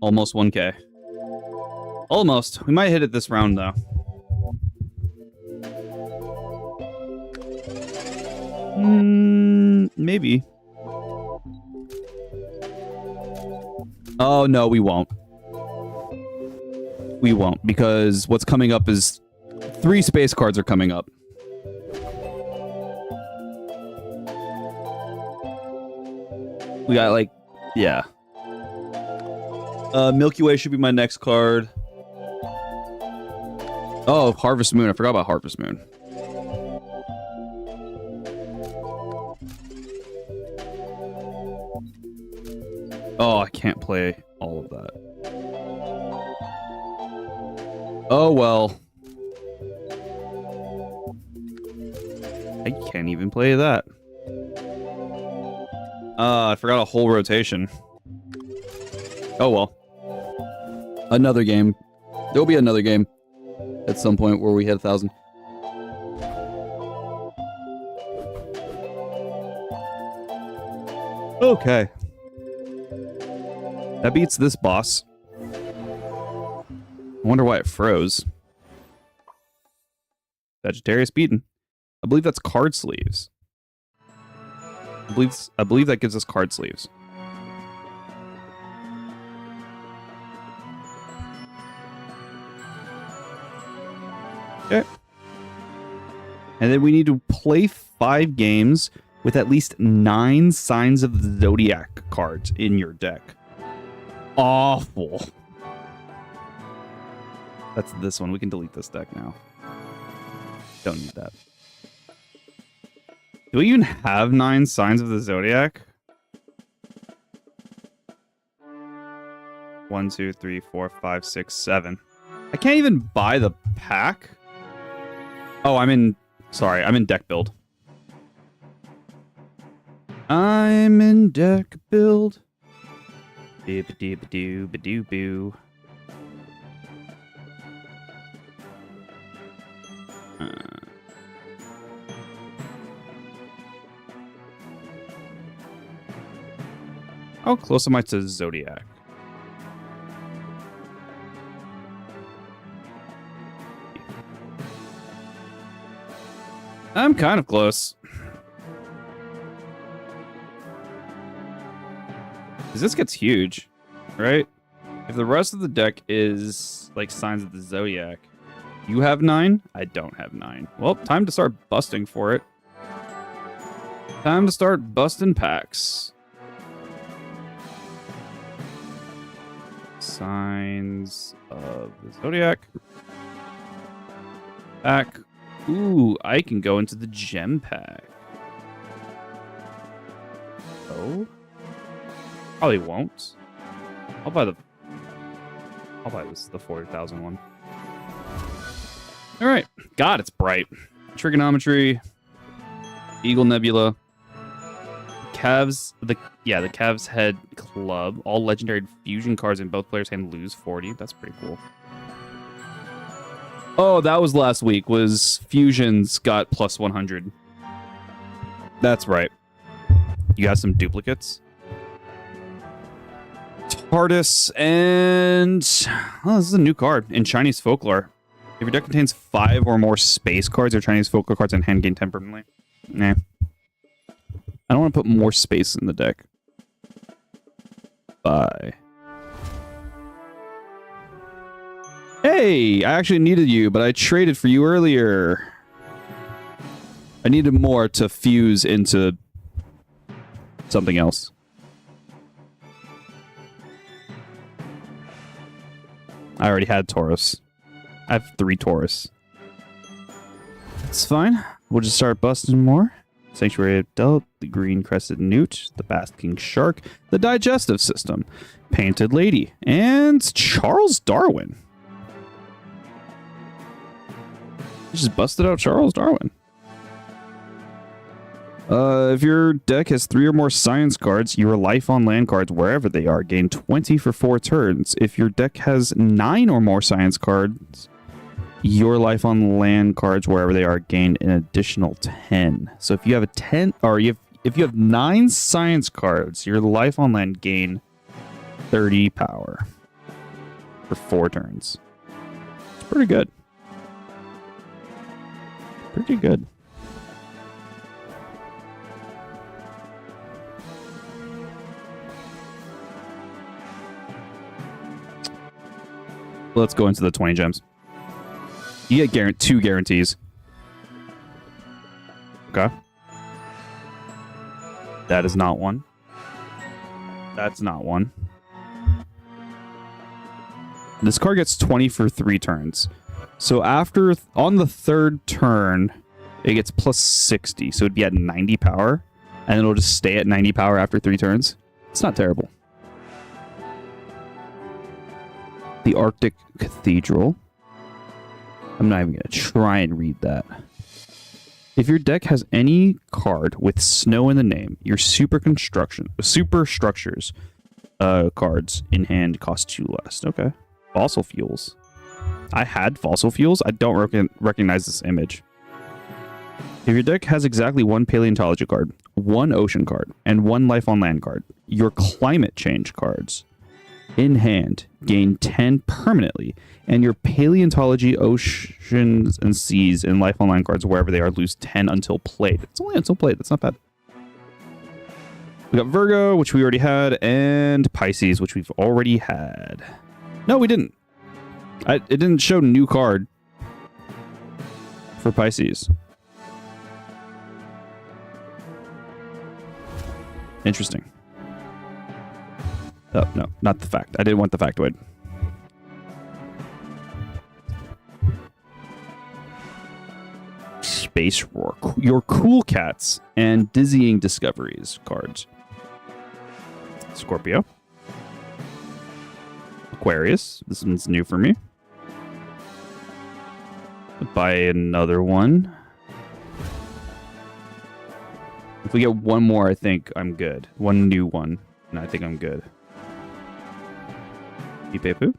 Almost 1K. Almost. We might hit it this round, though. Maybe. Oh, no, we won't. We won't, because what's coming up is 3 space cards are coming up. We got, like, yeah. Milky Way should be my next card. Oh, Harvest Moon. I forgot about Harvest Moon. Oh, I can't play all of that. Oh, well. I can't even play that. I forgot a whole rotation. Oh, well. Another game. There'll be another game at some point where we hit 1,000. Okay. That beats this boss. I wonder why it froze. Sagittarius beaten. I believe that's card sleeves. I believe that gives us card sleeves. Okay. And then we need to play 5 games with at least 9 Signs of the Zodiac cards in your deck. Awful. That's this one. We can delete this deck now. Don't need that. Do we even have 9 Signs of the Zodiac? 1, 2, 3, 4, 5, 6, 7. I can't even buy the pack. Oh, I'm in deck build. I'm in deck build. Doo-ba-doo-ba-doo-ba-doo-boo. How close am I to Zodiac? I'm kind of close. Because this gets huge, right? If the rest of the deck is like Signs of the Zodiac, you have 9? I don't have 9. Well, time to start busting for it. Time to start busting packs. Signs of the Zodiac. Pack. Ooh, I can go into the gem pack. Oh? Probably won't. I'll buy this, the 40,000 one. Alright. God, it's bright. Trigonometry. Eagle Nebula. The Cavs Head Club. All legendary fusion cards in both players' hand lose 40. That's pretty cool. Oh, that was last week. Was fusions got plus 100. That's right. You got some duplicates. TARDIS and... oh, this is a new card in Chinese Folklore. If your deck contains 5 or more space cards or Chinese Folklore cards in hand, gain 10 permanently. Nah. I don't want to put more space in the deck. Bye. Hey, I actually needed you, but I traded for you earlier. I needed more to fuse into something else. I already had Taurus. I have 3 Taurus. It's fine. We'll just start busting more. Sanctuary Adult, the Green Crested Newt, the Basking Shark, the Digestive System, Painted Lady, and Charles Darwin. Just busted out Charles Darwin. If your deck has 3 or more science cards, your life on land cards, wherever they are, gain 20 for 4 turns. If your deck has 9 or more science cards, your life on land cards, wherever they are, gain an additional 10. So if you have a 10, or if you have 9 science cards, your life on land gain 30 power for 4 turns. It's pretty good. Pretty good. Let's go into the 20 gems. You get 2 guarantees. Okay. That is not one. That's not one. This card gets 20 for 3 turns. So after, on the 3rd turn, it gets plus 60. So it'd be at 90 power. And it'll just stay at 90 power after 3 turns. It's not terrible. The Arctic Cathedral. I'm not even going to try and read that. If your deck has any card with snow in the name, your super structures cards in hand cost 2 less. Okay. Fossil fuels. I had fossil fuels. I don't recognize this image. If your deck has exactly 1 paleontology card, 1 ocean card, and 1 life on land card, your climate change cards in hand gain 10 permanently, and your paleontology, oceans and seas, and life on land cards, wherever they are, lose 10 until played. It's only until played. That's not bad. We got Virgo, which we already had, and Pisces, which we've already had. No, we didn't. It didn't show new card for Pisces. Interesting. Oh, no, not the fact. I didn't want the factoid. Space Roar. Your Cool Cats and Dizzying Discoveries cards. Scorpio. Aquarius. This one's new for me. Buy another one. If we get one more, I think I'm good. One new one, and I think I'm good. Ipepu.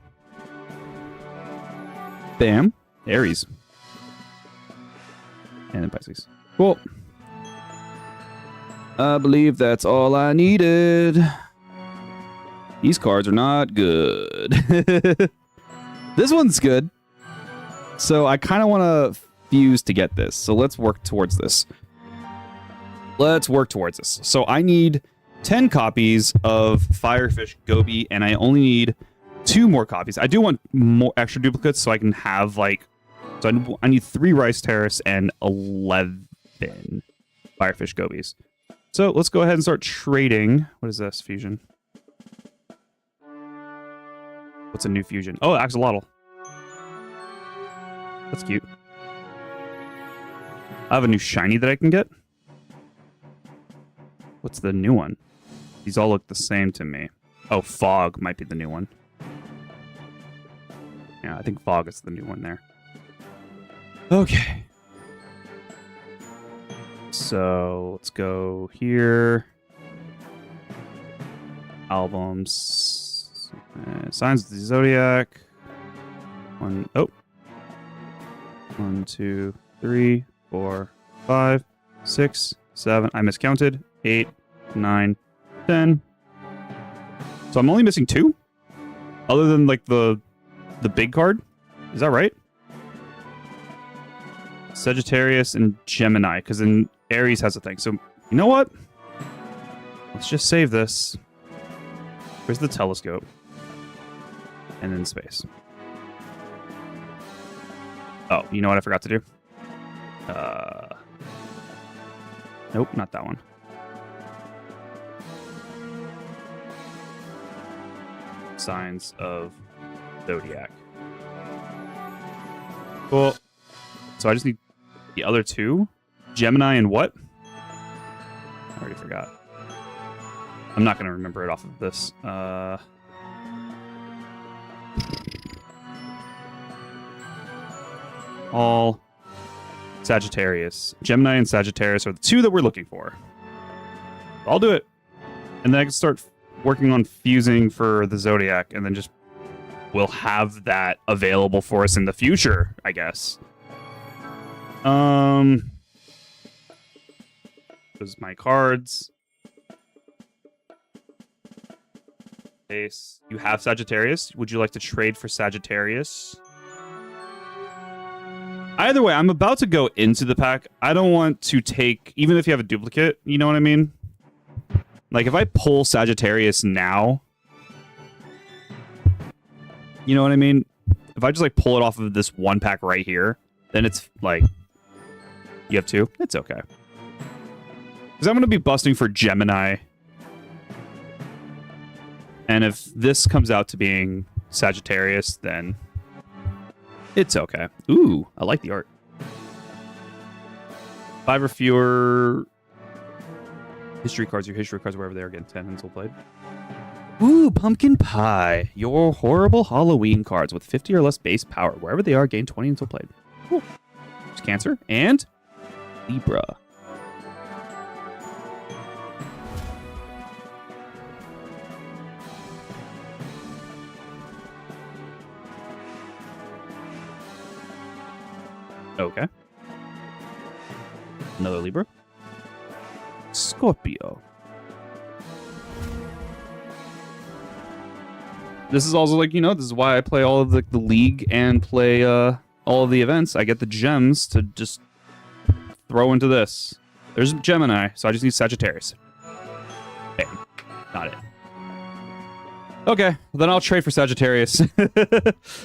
Bam. Aries. And then Pisces. Cool. I believe that's all I needed. These cards are not good. This one's good. So I kind of want to fuse to get this. So let's work towards this. So I need 10 copies of Firefish Gobi, and I only need 2 more copies. I do want more extra duplicates so I can have, like... So I need 3 Rice Terrace and 11 Firefish Gobies. So let's go ahead and start trading. What is this? Fusion. What's a new fusion? Oh, Axolotl. That's cute. I have a new shiny that I can get. What's the new one? These all look the same to me. Oh, Fog might be the new one. Yeah, I think Fog is the new one there. Okay. So let's go here. Albums. Signs of the Zodiac. 1, 2, 3, 4, 5, 6, 7. I miscounted. 8, 9, 10. So I'm only missing 2? Other than, like, the big card? Is that right? Sagittarius and Gemini, because then Aries has a thing. So, you know what? Let's just save this. Where's the telescope? And then space. Oh, you know what I forgot to do? Nope, not that one. Signs of Zodiac. Cool. So I just need The other two? Gemini and what? I already forgot. I'm not going to remember it off of this. All Sagittarius. Gemini and Sagittarius are the two that we're looking for. I'll do it. And then I can start working on fusing for the Zodiac, and then just we'll have that available for us in the future, I guess. Those are my cards. Ace. You have Sagittarius. Would you like to trade for Sagittarius? Either way, I'm about to go into the pack. I don't want to take, even if you have a duplicate, you know what I mean? Like, if I pull Sagittarius now, you know what I mean? If I just, like, pull it off of this one pack right here, then it's, like, you have two? It's okay. Because I'm going to be busting for Gemini. And if this comes out to being Sagittarius, then it's okay. Ooh, I like the art. 5 or fewer history cards. Your history cards, wherever they are, getting 10 until played. Ooh, Pumpkin Pie. Your horrible Halloween cards with 50 or less base power. Wherever they are, gain 20 until played. Cool. There's Cancer and Libra. Okay. Another Libra. Scorpio. This is also like, you know, this is why I play all of the league and play all of the events. I get the gems to just throw into this. There's Gemini, so I just need Sagittarius. Bam. Not it. Okay, then I'll trade for Sagittarius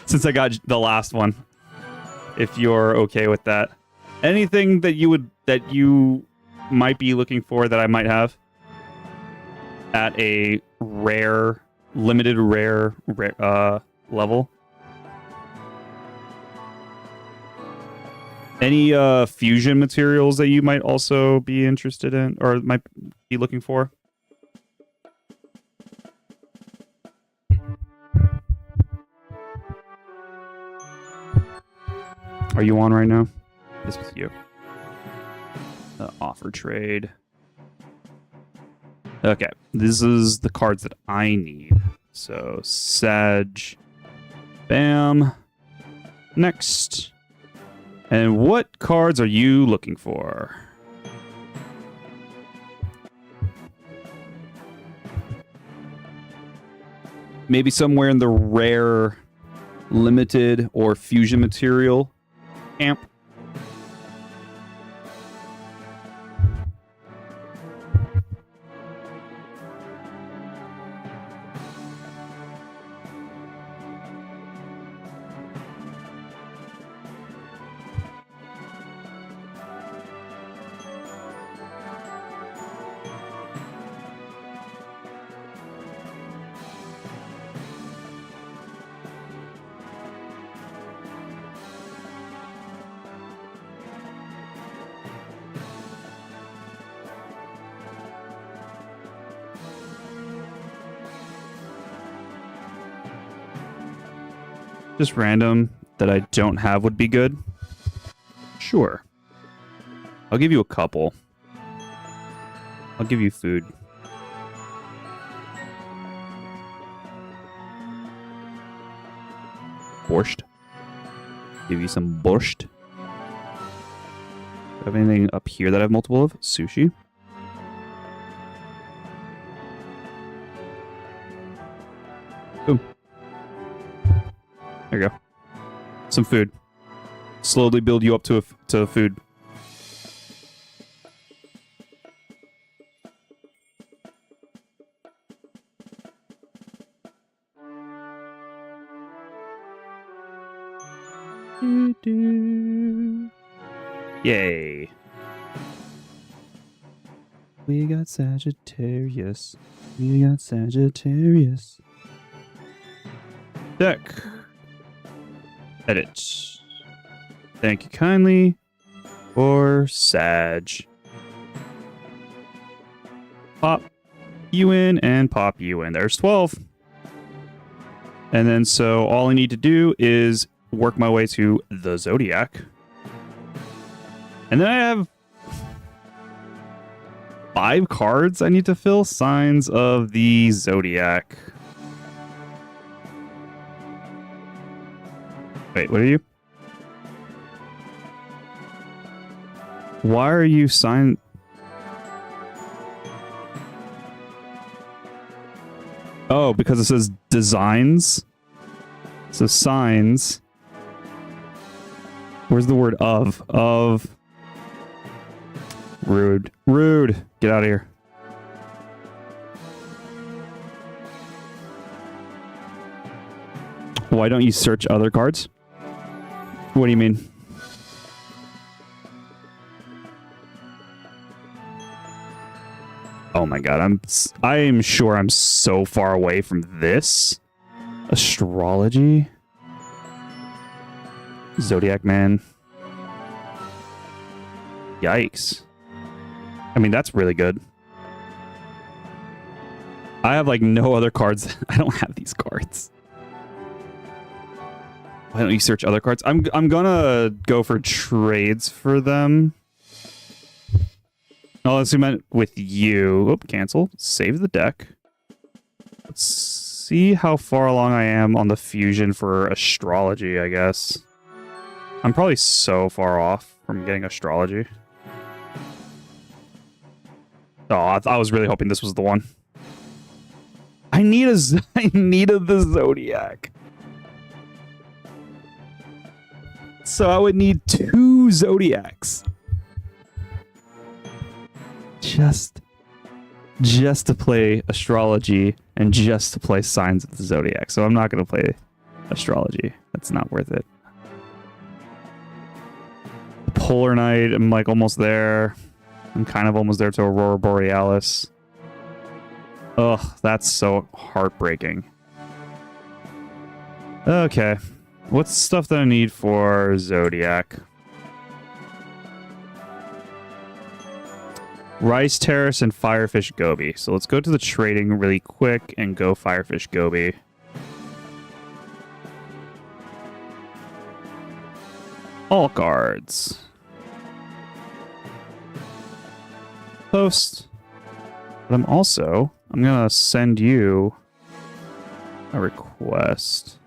since I got the last one. If you're okay with that. Anything that you might be looking for that I might have at a rare, limited rare level. Any fusion materials that you might also be interested in or might be looking for? Are you on right now? This was you. Offer trade. Okay, this is the cards that I need. So, Sag. Bam. Next. And what cards are you looking for? Maybe somewhere in the rare, limited, or fusion material camp. Just random that I don't have would be good. Sure. I'll give you a couple. I'll give you food. Borscht. Give you some borscht. Do I have anything up here that I have multiple of? Sushi. Boom. There you go. Some food. Slowly build you up to food. Yay. We got Sagittarius. We got Sagittarius. Deck. Edit. Thank you kindly. for Sag. Pop you in and pop you in. There's 12. And then so all I need to do is work my way to the Zodiac. And then I have 5 cards I need to fill. Signs of the Zodiac. Wait, what are you? Why are you signed? Oh, because it says designs. So signs. Where's the word of? Of. Rude. Rude. Get out of here. Why don't you search other cards? What do you mean? Oh my god, I am sure I'm so far away from this. Astrology? Zodiac Man. Yikes. I mean, that's really good. I have like no other cards. I don't have these cards. Why don't you search other cards? I'm gonna go for trades for them. Oh, let's zoom in with you. Oop, cancel. Save the deck. Let's see how far along I am on the fusion for astrology, I guess. I'm probably so far off from getting astrology. Oh, I was really hoping this was the one. I needed the Zodiac. So I would need 2 Zodiacs. Just to play astrology and just to play signs of the Zodiac. So I'm not going to play astrology. That's not worth it. Polar Night, I'm like almost there. I'm kind of almost there to Aurora Borealis. Ugh, that's so heartbreaking. Okay. What's stuff that I need for Zodiac? Rice Terrace and Firefish Goby. So let's go to the trading really quick and go Firefish Goby. All cards. Post. But I'm gonna send you a request.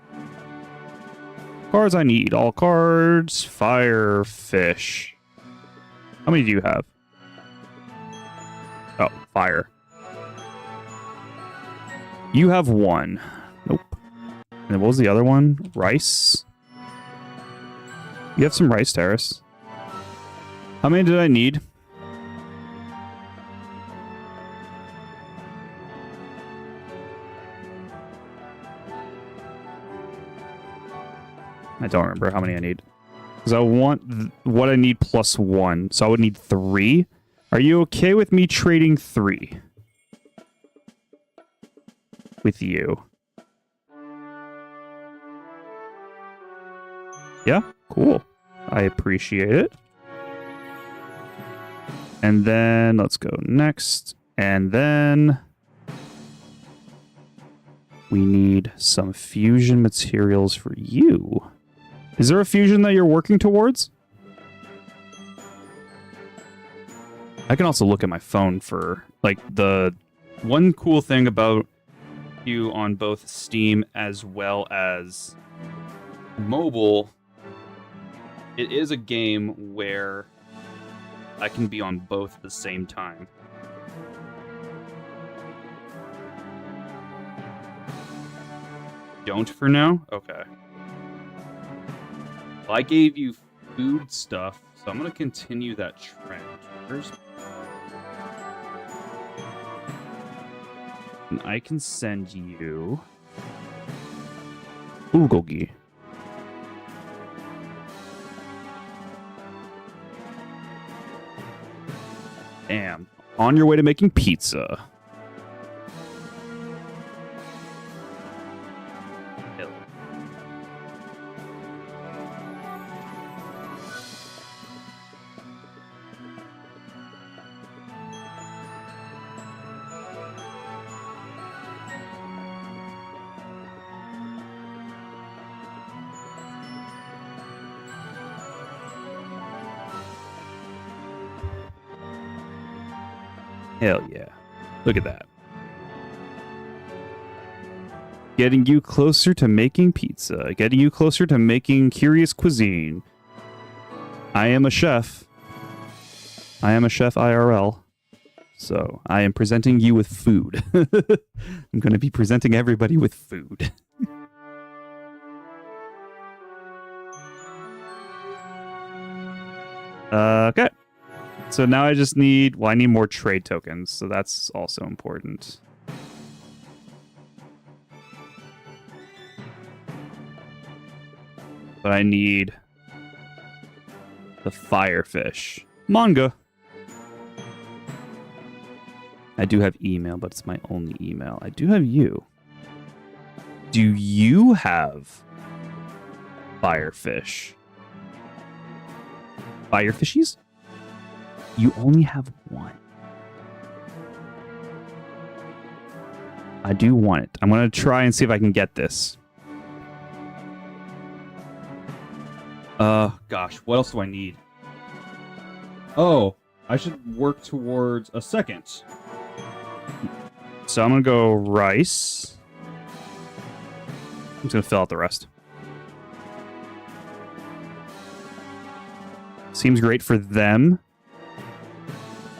Cards I need. All cards. Firefish. How many do you have? Oh, fire. You have 1. Nope. And then what was the other one? Rice? You have some Rice Terrace. How many did I need? I don't remember how many I need. Because I want what I need plus 1. So I would need 3. Are you okay with me trading 3? With you? Yeah? Cool. I appreciate it. And then let's go next. And then we need some fusion materials for you. Is there a fusion that you're working towards? I can also look at my phone for, like, the one cool thing about you on both Steam as well as mobile. It is a game where I can be on both at the same time. Don't for now? Okay. Well, I gave you food stuff, so I'm going to continue that trend. And I can send you bulgogi. Damn. On your way to making pizza. Hell yeah. Look at that. Getting you closer to making pizza. Getting you closer to making curious cuisine. I am a chef. I am a chef IRL. So I am presenting you with food. I'm going to be presenting everybody with food. Okay. So now I just need... Well, I need more trade tokens, so that's also important. But I need the firefish. Manga. I do have email, but it's my only email. I do have you. Do you have firefish? Firefishies? You only have one. I do want it. I'm going to try and see if I can get this. Gosh, what else do I need? Oh, I should work towards a second. So I'm going to go rice. I'm just going to fill out the rest. Seems great for them.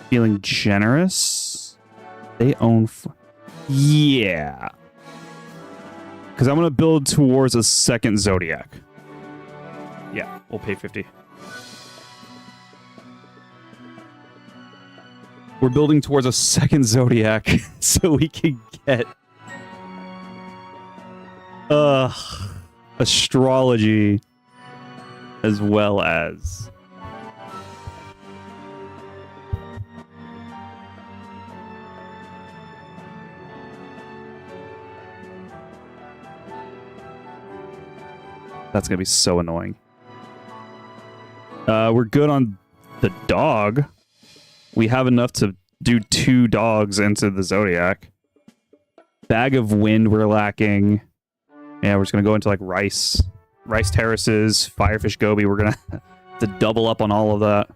Feeling generous. They own... Yeah. Because I'm going to build towards a second Zodiac. Yeah, we'll pay 50. We're building towards a second Zodiac so we can get astrology as well as that's gonna be so annoying. We're good on the dog. We have enough to do 2 dogs into the Zodiac. Bag of wind we're lacking. Yeah, we're just going to go into like rice terraces, firefish goby. We're going to have to double up on all of that.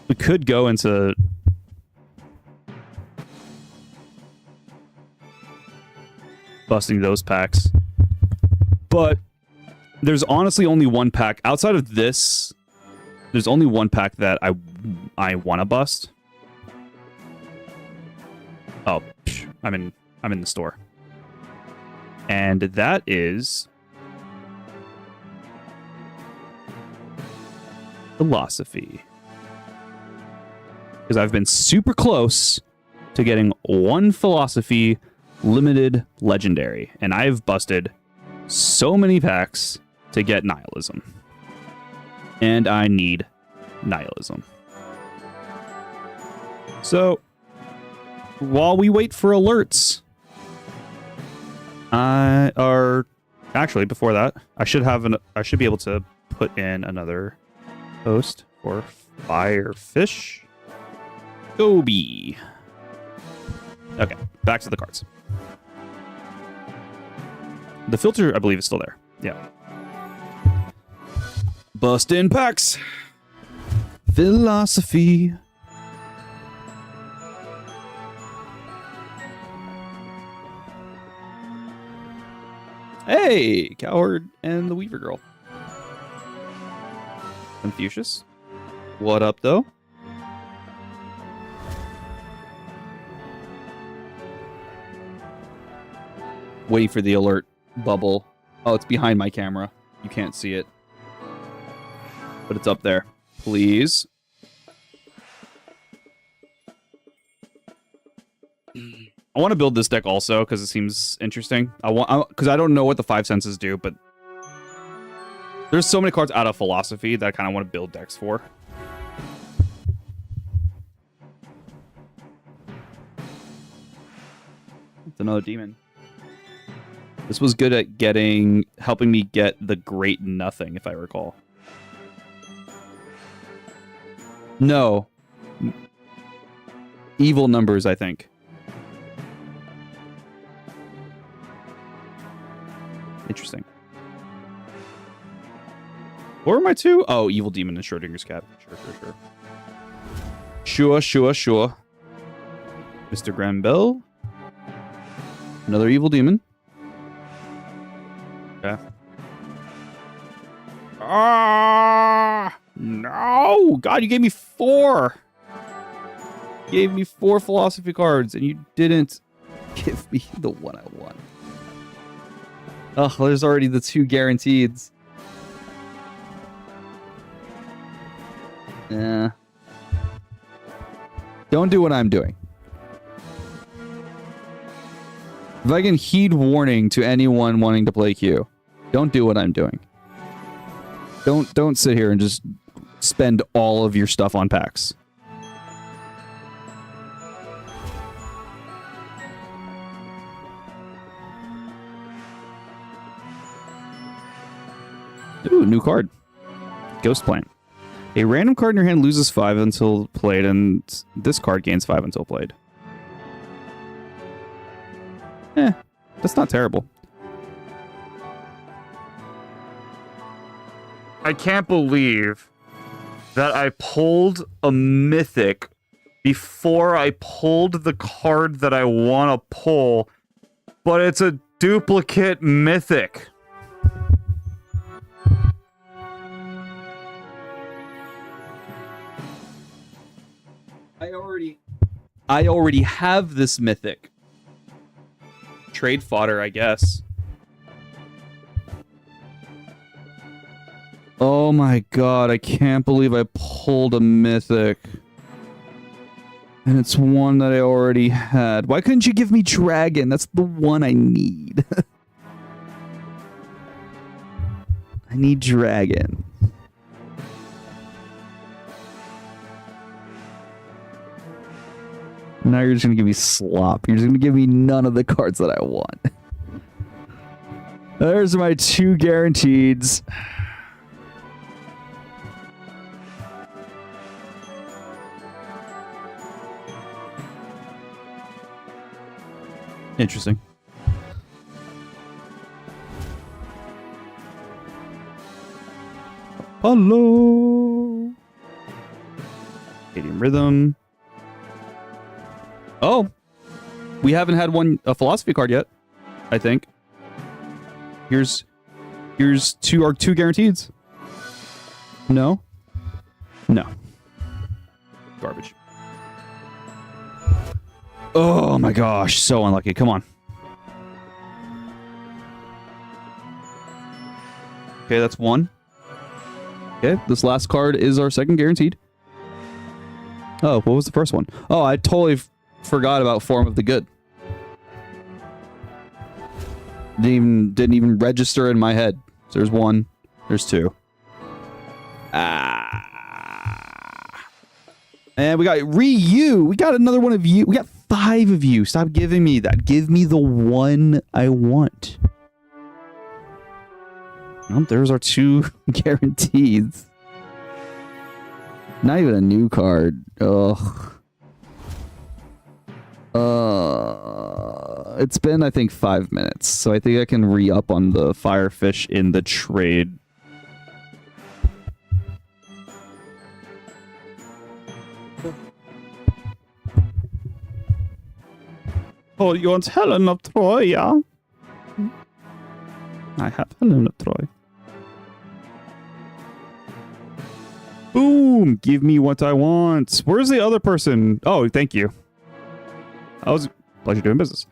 We could go into... busting those packs. But there's honestly only one pack. Outside of this... There's only one pack that I want to bust. Oh, I'm in the store. And that is philosophy. Because I've been super close to getting one philosophy limited legendary, and I've busted so many packs to get nihilism. And I need nihilism. So, while we wait for alerts, actually before that, I should be able to put in another post for firefish goby. Okay, back to the cards. The filter, I believe, is still there. Yeah. Bust in packs. Philosophy. Hey, Coward and the Weaver Girl. Confucius. What up, though? Waiting for the alert bubble. Oh, it's behind my camera. You can't see it. But it's up there. Please. I want to build this deck also because it seems interesting. Because I don't know what the 5 senses do, but there's so many cards out of philosophy that I kind of want to build decks for. It's another demon. This was good at helping me get the Great Nothing, if I recall. No. Evil numbers, I think. Interesting. What were my 2? Oh, Evil Demon and Schrodinger's Cat. Sure. Sure. Mr. Granbell. Another evil demon. Okay. No! God, you gave me 4! You gave me 4 philosophy cards, and you didn't give me the one I want. Oh, there's already the 2 guaranteeds. Yeah. Don't do what I'm doing. If I can heed warning to anyone wanting to play Q, don't do what I'm doing. Don't sit here and just spend all of your stuff on packs. Ooh, new card. Ghost Plant. A random card in your hand loses 5 until played, and this card gains 5 until played. That's not terrible. I can't believe that I pulled a mythic before I pulled the card that I want to pull, but it's a duplicate mythic. I already have this mythic. Trade fodder, I guess. Oh my god, I can't believe I pulled a mythic. And it's one that I already had. Why couldn't you give me dragon? That's the one I need. I need dragon. Now you're just going to give me slop. You're just going to give me none of the cards that I want. There's my 2 guaranteeds. Interesting. Hello. Stadium Rhythm. Oh, we haven't had a philosophy card yet, I think. Here's our 2 guaranteeds. No. Garbage. Oh my gosh, so unlucky. Come on. Okay, that's 1. Okay, this last card is our 2nd guaranteed. Oh, what was the first one? Oh, I totally forgot about Form of the Good. Didn't even register in my head. So there's 1. There's 2. And we got Ryu. We got another one of you. We got 5 of you. Stop giving me that. Give me the one I want. Well, there's our 2 guarantees. Not even a new card. Ugh. It's been, I think, 5 minutes, so I think I can re-up on the Firefish in the trade. Oh, you want Helen of Troy, yeah? I have Helen of Troy. Boom! Give me what I want. Where's the other person? Oh, thank you. Pleasure doing business.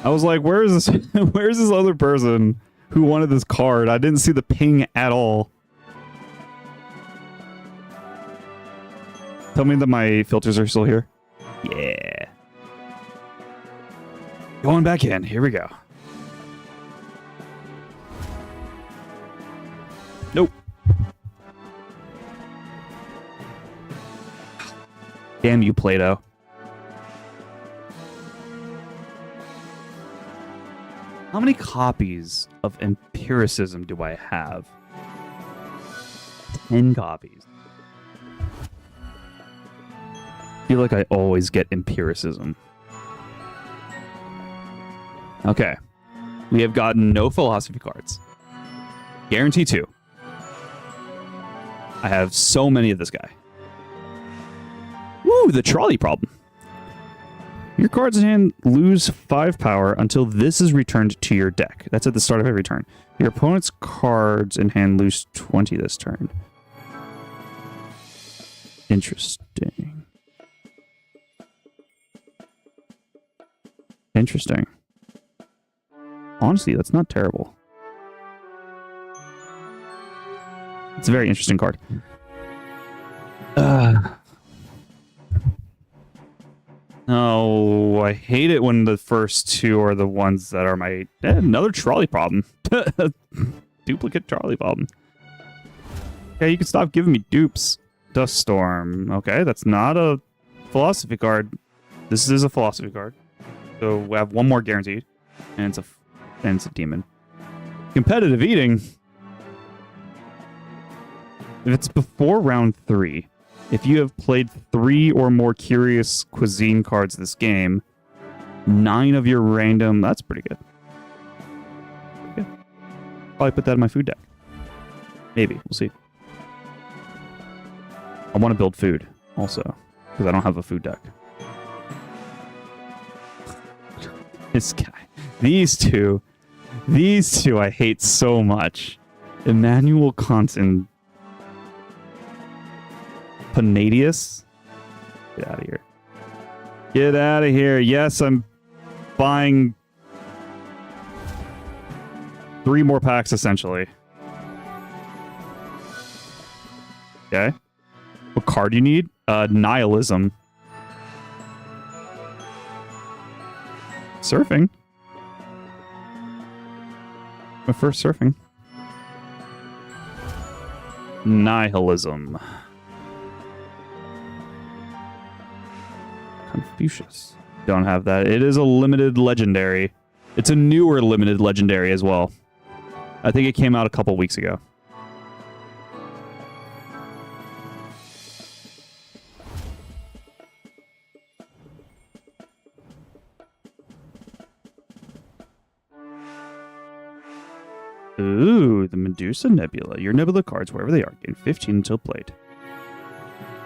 I was like, where is this? Where's this other person who wanted this card? I didn't see the ping at all. Tell me that my filters are still here. Yeah. Going back in. Here we go. Nope. Damn you, Plato. How many copies of Empiricism do I have? 10 copies. I feel like I always get Empiricism. Okay. We have gotten no philosophy cards. Guarantee 2. I have so many of this guy. Woo! Ooh, the trolley problem. Your cards in hand lose 5 power until this is returned to your deck. That's at the start of every turn. Your opponent's cards in hand lose 20 this turn. Interesting. Interesting. Honestly, that's not terrible. It's a very interesting card. Oh, I hate it when the first two are the ones that are my... another trolley problem. Duplicate trolley problem. Okay, you can stop giving me dupes. Dust Storm. Okay, that's not a philosophy card. This is a philosophy card. So we have one more guaranteed. And it's a demon. Competitive eating. If it's before round 3, if you have played 3 or more Curious Cuisine cards this game, 9 of your random... That's pretty good. Pretty good. Probably put that in my food deck. Maybe. We'll see. I want to build food, also, because I don't have a food deck. This guy. These two I hate so much. Emmanuel Contin... Panadius? Get out of here. Get out of here. Yes, I'm buying 3 more packs, essentially. Okay. What card do you need? Nihilism. Surfing? My first surfing. Nihilism. Confucius. Don't have that. It is a limited legendary. It's a newer limited legendary as well. I think it came out a couple weeks ago. Ooh, the Medusa Nebula. Your Nebula cards, wherever they are, gain 15 until played.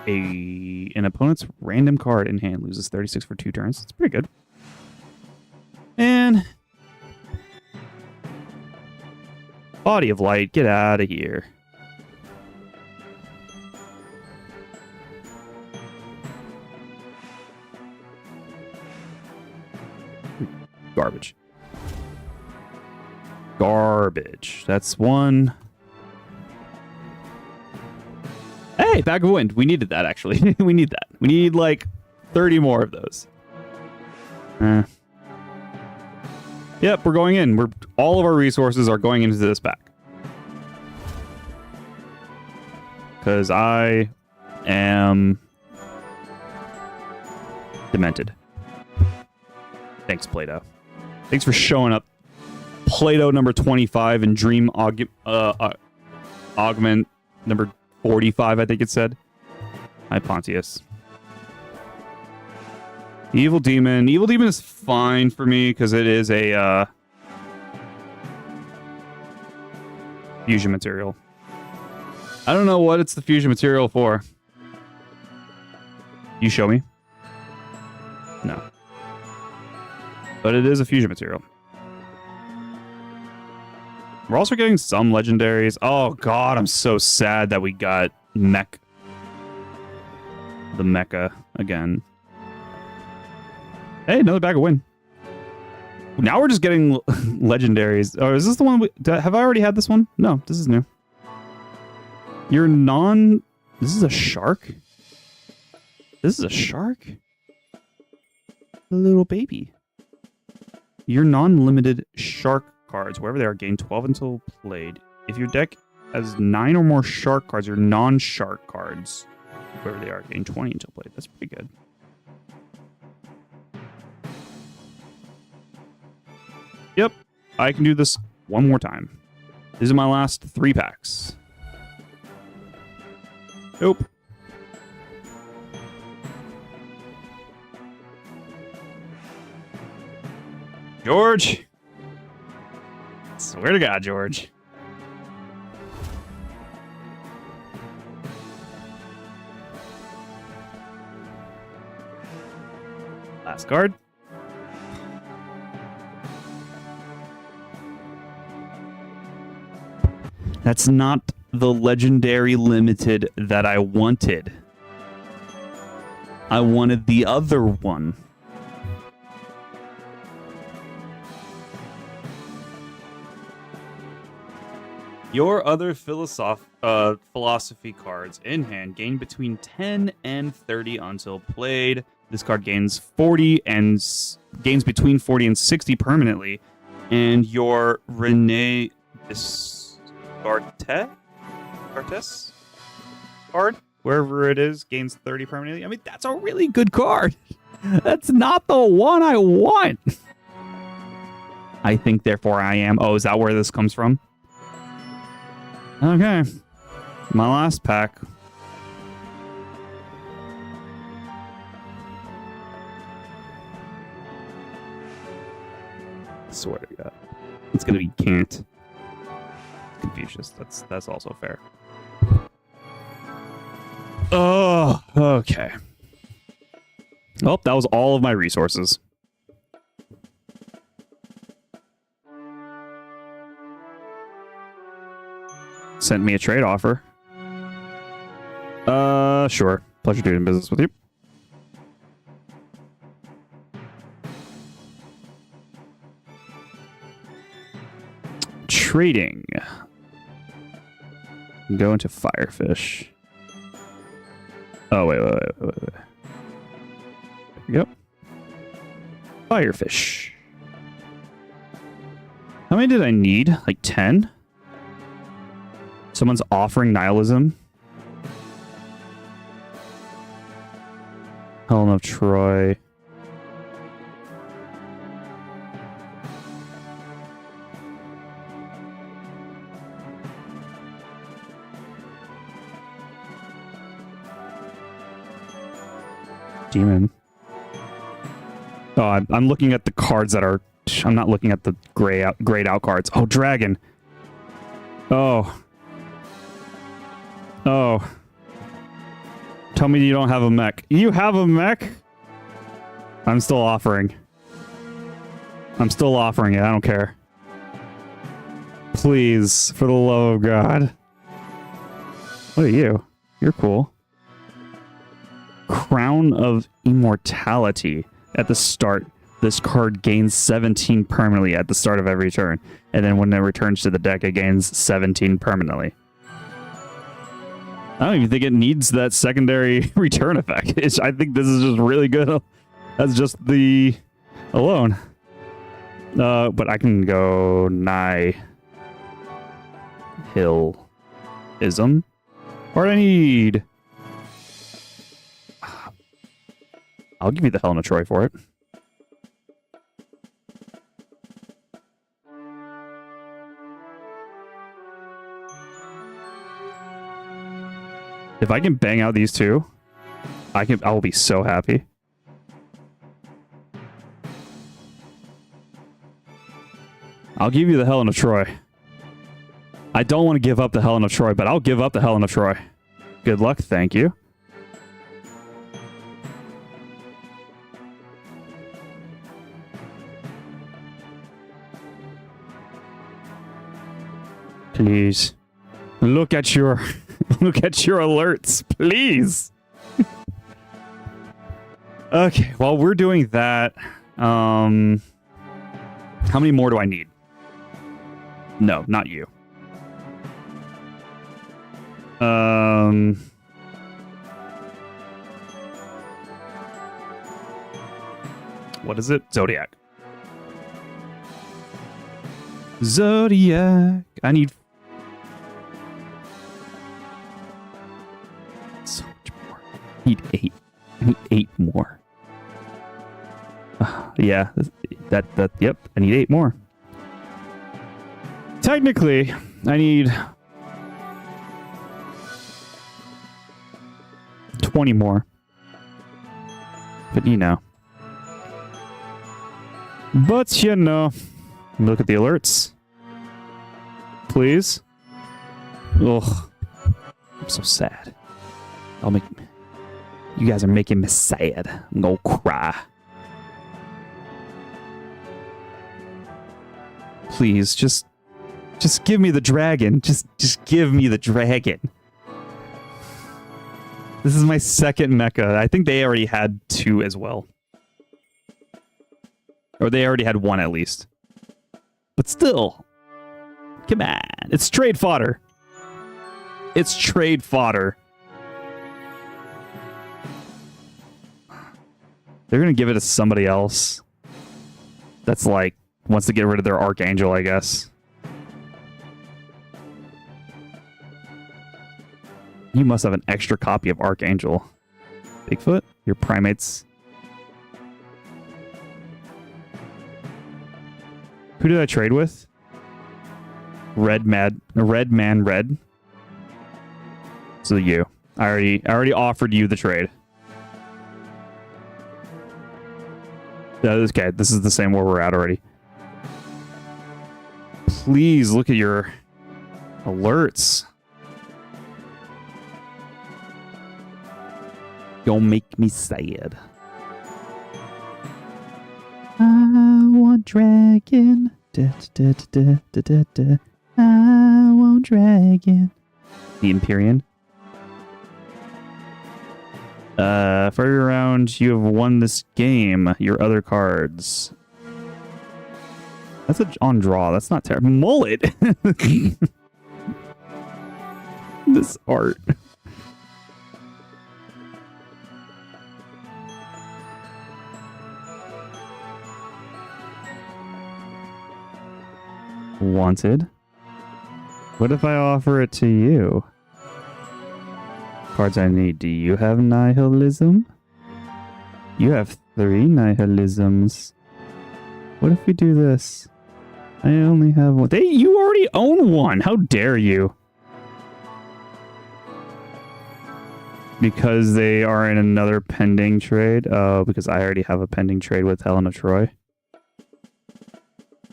An opponent's random card in hand loses 36 for 2 turns. It's pretty good. And Body of Light, get out of here. Garbage. Garbage. That's one. Hey, Bag of Wind. We needed that, actually. We need that. We need, like, 30 more of those. Yep, we're going in. All of our resources are going into this pack. Because I am demented. Thanks, Plato. Thanks for showing up. Plato number 25 and Dream Augment number 45, I think it said. Hi, Pontius. Evil Demon. Evil Demon is fine for me because it is a fusion material. I don't know what it's the fusion material for. You show me? No. But it is a fusion material. We're also getting some legendaries. Oh, God, I'm so sad that we got the Mecha again. Hey, another Bag of Wind. Now we're just getting legendaries. Oh, is this the one? Have I already had this one? No, this is new. You're This is a shark? This is a shark? A little baby. Your non-limited shark cards, wherever they are, gain 12 until played. If your deck has 9 or more shark cards, your non-shark cards, wherever they are, gain 20 until played. That's pretty good. Yep, I can do this one more time. These are my last 3 packs. Nope. George! Swear to God, George. Last card. That's not the legendary limited that I wanted. I wanted the other one. Your other philosophy cards in hand gain between 10 and 30 until played. This card gains 40 and gains between 40 and 60 permanently. And your Rene Descartes card, wherever it is, gains 30 permanently. I mean, that's a really good card. That's not the one I want. I think, therefore, I am. Oh, is that where this comes from? Okay. My last pack. Swear to God. It's gonna be Cant. Confucius. That's also fair. Oh, okay. Oh, that was all of my resources. Sent me a trade offer. Sure. Pleasure doing business with you. Trading. Go into Firefish. Oh, wait. There we go. Firefish. How many did I need? Like 10? Someone's offering nihilism. Helen of Troy. Demon. Oh, I'm looking at the cards that are... I'm not looking at the grayed out cards. Oh, Dragon. Oh. Oh. Tell me you don't have a mech. You have a mech? I'm still offering. I'm still offering it. I don't care. Please, for the love of God. What are you? You're cool. Crown of Immortality. At the start, this card gains 17 permanently at the start of every turn. And then when it returns to the deck, it gains 17 permanently. I don't even think it needs that secondary return effect. I think this is just really good. That's just the alone. But I can go Nihilism. What do I need? I'll give you the Helen of Troy for it. If I can bang out these two, I will be so happy. I'll give you the Helen of Troy. I don't want to give up the Helen of Troy, but I'll give up the Helen of Troy. Good luck, thank you. Please. Look at your alerts, please. Okay, while we're doing that, how many more do I need? No, not you. What is it? Zodiac. Zodiac. I need so much more. I need 8. I need 8 more. Yeah, yep, I need 8 more. Technically, I need 20 more. But you know. But you know. Look at the alerts. Please. Ugh. I'm so sad. You guys are making me sad. I'm gonna cry. Please, just give me the dragon. Just give me the dragon. This is my second mecha. I think they already had 2 as well. Or they already had 1 at least. But still. Come on. It's trade fodder. It's trade fodder. They're going to give it to somebody else. That's like, wants to get rid of their Archangel, I guess. You must have an extra copy of Archangel. Bigfoot? Your primates. Who did I trade with? Red Man Red. So you. I already offered you the trade. Okay, this is the same where we're at already. Please look at your alerts. Don't make me sad. I want dragon. Da, da, da, da, da, da. I want dragon. The Empyrean. For every round you have won this game, your other cards. That's on draw. That's not terrible. Mullet. This art. Wanted. What if I offer it to you? Cards I need. Do you have nihilism? You have 3 nihilisms. What if we do this? I only have 1. You already own 1. How dare you? Because they are in another pending trade. Oh, because I already have a pending trade with Helen of Troy.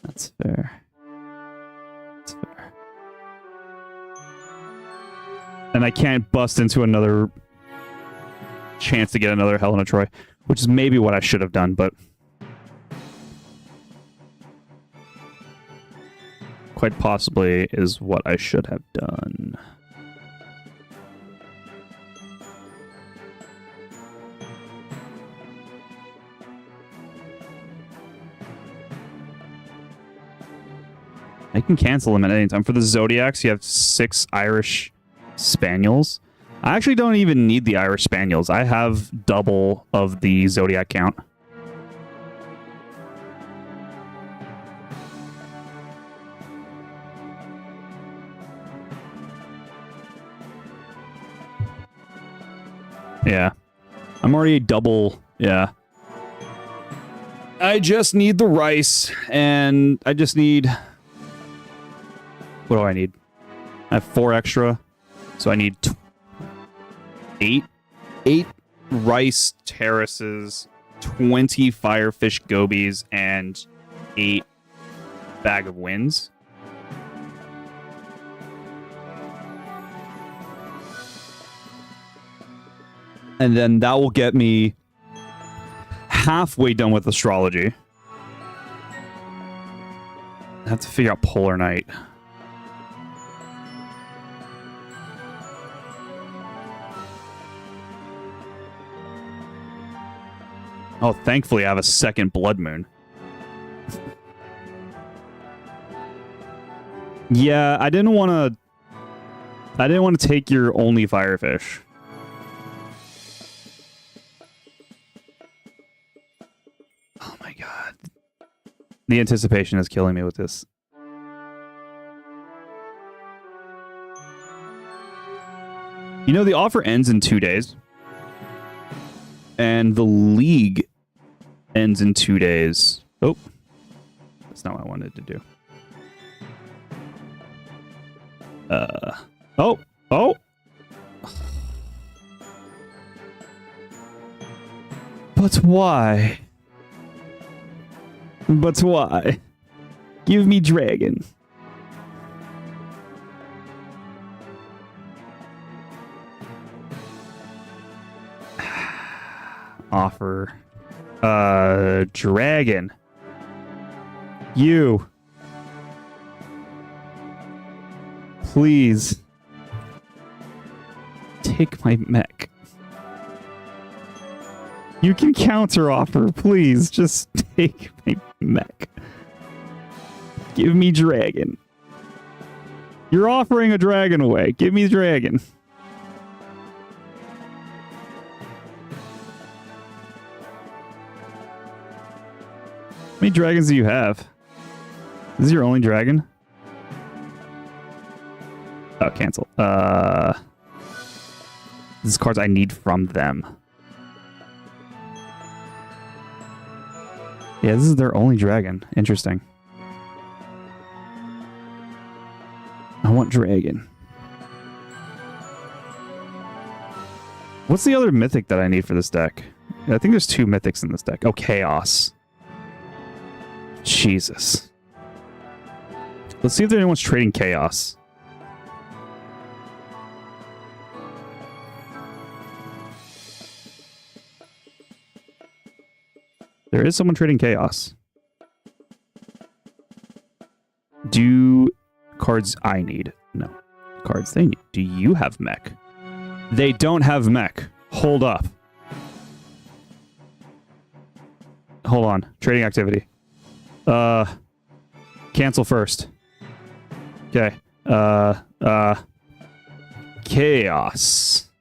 That's fair. That's fair. And I can't bust into another chance to get another Helen of Troy, which is maybe what I should have done, but quite possibly is what I should have done. I can cancel them at any time. For the Zodiacs, you have 6 Irish Spaniels. I actually don't even need the Irish Spaniels. I have double of the Zodiac count. Yeah. I'm already double. Yeah. I just need the rice, and I just need... What do I need? I have 4 extra, so I need 8 rice terraces, 20 firefish gobies, and 8 bag of winds. And then that will get me halfway done with astrology. I have to figure out Polar Night. Oh, thankfully I have a second blood moon. Yeah, I didn't want to take your only firefish. Oh my god. The anticipation is killing me with this. You know, the offer ends in 2 days. And the league ends in 2 days. Oh. That's not what I wanted to do. Oh. Oh. But why? But why? Give me dragon. Offer. Dragon. You. Please. Take my mech. You can counter offer, please. Just take my mech. Give me dragon. You're offering a dragon away. Give me dragon. How many dragons do you have? This is your only dragon? Oh, cancel. This is cards I need from them. Yeah, this is their only dragon. Interesting. I want dragon. What's the other mythic that I need for this deck? I think there's 2 mythics in this deck. Oh, chaos. Jesus. Let's see if anyone's trading chaos. There is someone trading chaos. Do cards I need? No. Cards they need. Do you have mech? They don't have mech. Hold up. Hold on. Trading activity. Cancel first. Okay. Chaos.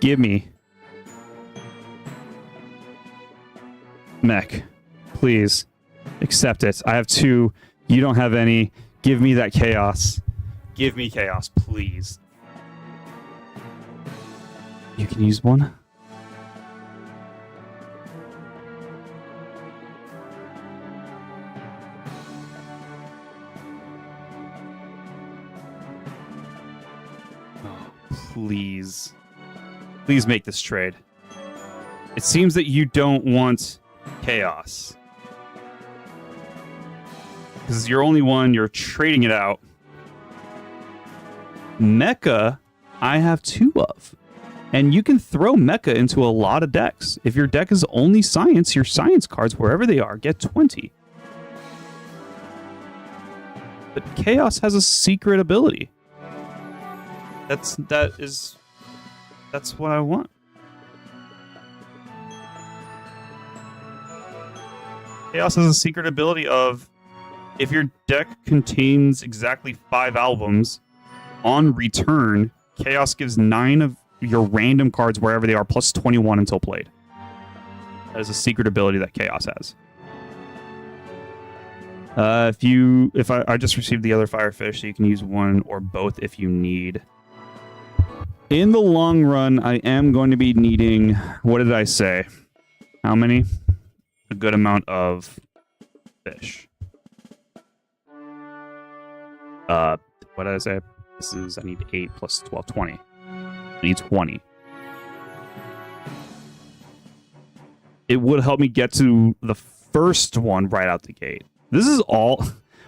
Give me mech. Please. Accept it. I have 2. You don't have any. Give me that chaos. Give me chaos, please. You can use 1. Oh, please. Please make this trade. It seems that you don't want chaos. This is your only one. You're trading it out. Mecha, I have 2 of. And you can throw Mecha into a lot of decks. If your deck is only Science, your Science cards, wherever they are, get 20. But Chaos has a secret ability. That's what I want. Chaos has a secret ability of, if your deck contains exactly 5 albums, on return, Chaos gives 9 of your random cards wherever they are, plus 21 until played. That is a secret ability that Chaos has. If I just received the other Firefish, so you can use 1 or both if you need. In the long run, I am going to be needing, what did I say? How many? A good amount of fish. What did I say? I need 8 plus 12, 20. I need 20. It would help me get to the first one right out the gate. This is all...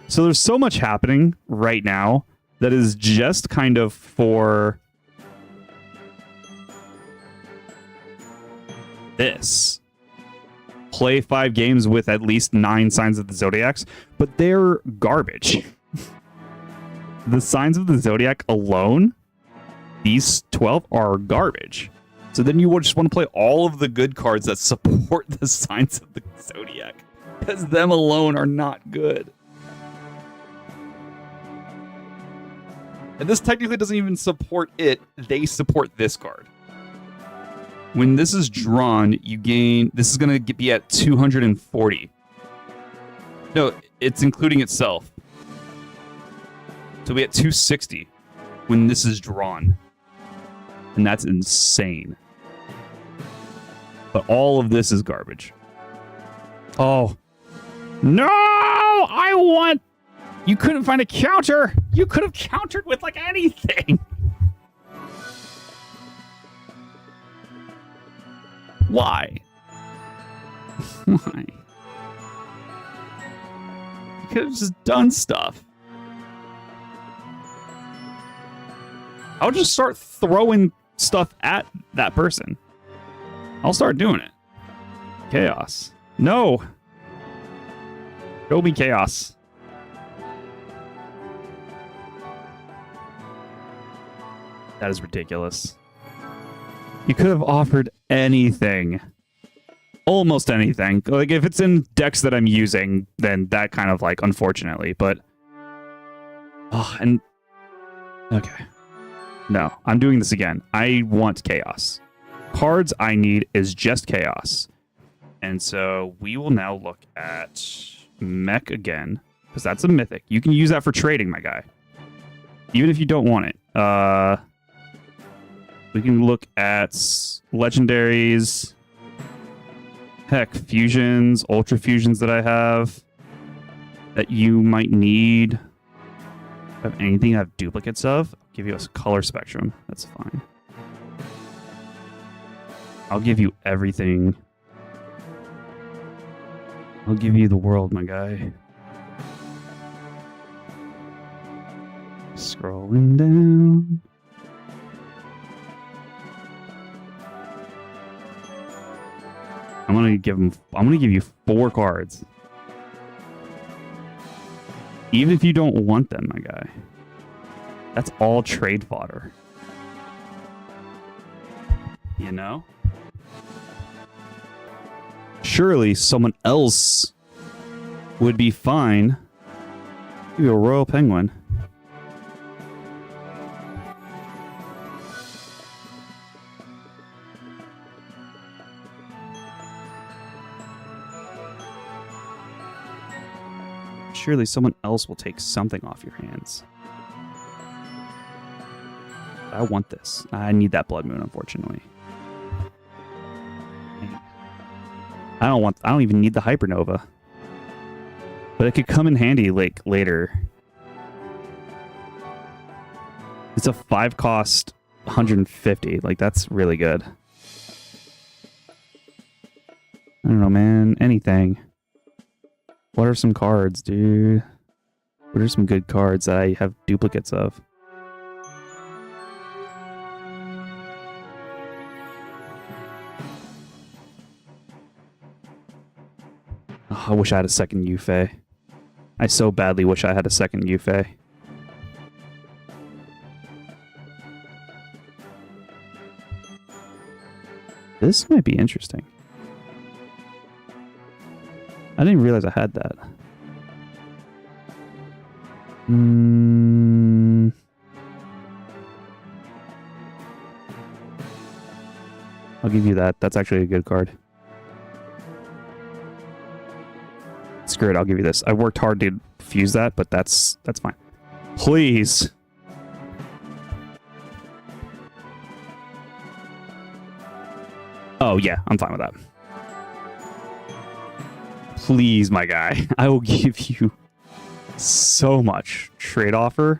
So there's so much happening right now that is just kind of for... this. Play 5 games with at least 9 Signs of the Zodiacs, but they're garbage. The Signs of the Zodiac alone, these 12 are garbage. So then you would just want to play all of the good cards that support the Signs of the Zodiac, because them alone are not good. And this technically doesn't even support it. They support this card. When this is drawn, you gain... This is going to be at 240. No, it's including itself. So we at 260 when this is drawn. And that's insane. But all of this is garbage. Oh. No! I want... You couldn't find a counter! You could have countered with, like, anything! Why? Why? You could have just done stuff. I'll just start throwing stuff at that person. I'll start doing it. Chaos. No. Show me chaos. That is ridiculous. You could have offered anything. Almost anything. Like, if it's in decks that I'm using, then that kind of, like, unfortunately. But... Oh, and... Okay. No, I'm doing this again. I want chaos. Cards I need is just chaos. And so we will now look at Mech again, because that's a mythic. You can use that for trading, my guy. Even if you don't want it. We can look at legendaries. Heck, fusions, ultra fusions that I have that you might need. If I have anything I have duplicates of, I'll give you a color spectrum. That's fine. I'll give you everything. I'll give you the world, my guy. Scrolling down. I'm gonna give you 4 cards. Even if you don't want them, my guy. That's all trade fodder. You know? Surely someone else would be fine. Give you a royal penguin. Surely someone else will take something off your hands. I want this. I need that blood moon, unfortunately. I don't even need the hypernova. But it could come in handy like later. It's a 5 cost 150. Like, that's really good. I don't know, man. Anything. What are some cards, dude? What are some good cards that I have duplicates of? Oh, I wish I had a second C.U.E. I so badly wish I had a second C.U.E. This might be interesting. I didn't realize I had that. I'll give you that. That's actually a good card. Screw it, I'll give you this. I worked hard to fuse that, but that's fine. Please. Oh yeah, I'm fine with that. Please, my guy. I will give you so much. Trade offer.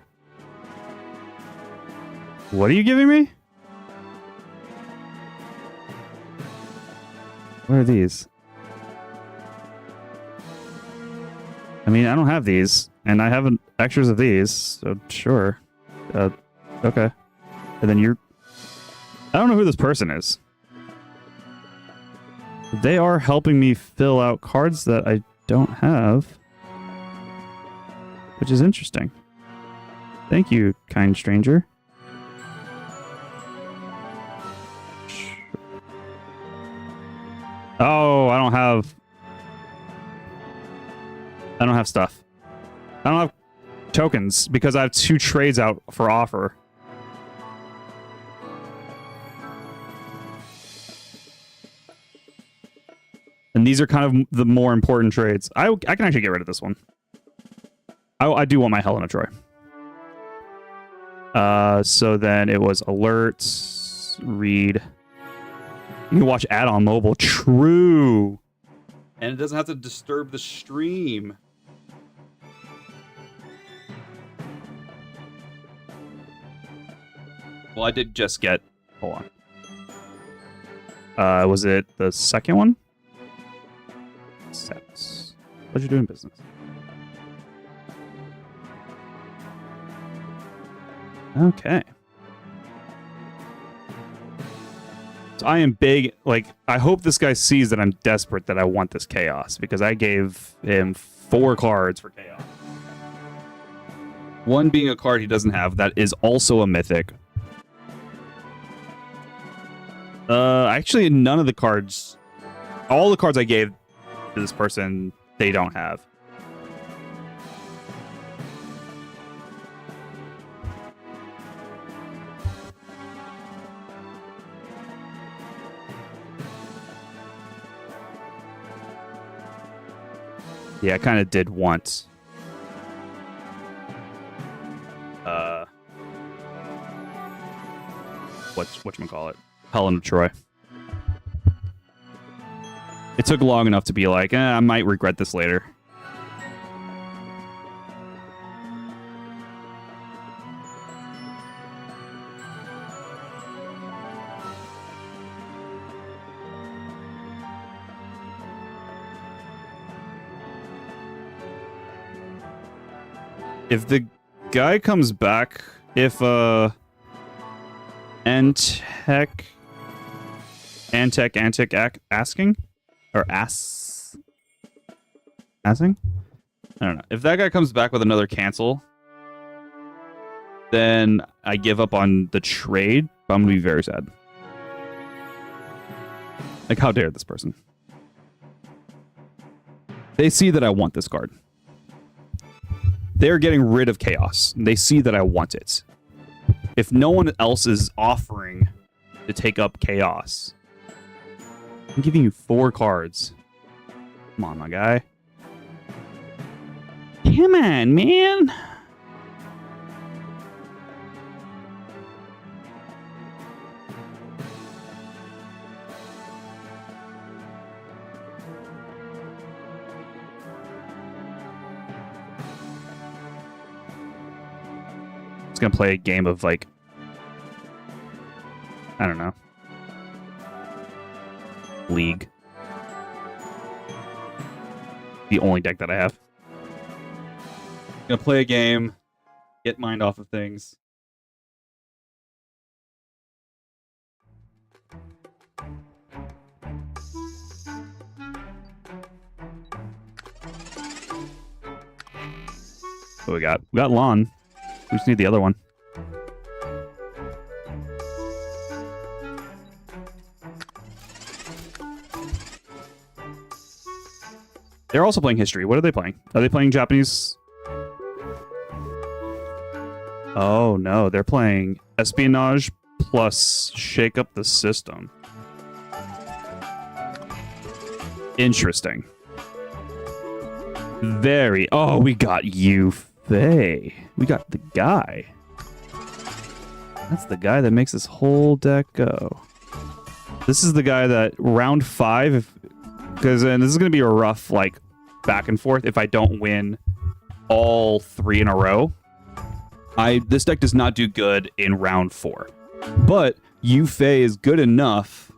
What are you giving me? What are these? I mean, I don't have these, and I have extras of these, so sure. Okay. And then you're... I don't know who this person is. They are helping me fill out cards that I don't have. Which is interesting. Thank you, kind stranger. Oh, I don't have stuff. I don't have tokens because I have 2 trades out for offer. And these are kind of the more important trades. I can actually get rid of this one. I do want my Helena Troy. So then it was alert, read. You can watch add-on mobile. True. And it doesn't have to disturb the stream. Well, I did just get... Hold on. Was it the second one? Sets. What you doing business? Okay. So I am big, like, I hope this guy sees that I'm desperate that I want this chaos, because I gave him 4 cards for chaos. One being a card he doesn't have that is also a mythic. Actually, none of the cards, all the cards I gave to this person, they don't have. Yeah, I kind of did once. Whatchamacallit? Helen of Troy. It took long enough to be like, I might regret this later. If the guy comes back, if Antec asking? Or asking? I don't know. If that guy comes back with another cancel, then I give up on the trade, but I'm going to be very sad. Like, how dare this person? They see that I want this card. They're getting rid of chaos. They see that I want it. If no one else is offering to take up chaos, I'm giving you 4 cards. Come on, my guy. Come on, man. Gonna play a game of like, I don't know, League. The only deck that I have. Gonna play a game, get mind off of things. What we got? We got Lawn. We just need the other one. They're also playing History. What are they playing? Are they playing Japanese? Oh, no. They're playing Espionage plus Shake Up the System. Interesting. Very. Oh, we got Yufei. We got the guy. That's the guy that makes this whole deck go. This is the guy that round 5, because this is going to be a rough like back and forth if I don't win all 3 in a row. This deck does not do good in round 4, but Yufei is good enough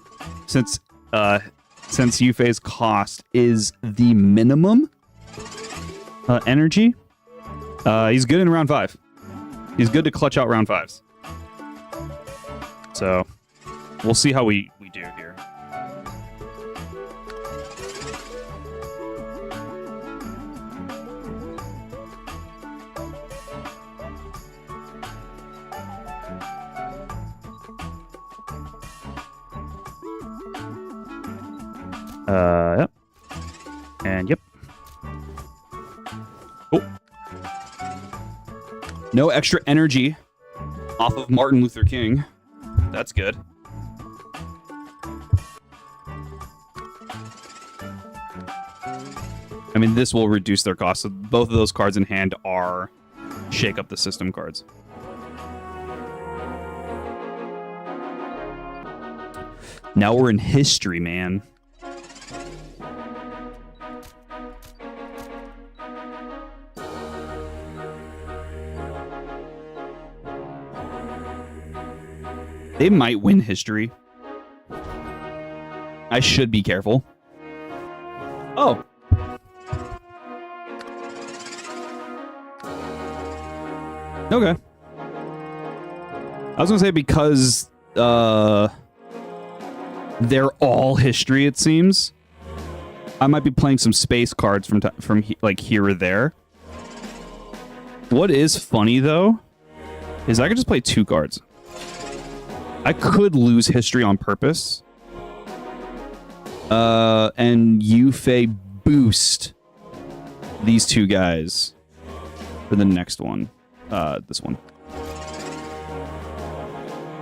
since Yufei's cost is the minimum energy. He's good in round 5. He's good to clutch out round 5s. So, we'll see how we do here. Yep. And yep. Oh. No extra energy off of Martin Luther King. That's good. I mean, this will reduce their cost. So both of those cards in hand are Shake Up the System cards. Now we're in history, man. They might win history. I should be careful. Oh. Okay. I was going to say because they're all history, it seems. I might be playing some space cards from like here or there. What is funny, though, is I could just play 2 cards. I could lose history on purpose. And U.E boost these two guys for the next one. This one.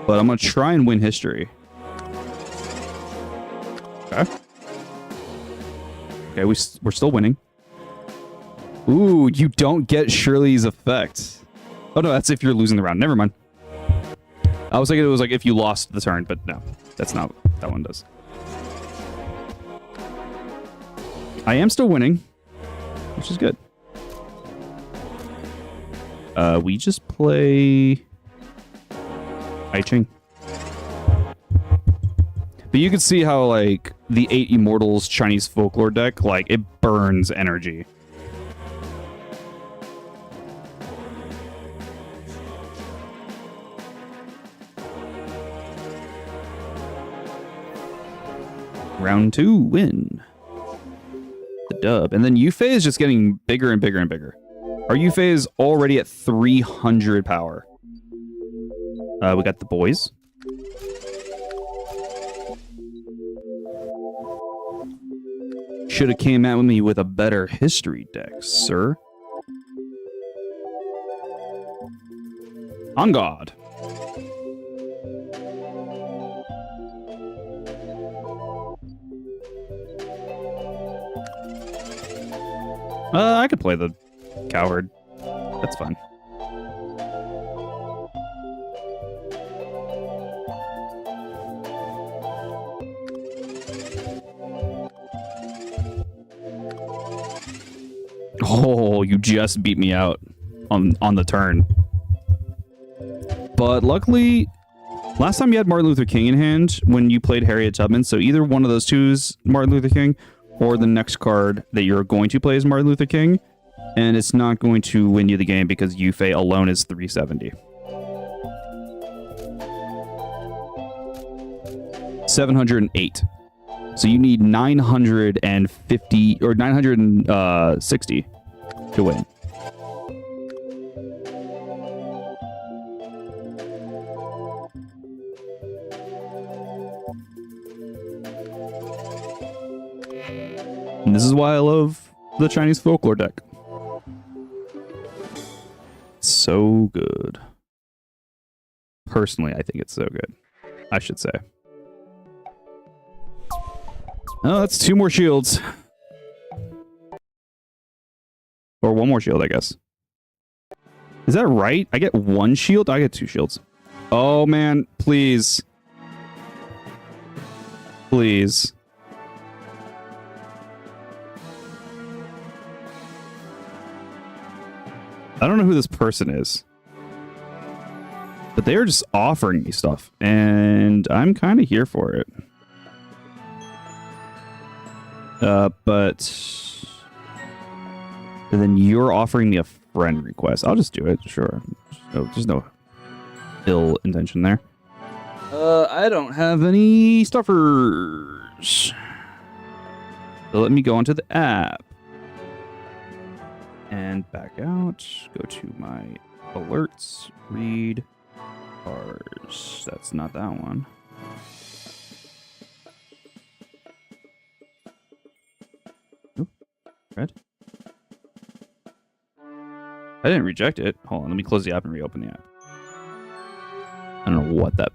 But I'm going to try and win history. Okay. Okay, we're still winning. Ooh, you don't get Shirley's effect. Oh, no, that's if you're losing the round. Never mind. I was thinking it was like if you lost the turn, but no. That's not what that one does. I am still winning, which is good. We just play I Ching. But you can see how, like, the 8 Immortals Chinese Folklore deck, like, it burns energy. Round 2, win. The dub. And then U.E is just getting bigger and bigger and bigger. Our U.E is already at 300 power. We got the boys. Should have came at me with a better history deck, sir. On God. I could play the coward. That's fine. Oh, you just beat me out on the turn. But luckily, last time you had Martin Luther King in hand when you played Harriet Tubman, so either one of those two is Martin Luther King, or the next card that you're going to play is Martin Luther King, and it's not going to win you the game because U.E alone is 370. 708. So you need 950 or 960 to win. And this is why I love the Chinese Folklore deck. It's so good. Personally, I think it's so good. I should say. Oh, that's 2 more shields. Or 1 more shield, I guess. Is that right? I get 1 shield? I get 2 shields. Oh, man. Please. Please. I don't know who this person is. But they're just offering me stuff. And I'm kind of here for it. But then you're offering me a friend request. I'll just do it. Sure. There's no ill intention there. I don't have any stuffers. So let me go onto the app. And back out. Go to my alerts. Read cards. That's not that one. Oop. Red. I didn't reject it. Hold on. Let me close the app and reopen the app. I don't know what that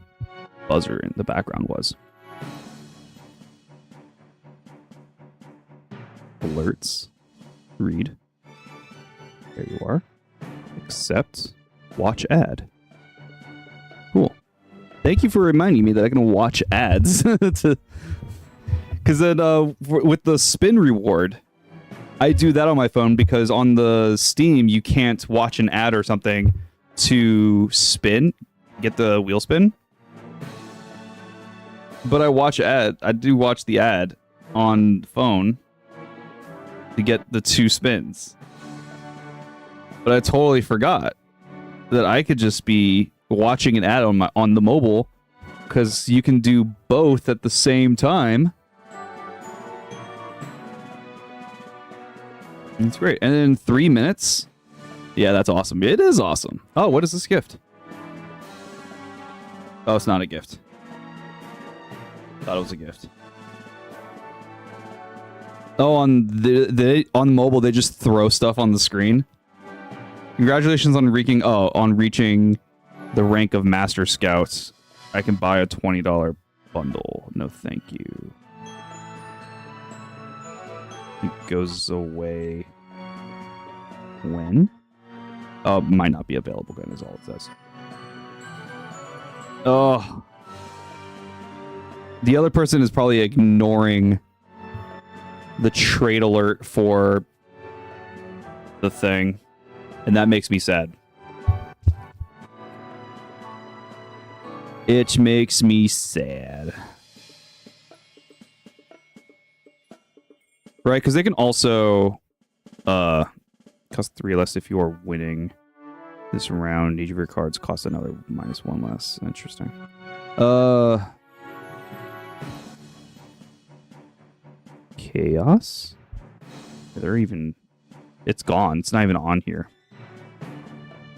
buzzer in the background was. Alerts. Read. There you are. Accept. Watch ad. Cool. Thank you for reminding me that I can watch ads. Because then with the spin reward, I do that on my phone because on the Steam, you can't watch an ad or something to spin, get the wheel spin. But I do watch the ad on the phone to get the 2 spins. But I totally forgot that I could just be watching an ad on the mobile because you can do both at the same time. That's great. And in 3 minutes? Yeah, that's awesome. It is awesome. Oh, what is this gift? Oh, it's not a gift. Thought it was a gift. Oh, on on mobile, they just throw stuff on the screen. Congratulations on reaching the rank of Master Scouts. I can buy a $20 bundle. No, thank you. It goes away when? Oh, might not be available then is all it says. Oh. The other person is probably ignoring the trade alert for the thing, and that makes me sad. It makes me sad. Right, because they can also cost 3 less if you are winning this round. Each of your cards cost another -1 less. Interesting. Chaos? They're even... It's gone. It's not even on here.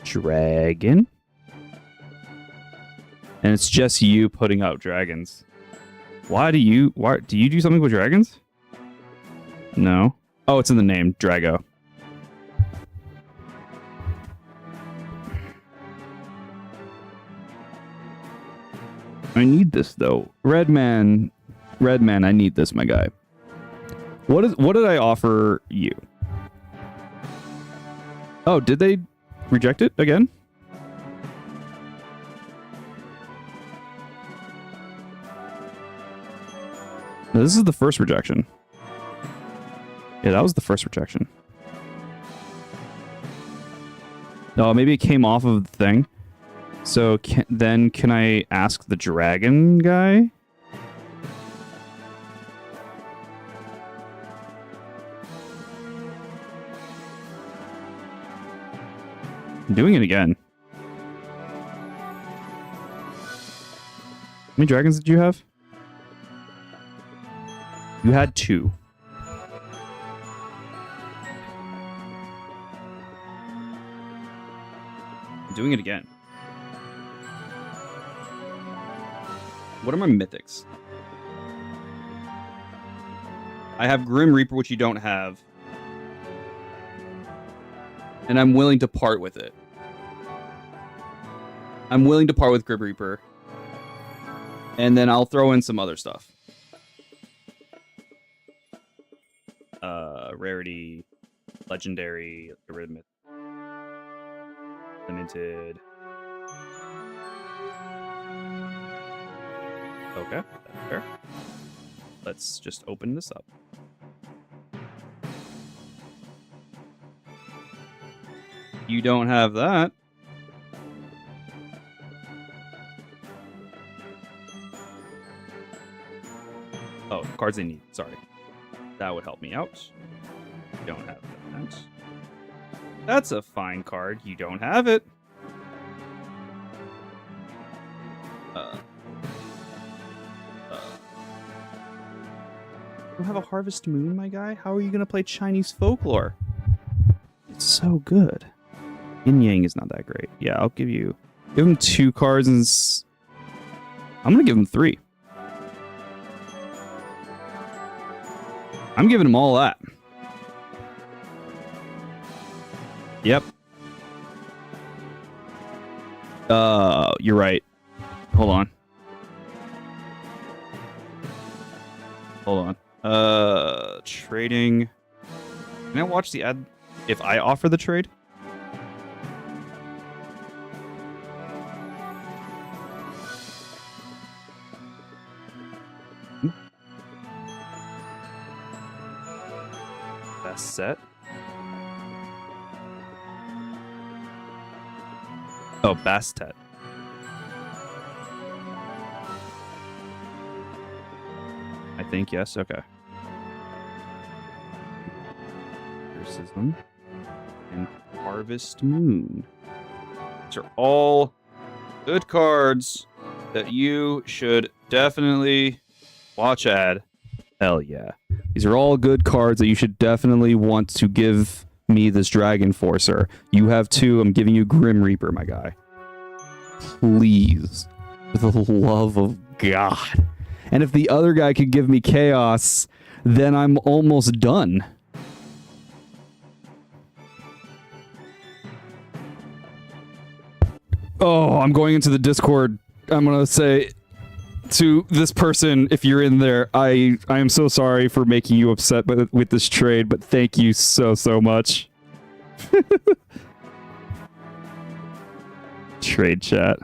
Dragon? And it's just you putting out dragons. Why do you do something with dragons? No. Oh, it's in the name. Drago. I need this though. Redman, I need this, my guy. What did I offer you? Oh, did they reject it again? No, this is the first rejection. Yeah, that was the first rejection. Oh, maybe it came off of the thing. So can I ask the dragon guy? I'm doing it again. How many dragons did you have? You had 2. I'm doing it again. What are my mythics? I have Grim Reaper, which you don't have. And I'm willing to part with it. I'm willing to part with Grim Reaper. And then I'll throw in some other stuff. Rarity, legendary, arithmetic, limited. Okay, that's fair. Let's just open this up. You don't have that. Oh, cards they need. Sorry. That would help me out. You don't have that. That's a fine card. You don't have it. You don't have a Harvest Moon, my guy? How are you going to play Chinese folklore? It's so good. Yin Yang is not that great. Yeah, I'll give him 2 cards and I'm going to give him 3. I'm giving him all that. Yep. You're right. Hold on. Trading. Can I watch the ad if I offer the trade? Best set. Oh, Bastet. I think, yes. Okay. Criticism and Harvest Moon. These are all good cards that you should definitely watch ad. Hell yeah. These are all good cards that you should definitely want to give me this Dragon Forcer. You have 2. I'm giving you Grim Reaper, my guy. Please. For the love of God. And if the other guy could give me chaos, then I'm almost done. Oh, I'm going into the Discord. I'm going to say to this person, if you're in there, I am so sorry for making you upset with this trade, but thank you so much. Trade chat.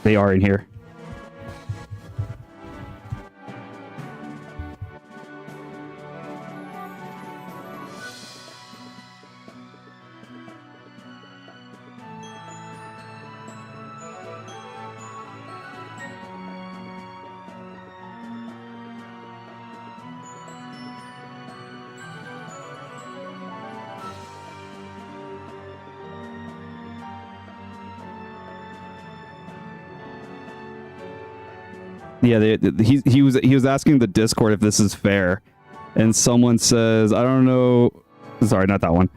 They are in here. Yeah, he was asking the Discord if this is fair, and someone says, I don't know. Sorry, not that one.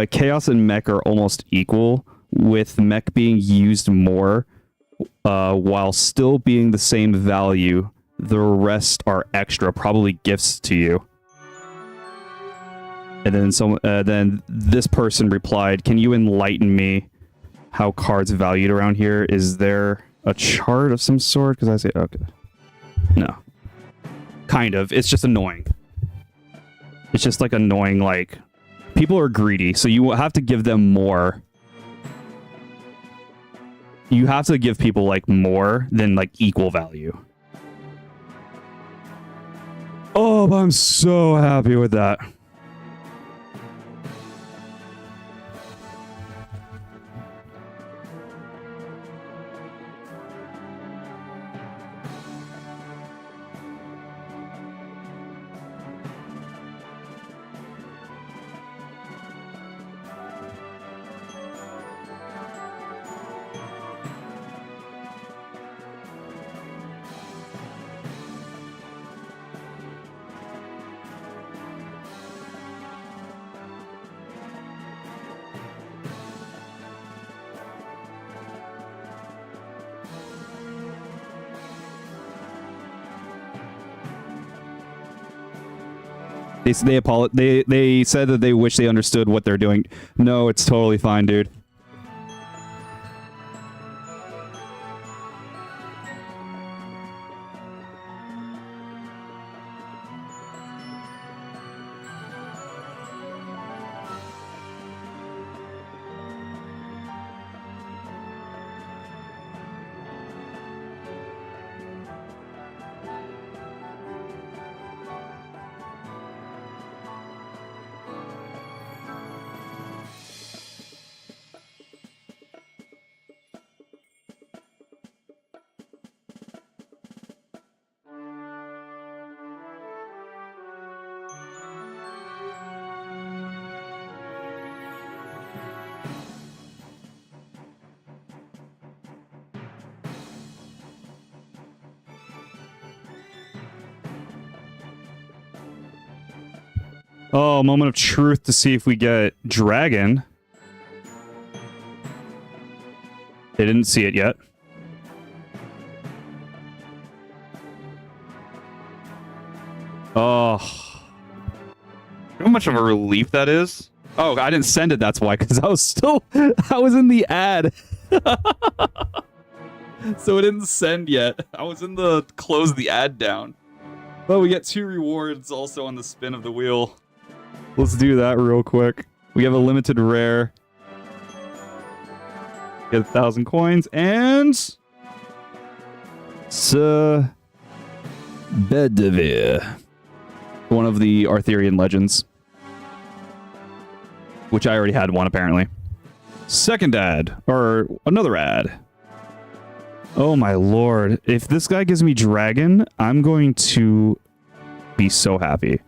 Chaos and mech are almost equal, with mech being used more, while still being the same value. The rest are extra, probably gifts to you. And then this person replied, "Can you enlighten me how cards valued around here? Is there a chart of some sort?" Because I say, okay. No. Kind of. It's just annoying. It's just like annoying, like, people are greedy, so you have to give them more. You have to give people, like, more than, like, equal value. Oh, but I'm so happy with that. They said that they wish they understood what they're doing. No, it's totally fine, dude. Oh, moment of truth to see if we get Dragon. They didn't see it yet. Oh. How much of a relief that is? Oh, I didn't send it, that's why, because I was in the ad. So it didn't send yet. I was in the close the ad down. But we get 2 rewards also on the spin of the wheel. Let's do that real quick. We have a limited rare. Get 1,000 coins and Bedivere, one of the Arthurian legends. which I already had one apparently. Second ad, or another ad. Oh my lord. If this guy gives me dragon, I'm going to be so happy.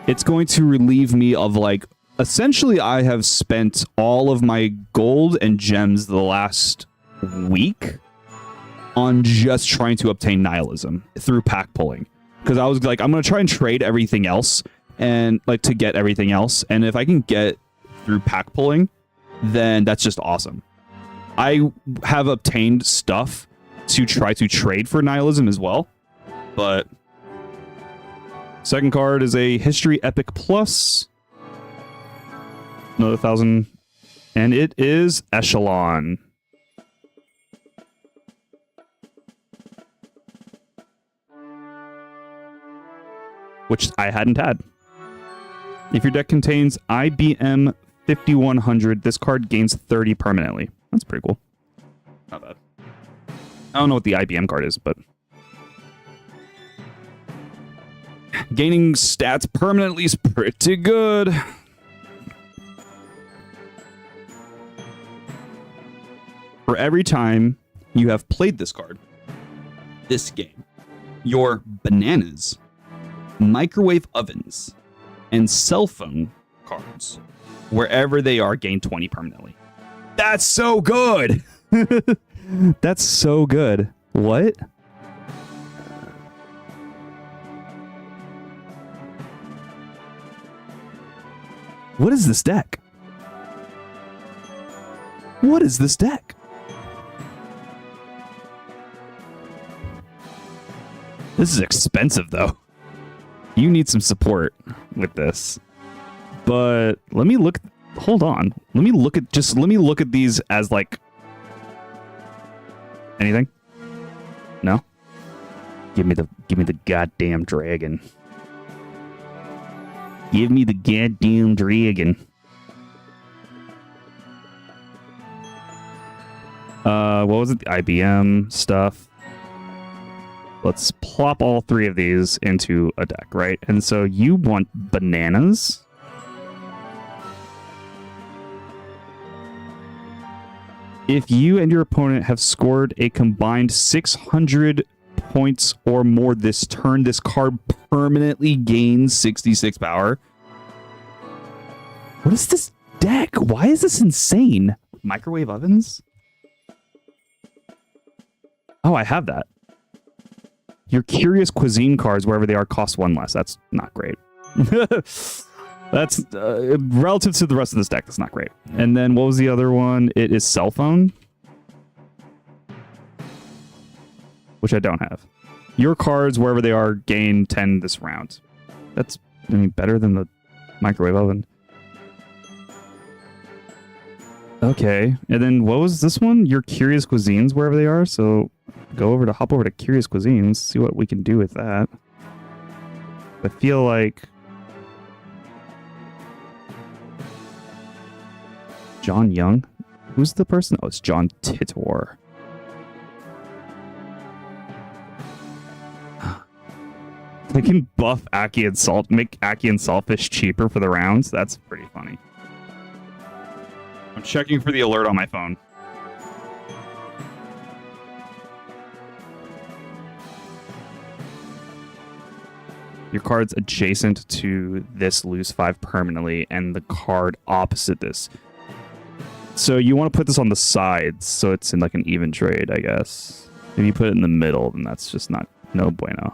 It's going to relieve me of like, essentially I have spent all of my gold and gems the last week on just trying to obtain nihilism through pack pulling. Because I was like, I'm going to try and trade everything else and like to get everything else. And if I can get through pack pulling, then that's just awesome. I have obtained stuff to try to trade for nihilism as well. But second card is a History Epic Plus. Another 1,000. And it is Echelon. Which I hadn't had. If your deck contains IBM 5100, this card gains 30 permanently. That's pretty cool. Not bad. I don't know what the IBM card is, but gaining stats permanently is pretty good. For every time you have played this card, this game, your bananas, microwave ovens, and cell phone cards, wherever they are, gain 20 permanently. That's so good! That's so good. What? What is this deck? What is this deck? This is expensive, though. You need some support with this. But let me look. Hold on. Let me look at these as like anything. No. Give me the goddamn dragon. Give me the goddamn dragon. What was it? The IBM stuff. Let's plop all three of these into a deck, right? And so you want bananas. If you and your opponent have scored a combined 600 points or more this turn, this card permanently gains 66 power. What is this deck? Why is this insane? Microwave ovens? Oh, I have that. Your Curious Cuisine cards, wherever they are, cost one less. That's not great. That's relative to the rest of this deck. That's not great. And then what was the other one? It is Cell Phone, which I don't have. Your cards, wherever they are, gain 10 this round. That's, I mean, better than the microwave oven. Okay. And then what was this one? Your Curious Cuisines, wherever they are. So hop over to Curious Cuisines, see what we can do with that. I feel like John Young? Who's the person? Oh, it's John Titor. They can buff Aki and Salt, make Aki and Saltfish cheaper for the rounds. That's pretty funny. I'm checking for the alert on my phone. Your card's adjacent to this lose 5 permanently, and the card opposite this. So you want to put this on the sides, so it's in like an even trade, I guess. If you put it in the middle, then that's just no bueno.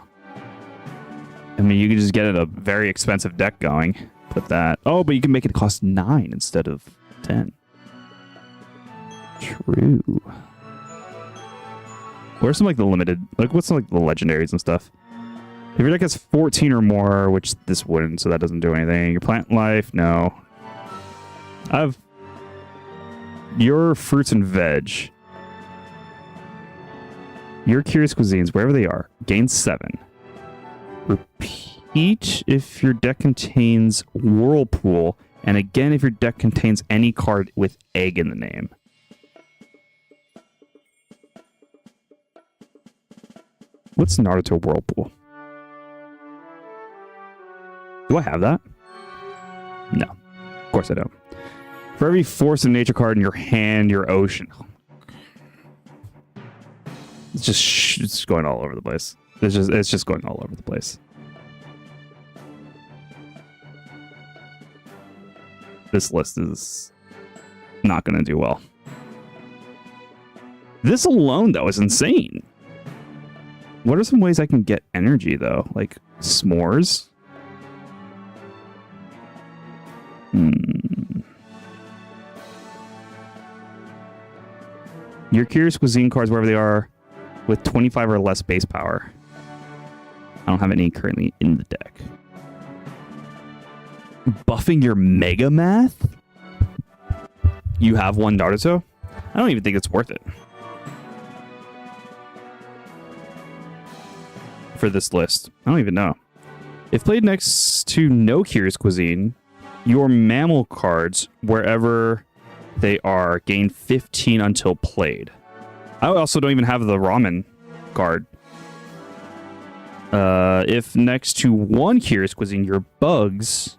I mean, you can just get a very expensive deck going. Put that. Oh, but you can make it cost 9 instead of 10. True. Where's some like the limited, like what's some like the legendaries and stuff? If your deck has 14 or more, which this wouldn't, so that doesn't do anything. Your plant life, no. I've your fruits and veg. Your Curious Cuisines, wherever they are, gain 7. Repeat if your deck contains Whirlpool, and again if your deck contains any card with egg in the name. What's Naruto Whirlpool? Do I have that? No. Of course I don't. For every force of nature card in your hand, your ocean. It's just going all over the place. It's just going all over the place. This list is not going to do well. This alone, though, is insane. What are some ways I can get energy, though? Like s'mores? Your Curious Cuisine cards, wherever they are, with 25 or less base power. I don't have any currently in the deck. Buffing your Mega Math? You have one Naruto? I don't even think it's worth it. For this list. I don't even know. If played next to no Curious Cuisine, your mammal cards, wherever they are, gain 15 until played. I also don't even have the ramen card. If next to one Curious Cuisine, your bugs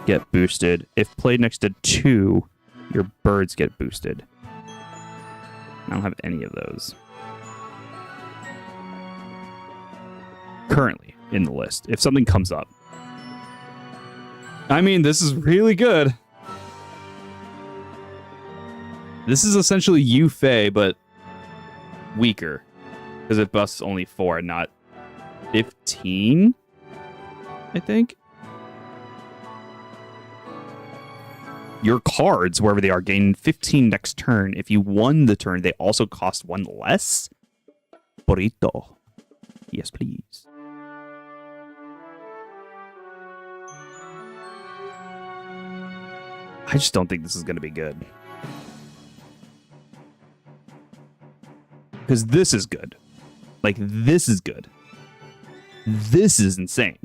get boosted. If played next to two, your birds get boosted. I don't have any of those currently in the list. If something comes up. I mean, this is really good. This is essentially U.F.E., but weaker. Because it busts only 4, not 15, I think. Your cards, wherever they are, gain 15 next turn. If you won the turn, they also cost 1 less. Burrito. Yes, please. I just don't think this is going to be good. Because this is good. Like, this is good. This is insane.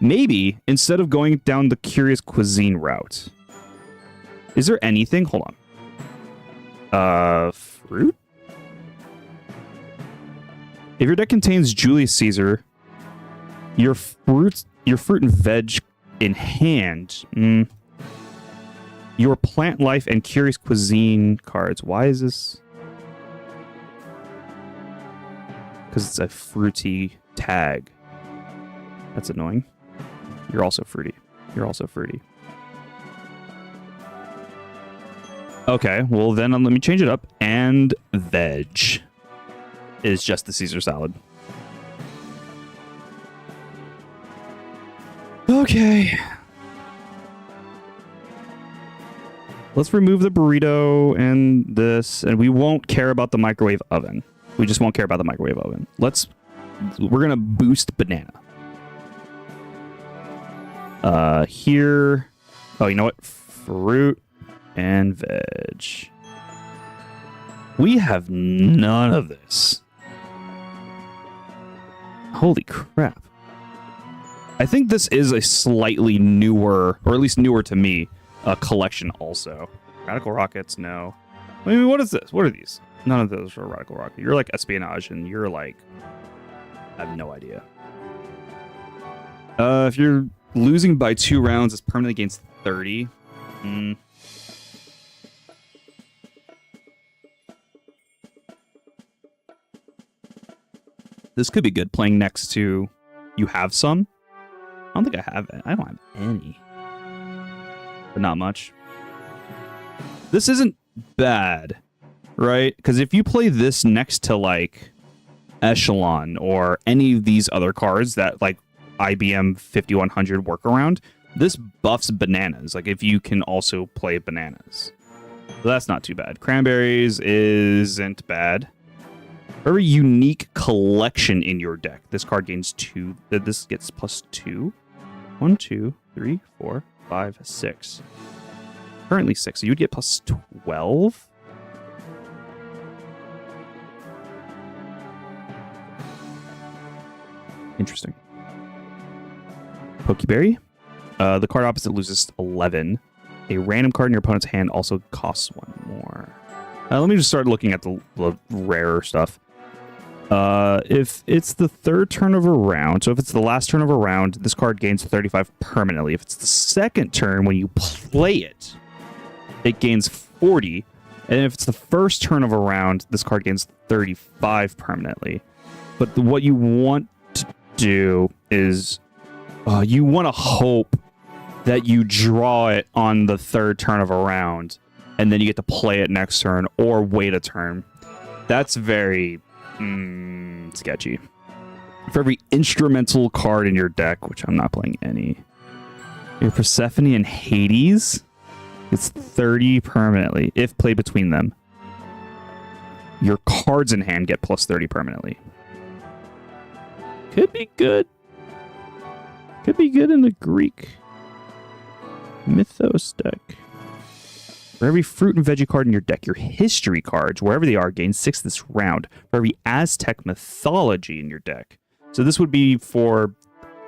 Maybe, instead of going down the Curious Cuisine route, is there anything? Hold on. Fruit? If your deck contains Julius Caesar, your fruit and veg in hand, your plant life and Curious Cuisine cards. Why is this? Because it's a fruity tag. That's annoying. You're also fruity. You're also fruity. Okay, well then let me change it up. And veg is just the Caesar salad. Okay. Let's remove the burrito and this, and we won't care about the microwave oven. We just won't care about the microwave oven. We're gonna boost banana. Here. Oh, you know what? Fruit and veg. We have none of this. Holy crap. I think this is a slightly newer, or at least newer to me, collection also. Radical rockets, no. I mean, what is this? What are these? None of those are radical rocket. You're like espionage, and you're like, I have no idea. If you're losing by 2 rounds, it's permanently against 30. This could be good playing next to you have some. I don't think I have it. I don't have any. But not much. This isn't bad, right? Because if you play this next to like Echelon or any of these other cards that like IBM 5100 work around, this buffs bananas. Like if you can also play bananas. So that's not too bad. Cranberries isn't bad. Very unique collection in your deck. This card gains 2. This gets +2. 1, 2, 3, 4, 5, 6. Currently 6. So you would get +12. Interesting. Pokeberry. The card opposite loses 11. A random card in your opponent's hand also costs 1 more. Let me just start looking at the rarer stuff. If it's the 3rd turn of a round, so if it's the last turn of a round, this card gains 35 permanently. If it's the 2nd turn when you play it, it gains 40. And if it's the first turn of a round, this card gains 35 permanently. But what you want to do is you want to hope that you draw it on the third turn of a round, and then you get to play it next turn or wait a turn. That's very sketchy. For every instrumental card in your deck, which I'm not playing any, your Persephone and Hades, it's 30 permanently if played between them. Your cards in hand get plus 30 permanently. Could be good. Could be good in the Greek Mythos deck. For every fruit and veggie card in your deck, your history cards, wherever they are, gain 6 this round. For every Aztec mythology in your deck. So this would be for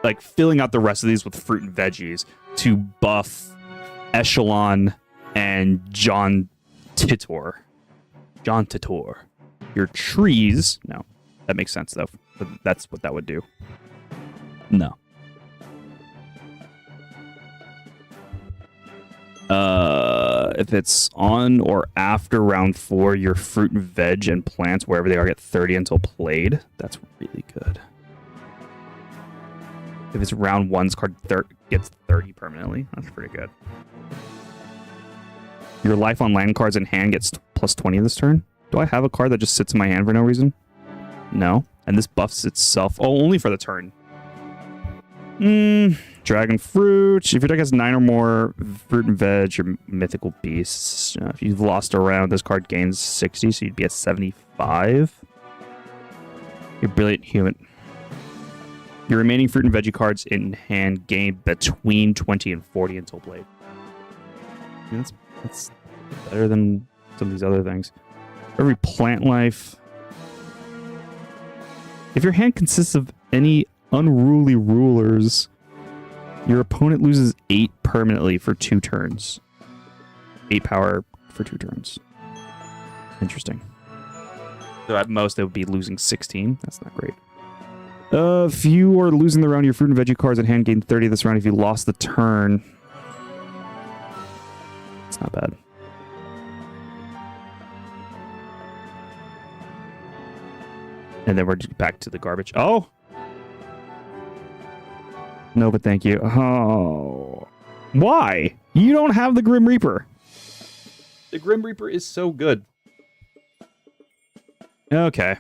like filling out the rest of these with fruit and veggies to buff Echelon and John Titor. Your trees. No, that makes sense though. But that's what that would do. No. If it's on or after round 4, your fruit and veg and plants, wherever they are, get 30 until played. That's really good. If it's round 1's card gets 30 permanently. That's pretty good. Your life on land cards in hand gets plus 20 this turn. Do I have a card that just sits in my hand for no reason? No. And this buffs itself. Oh, only for the turn. Dragon fruit. If your deck has 9 or more fruit and veg or mythical beasts, if you've lost a round, this card gains 60, so you'd be at 75. You're brilliant human. Your remaining fruit and veggie cards in hand gain between 20 and 40 until played. I mean, that's better than some of these other things. For every plant life. If your hand consists of any unruly rulers, your opponent loses 8 permanently for 2 turns. 8 power for 2 turns. Interesting. So at most, they would be losing 16. That's not great. If you are losing the round, your fruit and veggie cards in hand gain 30 this round. If you lost the turn, it's not bad. And then we're back to the garbage. Oh! No, but thank you. Oh. Why? You don't have the Grim Reaper. The Grim Reaper is so good. Okay.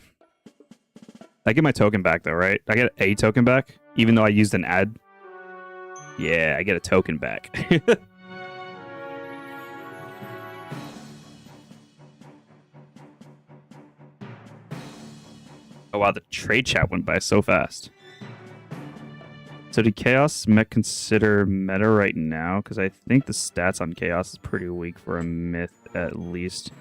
I get my token back, though, right? I get a token back, even though I used an ad. Yeah, I get a token back. Oh, wow, the trade chat went by so fast. So did Chaos Mech consider meta right now? Because I think the stats on Chaos is pretty weak for a myth, at least.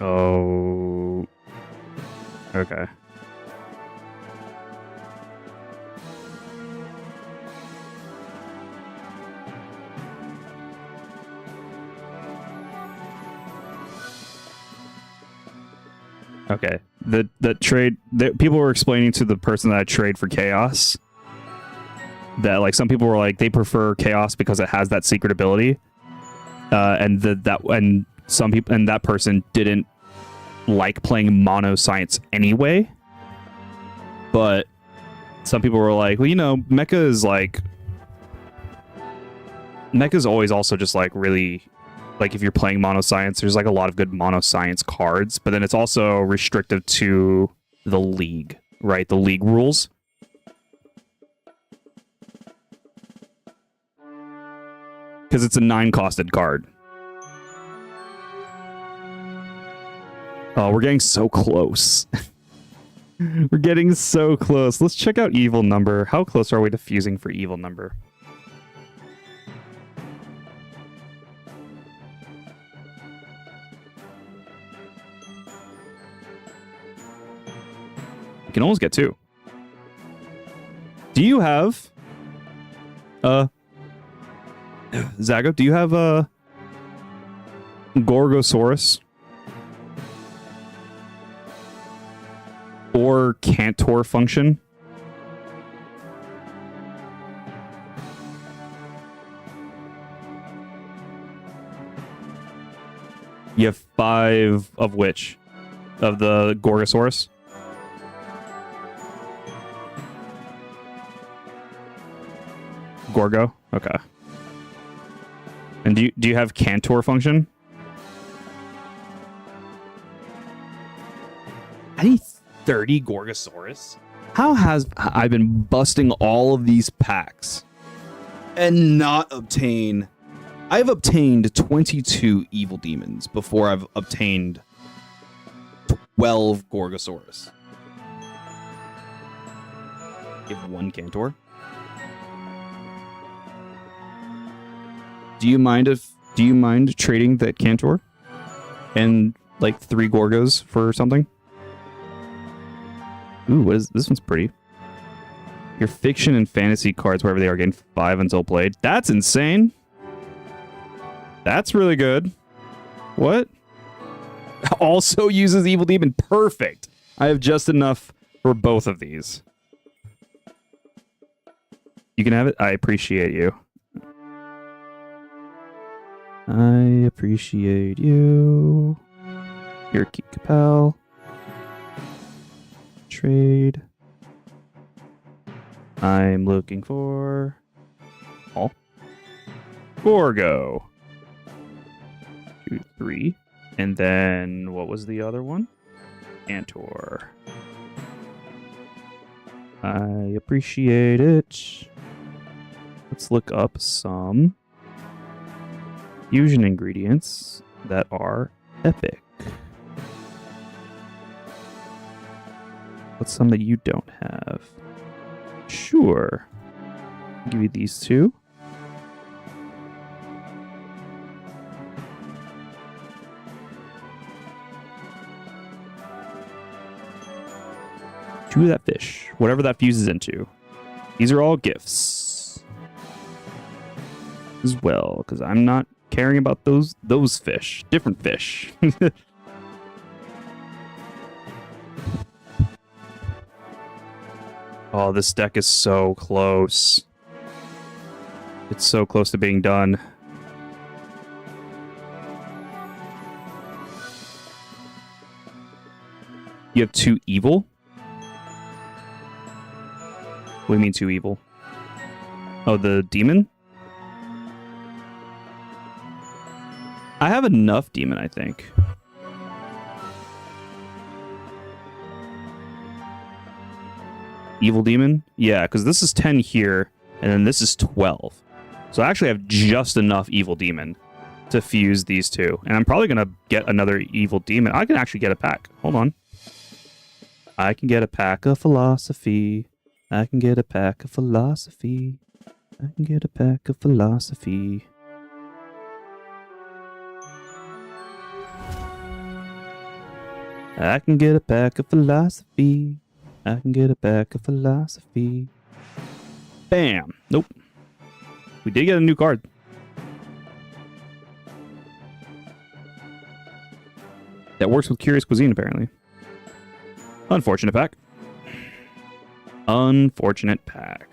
Oh. Okay. Okay. The trade, people were explaining to the person that I trade for Chaos that like some people were like they prefer Chaos because it has that secret ability, and some people and that person didn't like playing mono science anyway. But some people were like, well, you know, Mecha's always also just like really. Like if you're playing mono science, there's like a lot of good mono science cards, but then it's also restrictive to the league, right? The league rules. Because it's a 9-costed card. Oh, we're getting so close. We're getting so close. Let's check out evil number. How close are we to fusing for evil number? We can almost get 2. Do you have Zago, do you have a Gorgosaurus or Cantor function? You have 5 of which? Of the Gorgosaurus? Gorgo? Okay. And do you have Cantor function? I need 30 Gorgosaurus? How has I been busting all of these packs and not obtain... I've obtained 22 evil demons before I've obtained 12 Gorgosaurus. You have 1 Cantor? Do you mind trading that Cantor and like 3 Gorgos for something? Ooh, what is this one's pretty. Your fiction and fantasy cards, wherever they are, gain 5 until played. That's insane. That's really good. What? Also uses Evil Demon. Perfect. I have just enough for both of these. You can have it. I appreciate you. I appreciate you. Your Keep Capel. Trade. I'm looking for all. Gorgo. 2, 3. And then what was the other one? Cantor. I appreciate it. Let's look up some fusion ingredients that are epic. What's some that you don't have? Sure. I'll give you these 2. Chew that fish, whatever that fuses into. These are all gifts as well, because I'm not caring about those fish. Different fish. Oh, this deck is so close. It's so close to being done. You have 2 evil? What do you mean 2 evil? Oh, the demon? I have enough demon, I think. Evil demon? Yeah, because this is 10 here, and then this is 12. So I actually have just enough evil demon to fuse these 2. And I'm probably going to get another evil demon. I can actually get a pack. Hold on. I can get a pack of philosophy. I can get a pack of philosophy. I can get a pack of philosophy. I can get a pack of philosophy. I can get a pack of philosophy. Bam. Nope. We did get a new card. That works with Curious Cuisine, apparently. Unfortunate pack. Unfortunate pack.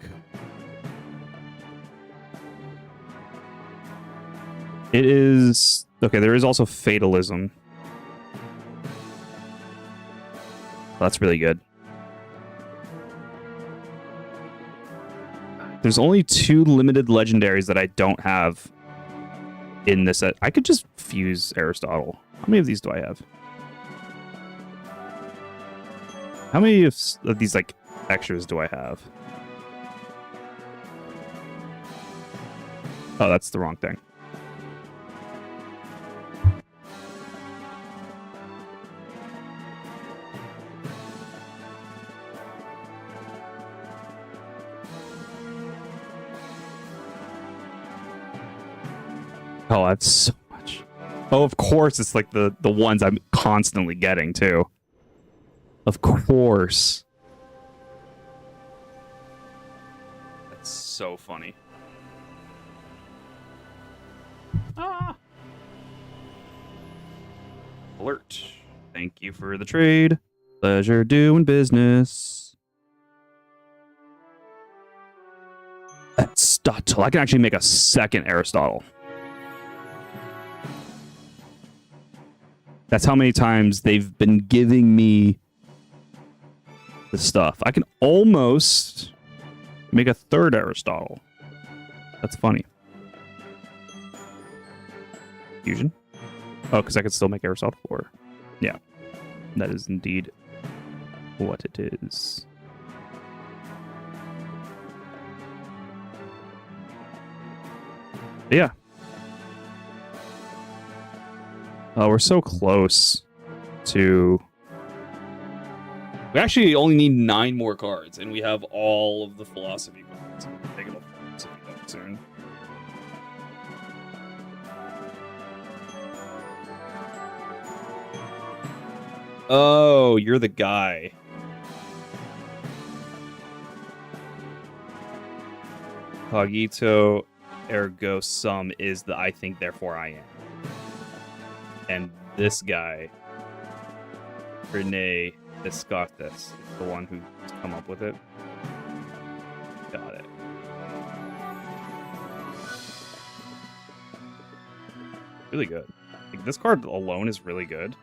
It is... Okay, there is also Fatalism. That's really good. There's only 2 limited legendaries that I don't have in this set. I could just fuse Aristotle. How many of these do I have? How many of these, like, extras do I have? Oh, that's the wrong thing. Oh, that's so much. Oh, of course, it's like the ones I'm constantly getting, too. Of course. That's so funny. Ah! Alert. Thank you for the trade. Pleasure doing business. Aristotle. I can actually make a second Aristotle. That's how many times they've been giving me the stuff. I can almost make a third Aristotle. That's funny. Fusion? Oh, because I could still make Aristotle 4. Yeah. That is indeed what it is. But yeah. We're so close to... We actually only need 9 more cards, and we have all of the philosophy cards. I'm taking a philosophy deck soon. Oh, you're the guy. Cogito ergo sum is the I think therefore I am. And this guy, Rene Descartes, is the one who's come up with it. Got it. Really good. Like, this card alone is really good.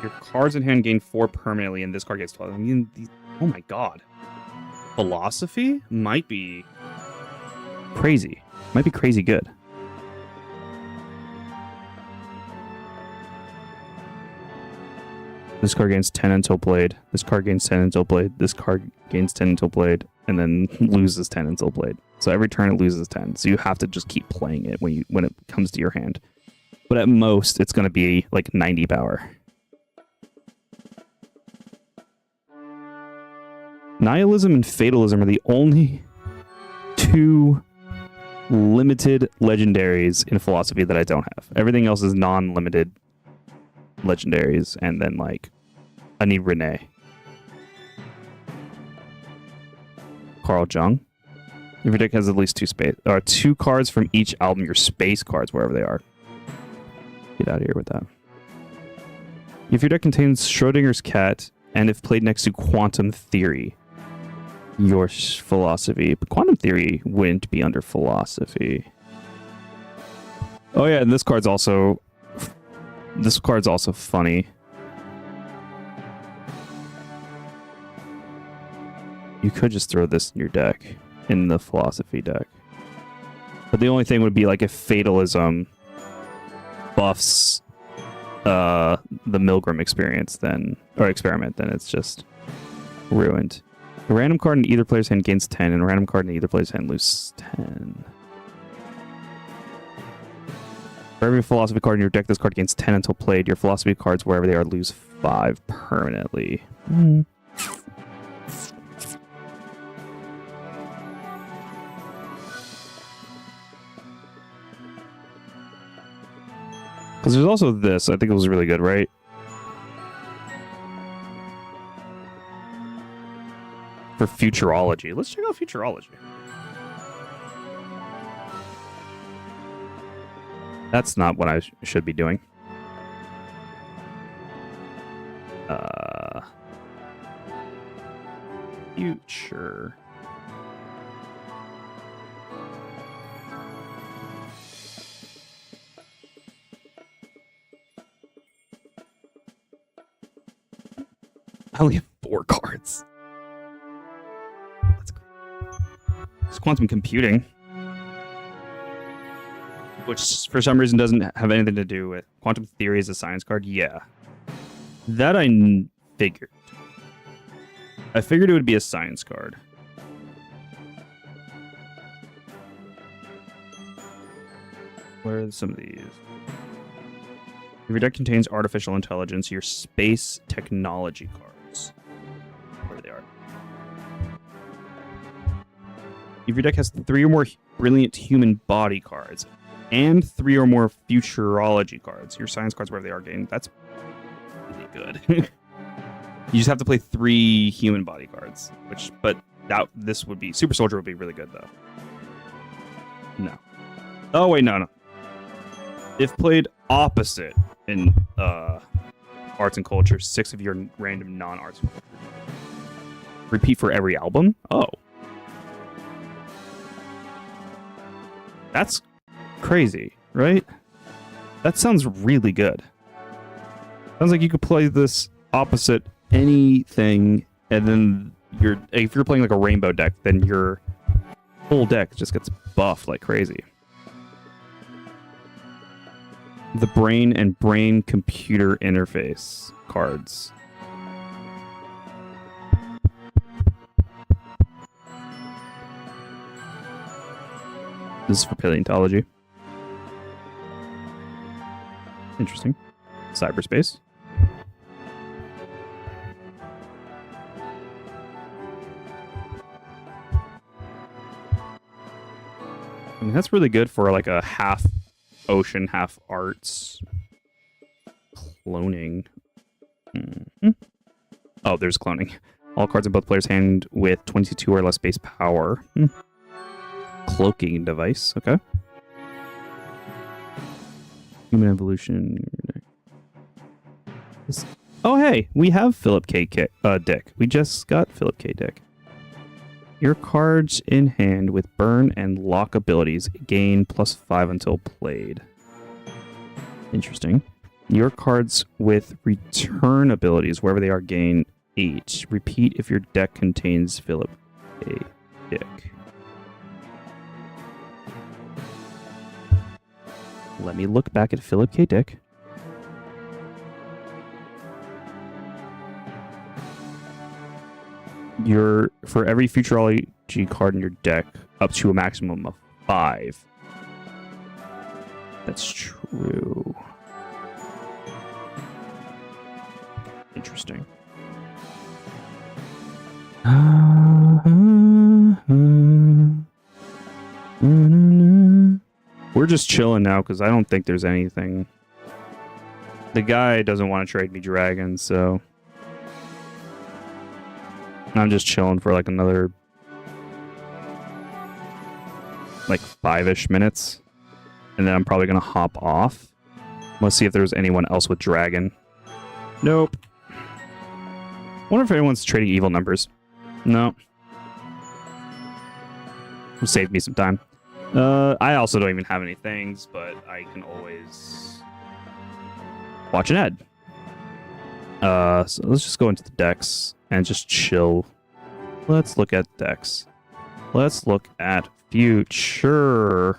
Your cards in hand gain 4 permanently, and this card gets 12. I mean, oh my god. Philosophy might be crazy. Might be crazy good. This card gains 10 until played. This card gains 10 until played. This card gains 10 until played, and then loses 10 until played. So every turn it loses 10. So you have to just keep playing it when it comes to your hand. But at most, it's going to be like 90 power. Nihilism and Fatalism are the only 2 limited legendaries in philosophy that I don't have. Everything else is non-limited legendaries, and then like I need Rene. Carl Jung. If your deck has at least 2 cards from each album, your space cards, wherever they are. Get out of here with that. If your deck contains Schrodinger's cat, and if played next to Quantum Theory, your philosophy. But Quantum Theory wouldn't be under philosophy. Oh yeah, and this card's also funny. You could just throw this in your deck, in the philosophy deck. But the only thing would be like if Fatalism buffs the Milgram experiment, then it's just ruined. A random card in either player's hand gains 10, and a random card in either player's hand loses 10. For every philosophy card in your deck, this card gains 10 until played. Your philosophy cards, wherever they are, lose 5 permanently. Because there's also this. I think it was really good, right? For futurology. Let's check out futurology. That's not what I should be doing. Future. I only have 4 cards. That's great. It's quantum computing, which for some reason doesn't have anything to do with quantum theory as a science card. Yeah, that I figured. I figured it would be a science card. Where are some of these? If your deck contains artificial intelligence, your space technology cards. Where they are. If your deck has 3 or more brilliant human body cards and 3 or more futurology cards, your science cards, wherever they are, gain. That's really good. You just have to play 3 human body cards, this would be Super Soldier would be really good though. No. Oh wait, no. If played opposite in arts and culture, 6 of your random non-arts. Repeat for every album? Oh. That's crazy, right? That sounds really good. Sounds like you could play this opposite anything, and then if you're playing like a rainbow deck, then your whole deck just gets buffed like crazy. The brain and brain computer interface cards. This is for paleontology. Interesting. Cyberspace. I mean, that's really good for like a half ocean, half arts cloning. Mm-hmm. Oh, there's cloning. All cards in both players' hand with 22 or less base power. Cloaking device. Okay. Human evolution. Oh, hey, we have Philip K. Dick. We just got Philip K. Dick. Your cards in hand with burn and lock abilities gain +5 until played. Interesting. Your cards with return abilities, wherever they are, gain 8. Repeat if your deck contains Philip K. Dick. Let me look back at Philip K. Dick. For every futurology card in your deck, up to a maximum of 5. That's true. Interesting. We're just chilling now because I don't think there's anything. The guy doesn't want to trade me dragons, so I'm just chilling for like another 5-ish minutes, and then I'm probably gonna hop off. Let's see if there's anyone else with dragon. Nope. Wonder if anyone's trading evil numbers. No. Will save me some time. I also don't even have any things, but I can always watch an ad. So let's just go into the decks and just chill. Let's look at decks. Let's look at futurology.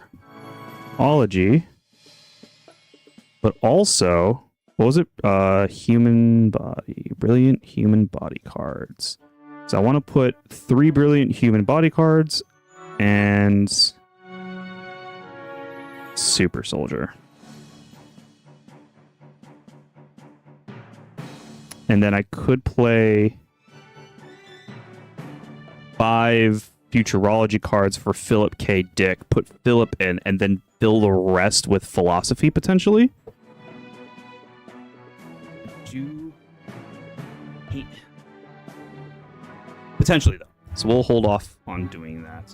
But also, what was it? Human body. Brilliant human body cards. So I want to put 3 brilliant human body cards and Super Soldier. And then I could play 5 futurology cards for Philip K. Dick, put Philip in, and then fill the rest with philosophy, potentially. Potentially, though. So we'll hold off on doing that.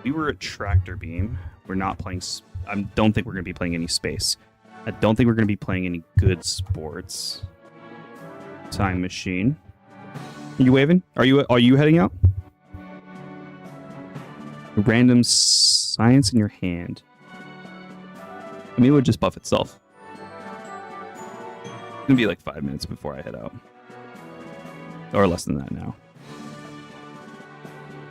We were at Tractor Beam. We're not playing... I don't think we're going to be playing any space. I don't think we're going to be playing any good sports. Time machine. Are you waving? Are you heading out? Random science in your hand. I mean, it would just buff itself. It's gonna be like 5 minutes before I head out. Or less than that now.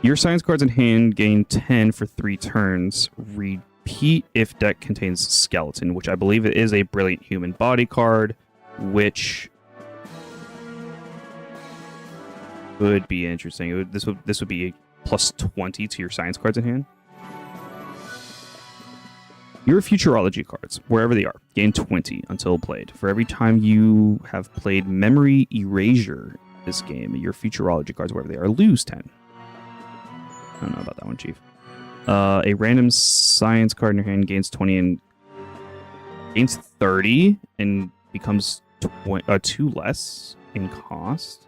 Your science cards in hand gain 10 for 3 turns. Repeat if deck contains skeleton, which I believe it is a brilliant human body card, which would be interesting. This would be a +20 to your science cards in hand. Your futurology cards, wherever they are, gain 20 until played. For every time you have played Memory Erasure this game, your futurology cards, wherever they are, lose 10. I don't know about that one, Chief. A random science card in your hand gains 20 and gains 30 and becomes 2 less in cost.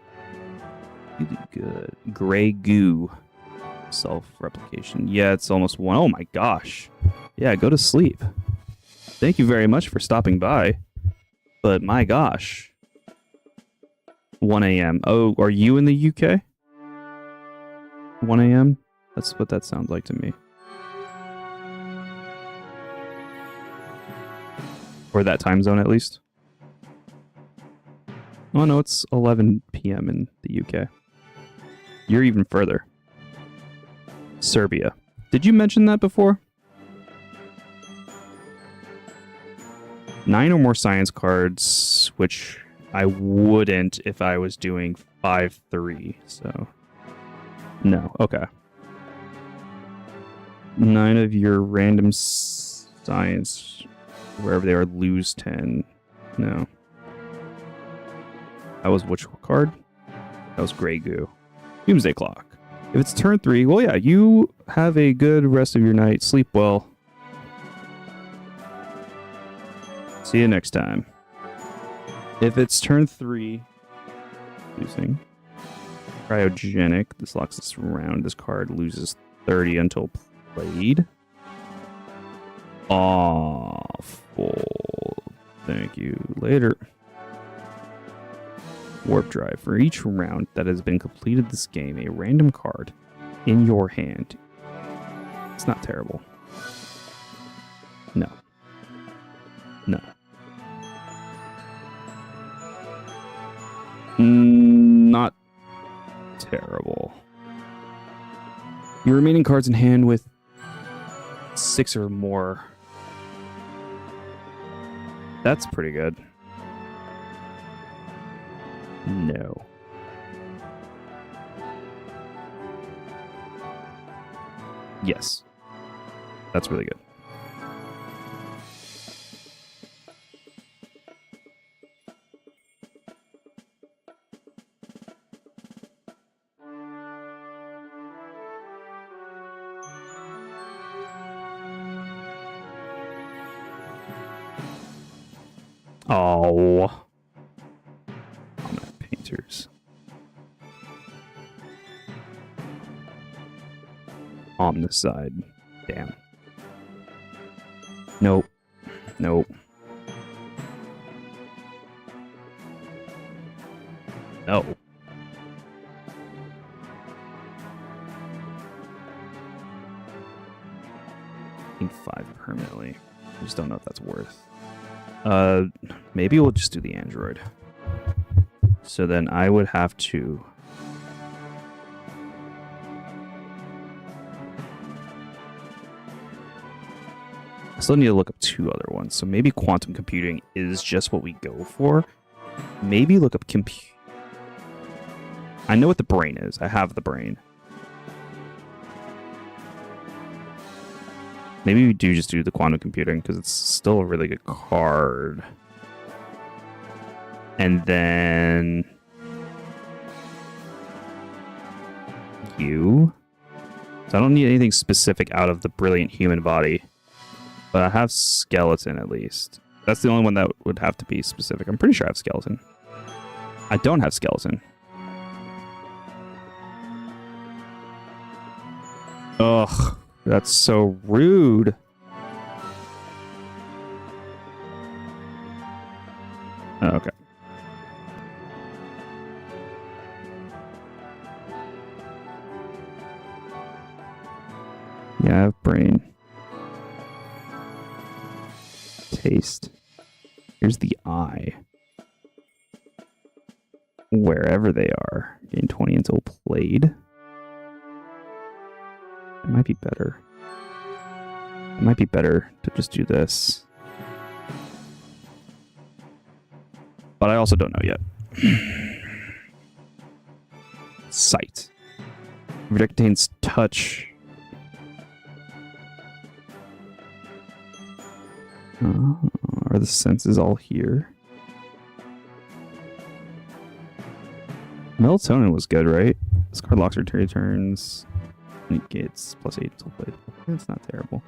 Really good. Gray goo. Self-replication. Yeah, it's almost 1. Oh my gosh. Yeah, go to sleep. Thank you very much for stopping by. But my gosh. 1 a.m. Oh, are you in the UK? 1 a.m.? That's what that sounds like to me. Or that time zone, at least. Oh, no, it's 11 p.m. in the UK. You're even further. Serbia. Did you mention that before? 9 or more science cards, which I wouldn't if I was doing 5-3, so... No, okay. 9 of your random science, wherever they are, lose 10. No. That was which card? That was Grey Goo. Doomsday Clock. If it's turn 3, well, yeah, you have a good rest of your night. Sleep well. See you next time. If it's turn 3, losing. Cryogenic. This locks this round. This card loses 30 until played. Awful. Thank you. Later. Warp Drive. For each round that has been completed this game, a random card in your hand. It's not terrible. No. No. Not terrible. Your remaining cards in hand with 6 or more. That's pretty good. No. Yes. That's really good. Oh. Painters. On this side. Damn. Nope. Nope. No. I think 5 permanently. I just don't know if that's worth. Maybe we'll just do the android. So then I would have to... I still need to look up 2 other ones. So maybe quantum computing is just what we go for. Maybe look up compute. I know what the brain is. I have the brain. Maybe we do just do the quantum computing because it's still a really good card. And then... you. So I don't need anything specific out of the brilliant human body. But I have skeleton at least. That's the only one that would have to be specific. I'm pretty sure I have skeleton. I don't have skeleton. Ugh. That's so rude. Okay. Yeah, I have brain. Taste. Here's the eye. Wherever they are. Gain 20 until played. It might be better. It might be better to just do this. But I also don't know yet. Sight. If it contains touch. Are the senses all here? Melatonin was good, right? This card locks or returns. It gets +8 until played. It's not terrible.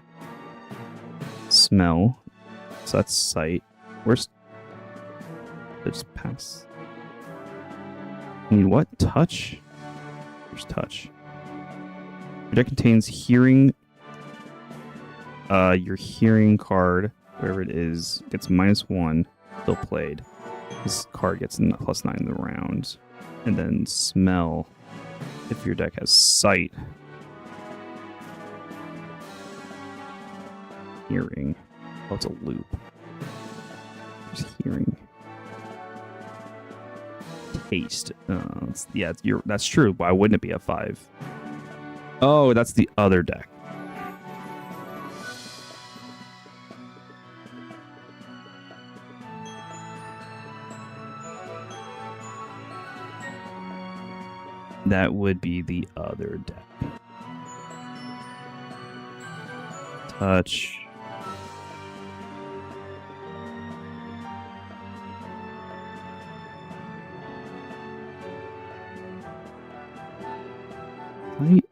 Smell. So that's sight. Where's... Just pass. You need what? Touch? There's touch. Your deck contains hearing. Your hearing card, wherever it is, gets -1 till played. This card gets +9 in the round. And then smell. If your deck has sight. Hearing. Oh, it's a loop. There's hearing. Taste. Yeah, that's true. Why wouldn't it be a 5? Oh, that's the other deck. That would be the other deck. Touch. Light.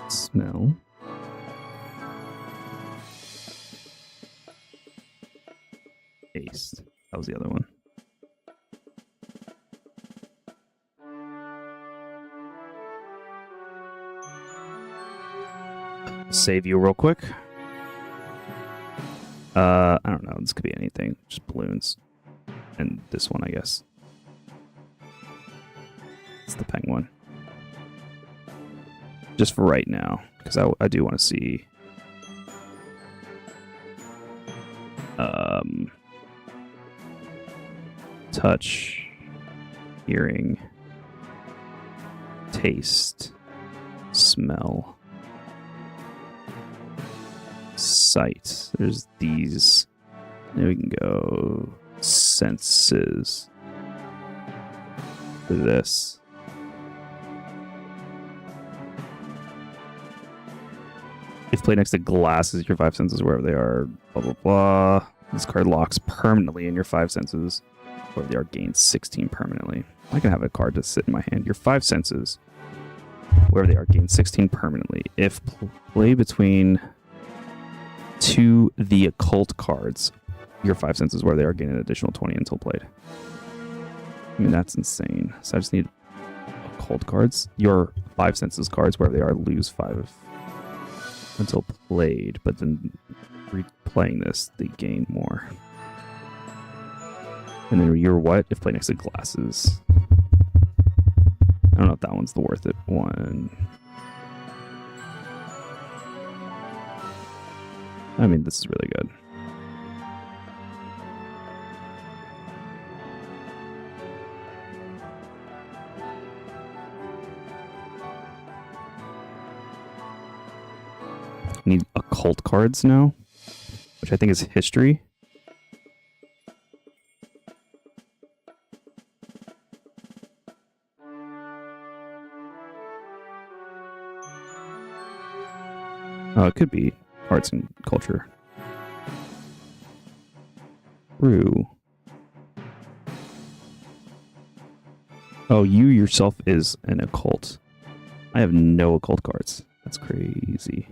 Smell. Taste. That was the other one. Save you real quick. I don't know. This could be anything. Just balloons. And this one, I guess. It's the penguin. Just for right now, because I do want to see. Touch, hearing, taste, smell, sight. There's these. Then we can go senses. For this. If played next to glasses, your 5 senses wherever they are, blah, blah, blah. This card locks permanently in your 5 senses. Wherever they are, gains 16 permanently. I can have a card to sit in my hand. Your 5 senses, wherever they are, gain 16 permanently. If played between 2 the occult cards, your 5 senses, wherever they are, gain an additional 20 until played. I mean, that's insane. So I just need occult cards. Your 5 senses cards, wherever they are, lose 5 until played, but then replaying this, they gain more. And then your what? If played next to glasses. I don't know if that one's the worth it one. I mean, this is really good. Need occult cards now, which I think is history. Oh, it could be arts and culture. True. Oh, you yourself is an occult. I have no occult cards. That's crazy.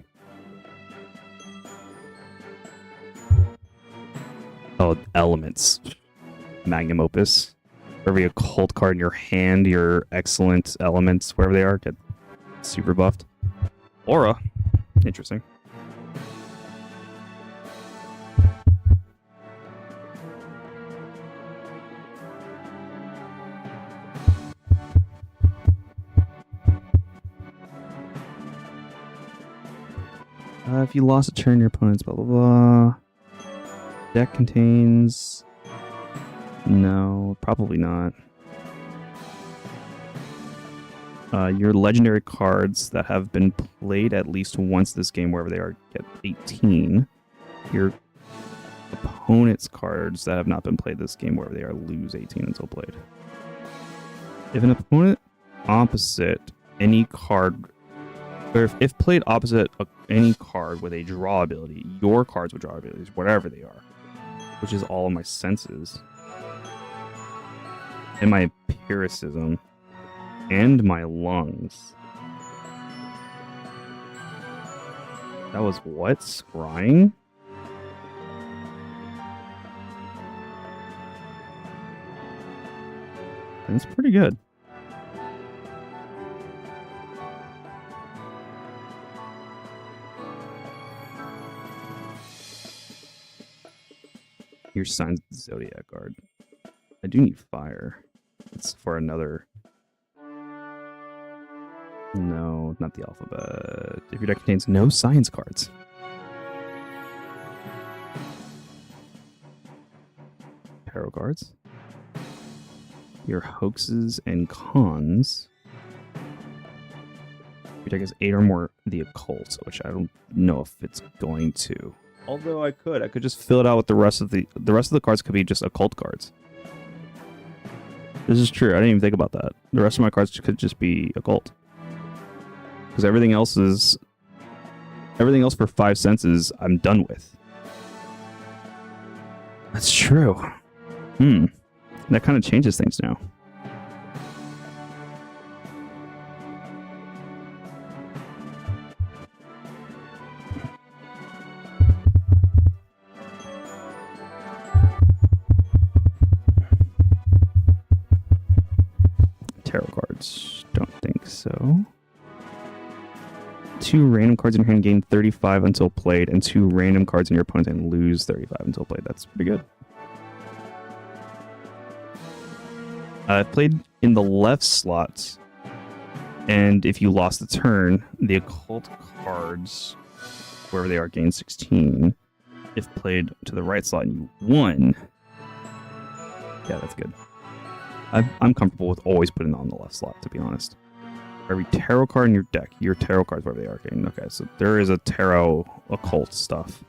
Oh, elements. Magnum opus. For every occult card in your hand, your excellent elements, wherever they are, get super buffed. Aura. Interesting. If you lost a turn, your opponent's blah blah blah. Deck contains... No, probably not. Your legendary cards that have been played at least once this game, wherever they are, get 18. Your opponent's cards that have not been played this game, wherever they are, lose 18 until played. If an opponent opposite any card... Or if played opposite any card with a draw ability, your cards with draw abilities, whatever they are, which is all of my senses, and my empiricism, and my lungs, That was what? Scrying? That's pretty good. Your Signs of the Zodiac Guard. I do need fire. It's for another... No, not the alphabet. If your deck contains no science cards. Tarot cards. Your hoaxes and cons. Your deck has 8 or more the occult, which I don't know if it's going to. Although I could just fill it out with the rest of the cards could be just occult cards. This is true. I didn't even think about that. The rest of my cards could just be occult. Because everything else for 5 senses I'm done with. That's true. That kind of changes things now. Tarot cards. Don't think so. 2 random cards in your hand gain 35 until played, and 2 random cards in your opponent's hand lose 35 until played. That's pretty good. I've played in the left slots, and if you lost the turn, the occult cards, wherever they are, gain 16. If played to the right slot and you won, yeah, that's good. I'm comfortable with always putting it on the left slot, to be honest. Every tarot card in your deck, your tarot cards, wherever they are, gain. Okay, so there is a tarot occult stuff.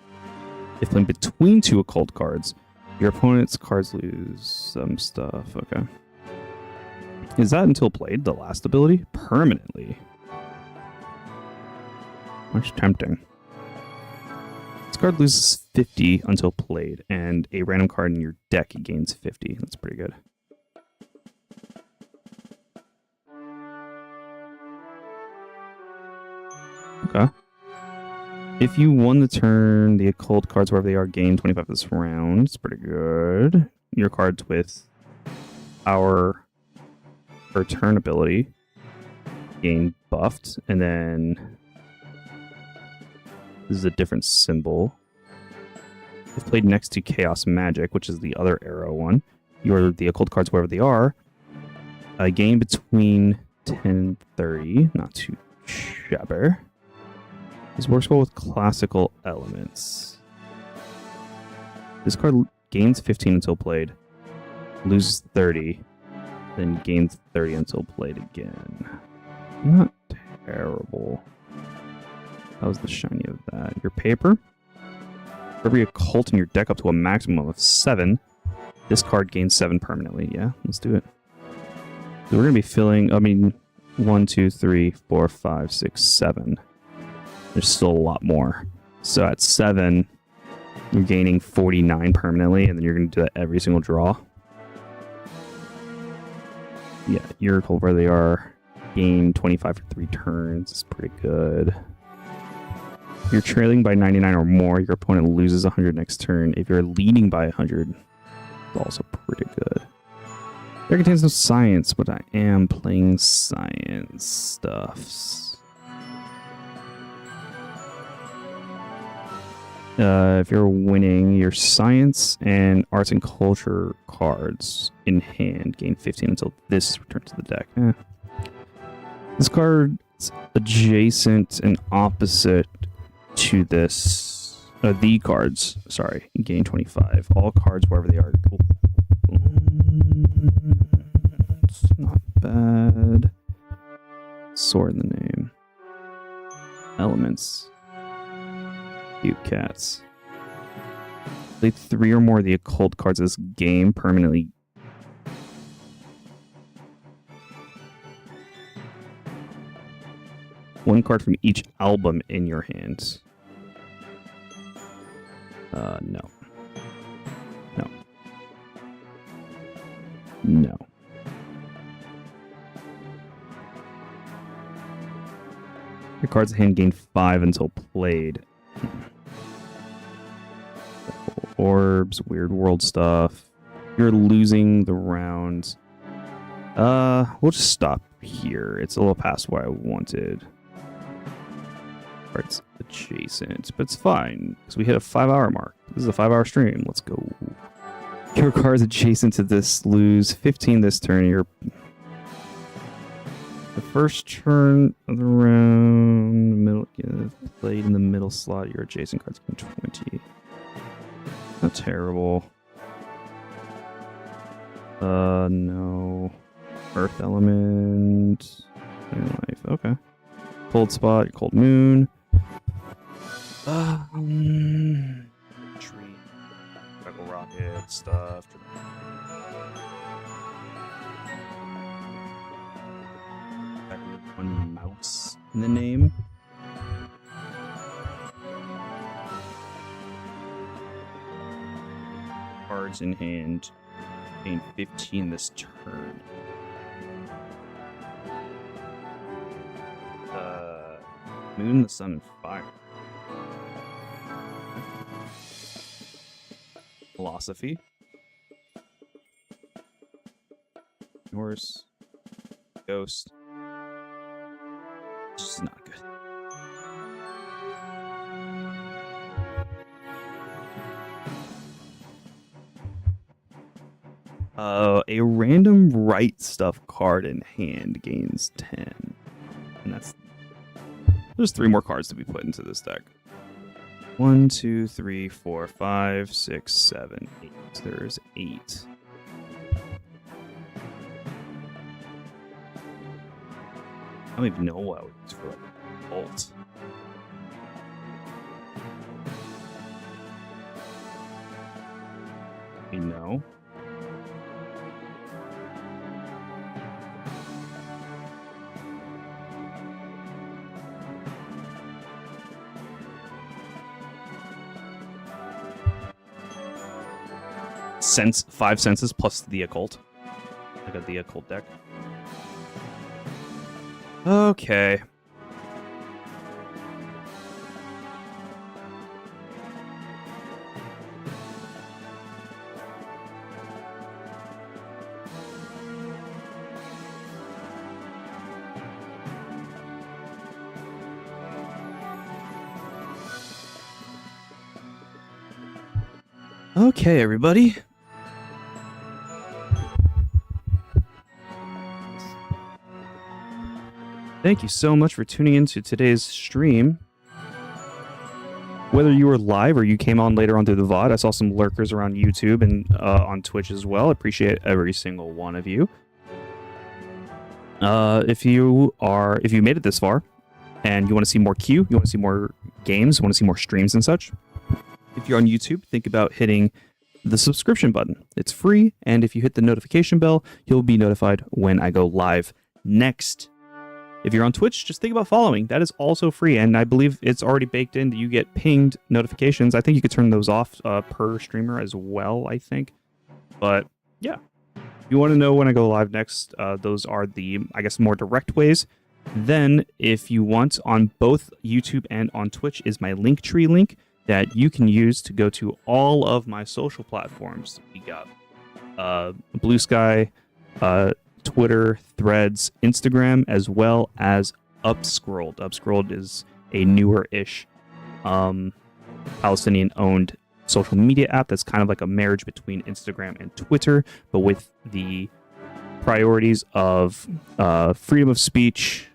If playing between 2 occult cards, your opponent's cards lose some stuff. Okay. Is that until played, the last ability? Permanently. Much tempting. This card loses 50 until played, and a random card in your deck gains 50. That's pretty good. Okay. If you won the turn, the occult cards, wherever they are, gain 25 this round. It's pretty good. Your cards with our return ability gain buffed, and then this is a different symbol. If played next to Chaos Magic, which is the other arrow one, the occult cards, wherever they are, gain between 10 and 30. Not too shabby. This works well with classical elements. This card gains 15 until played, loses 30, then gains 30 until played again. Not terrible. That was the shiny of that. Your paper. For every occult in your deck up to a maximum of 7, this card gains 7 permanently. Yeah, let's do it. So we're going to be filling, 1, 2, 3, 4, 5, 6, 7. There's still a lot more. So at 7, you're gaining 49 permanently, and then you're going to do that every single draw. Yeah, your occult where they are, gain 25 for 3 turns. It's pretty good. If you're trailing by 99 or more, your opponent loses 100 next turn. If you're leading by 100, it's also pretty good. There contains no science, but I am playing science stuffs. If you're winning, your science and arts and culture cards in hand gain 15 until this is returned to the deck. This card's adjacent and opposite to this. The cards, sorry, gain 25. All cards, wherever they are. It's not bad. Sword in the name. Elements. Cute cats. Play 3 or more of the occult cards of this game permanently. One card from each album in your hands. No. No. No. Your cards in hand gain 5 until played. Orbs, weird world stuff. You're losing the round. We'll just stop here. It's a little past what I wanted. Alright, it's adjacent, but it's fine because we hit a 5-hour mark. This is a 5-hour stream. Let's go. Your cards adjacent to this lose 15 this turn. You're the first turn of the round, middle, played in the middle slot. Your adjacent cards gain 20. Not terrible. No. Earth element. Life. Okay. Cold spot. Cold moon. Tree. Rebel rocket stuff. One mouse in the name. Cards in hand. Gain 15 this turn. Moon, the sun, and fire. Philosophy. Horse. Ghost. This is not good. A random right stuff card in hand gains 10. And there's 3 more cards to be put into this deck. 1, 2, 3, 4, 5, 6, 7, 8. There's 8. I don't even know what I would use for like a bolt. You know? Sense 5 senses plus the occult. I got the occult deck. Okay. Okay, everybody. Thank you so much for tuning into today's stream. Whether you were live or you came on later on through the VOD, I saw some lurkers around YouTube and on Twitch as well. I appreciate every single one of you. If you made it this far and you want to see more Q, you want to see more games, you want to see more streams and such, if you're on YouTube, think about hitting the subscription button. It's free, and if you hit the notification bell, you'll be notified when I go live next. If you're on Twitch, just think about following. That is also free, and I believe it's already baked in that you get pinged notifications. I think you could turn those off per streamer as well, I think. But, yeah. If you want to know when I go live next, those are the, I guess, more direct ways. Then, if you want, on both YouTube and on Twitch is my Linktree link that you can use to go to all of my social platforms. We got Blue Sky, Twitter, Threads, Instagram, as well as Upscrolled. Upscrolled is a newer-ish Palestinian-owned social media app that's kind of like a marriage between Instagram and Twitter, but with the priorities of freedom of speech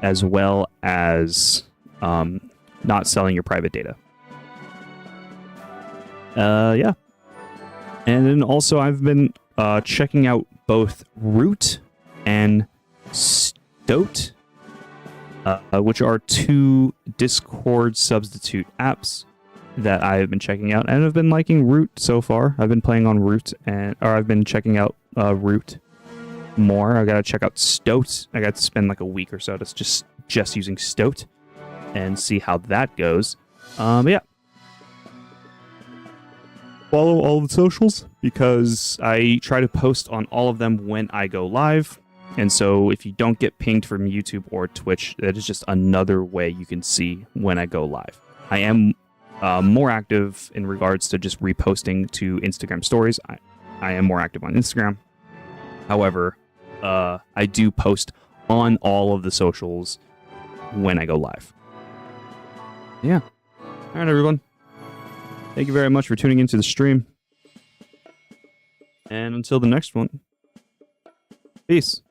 as well as not selling your private data. Yeah. And then also I've been checking out both Root and Stoat, which are 2 Discord substitute apps that I have been checking out, and I've been liking Root so far. I've been playing on Root, I've been checking out Root more. I gotta check out Stoat. I got to spend like a week or so just using Stoat and see how that goes. Yeah. Follow all the socials because I try to post on all of them when I go live. And so if you don't get pinged from YouTube or Twitch, that is just another way you can see when I go live. I am more active in regards to just reposting to Instagram stories. I am more active on Instagram. However, I do post on all of the socials when I go live. Yeah. All right, everyone. Thank you very much for tuning into the stream. And until the next one, peace.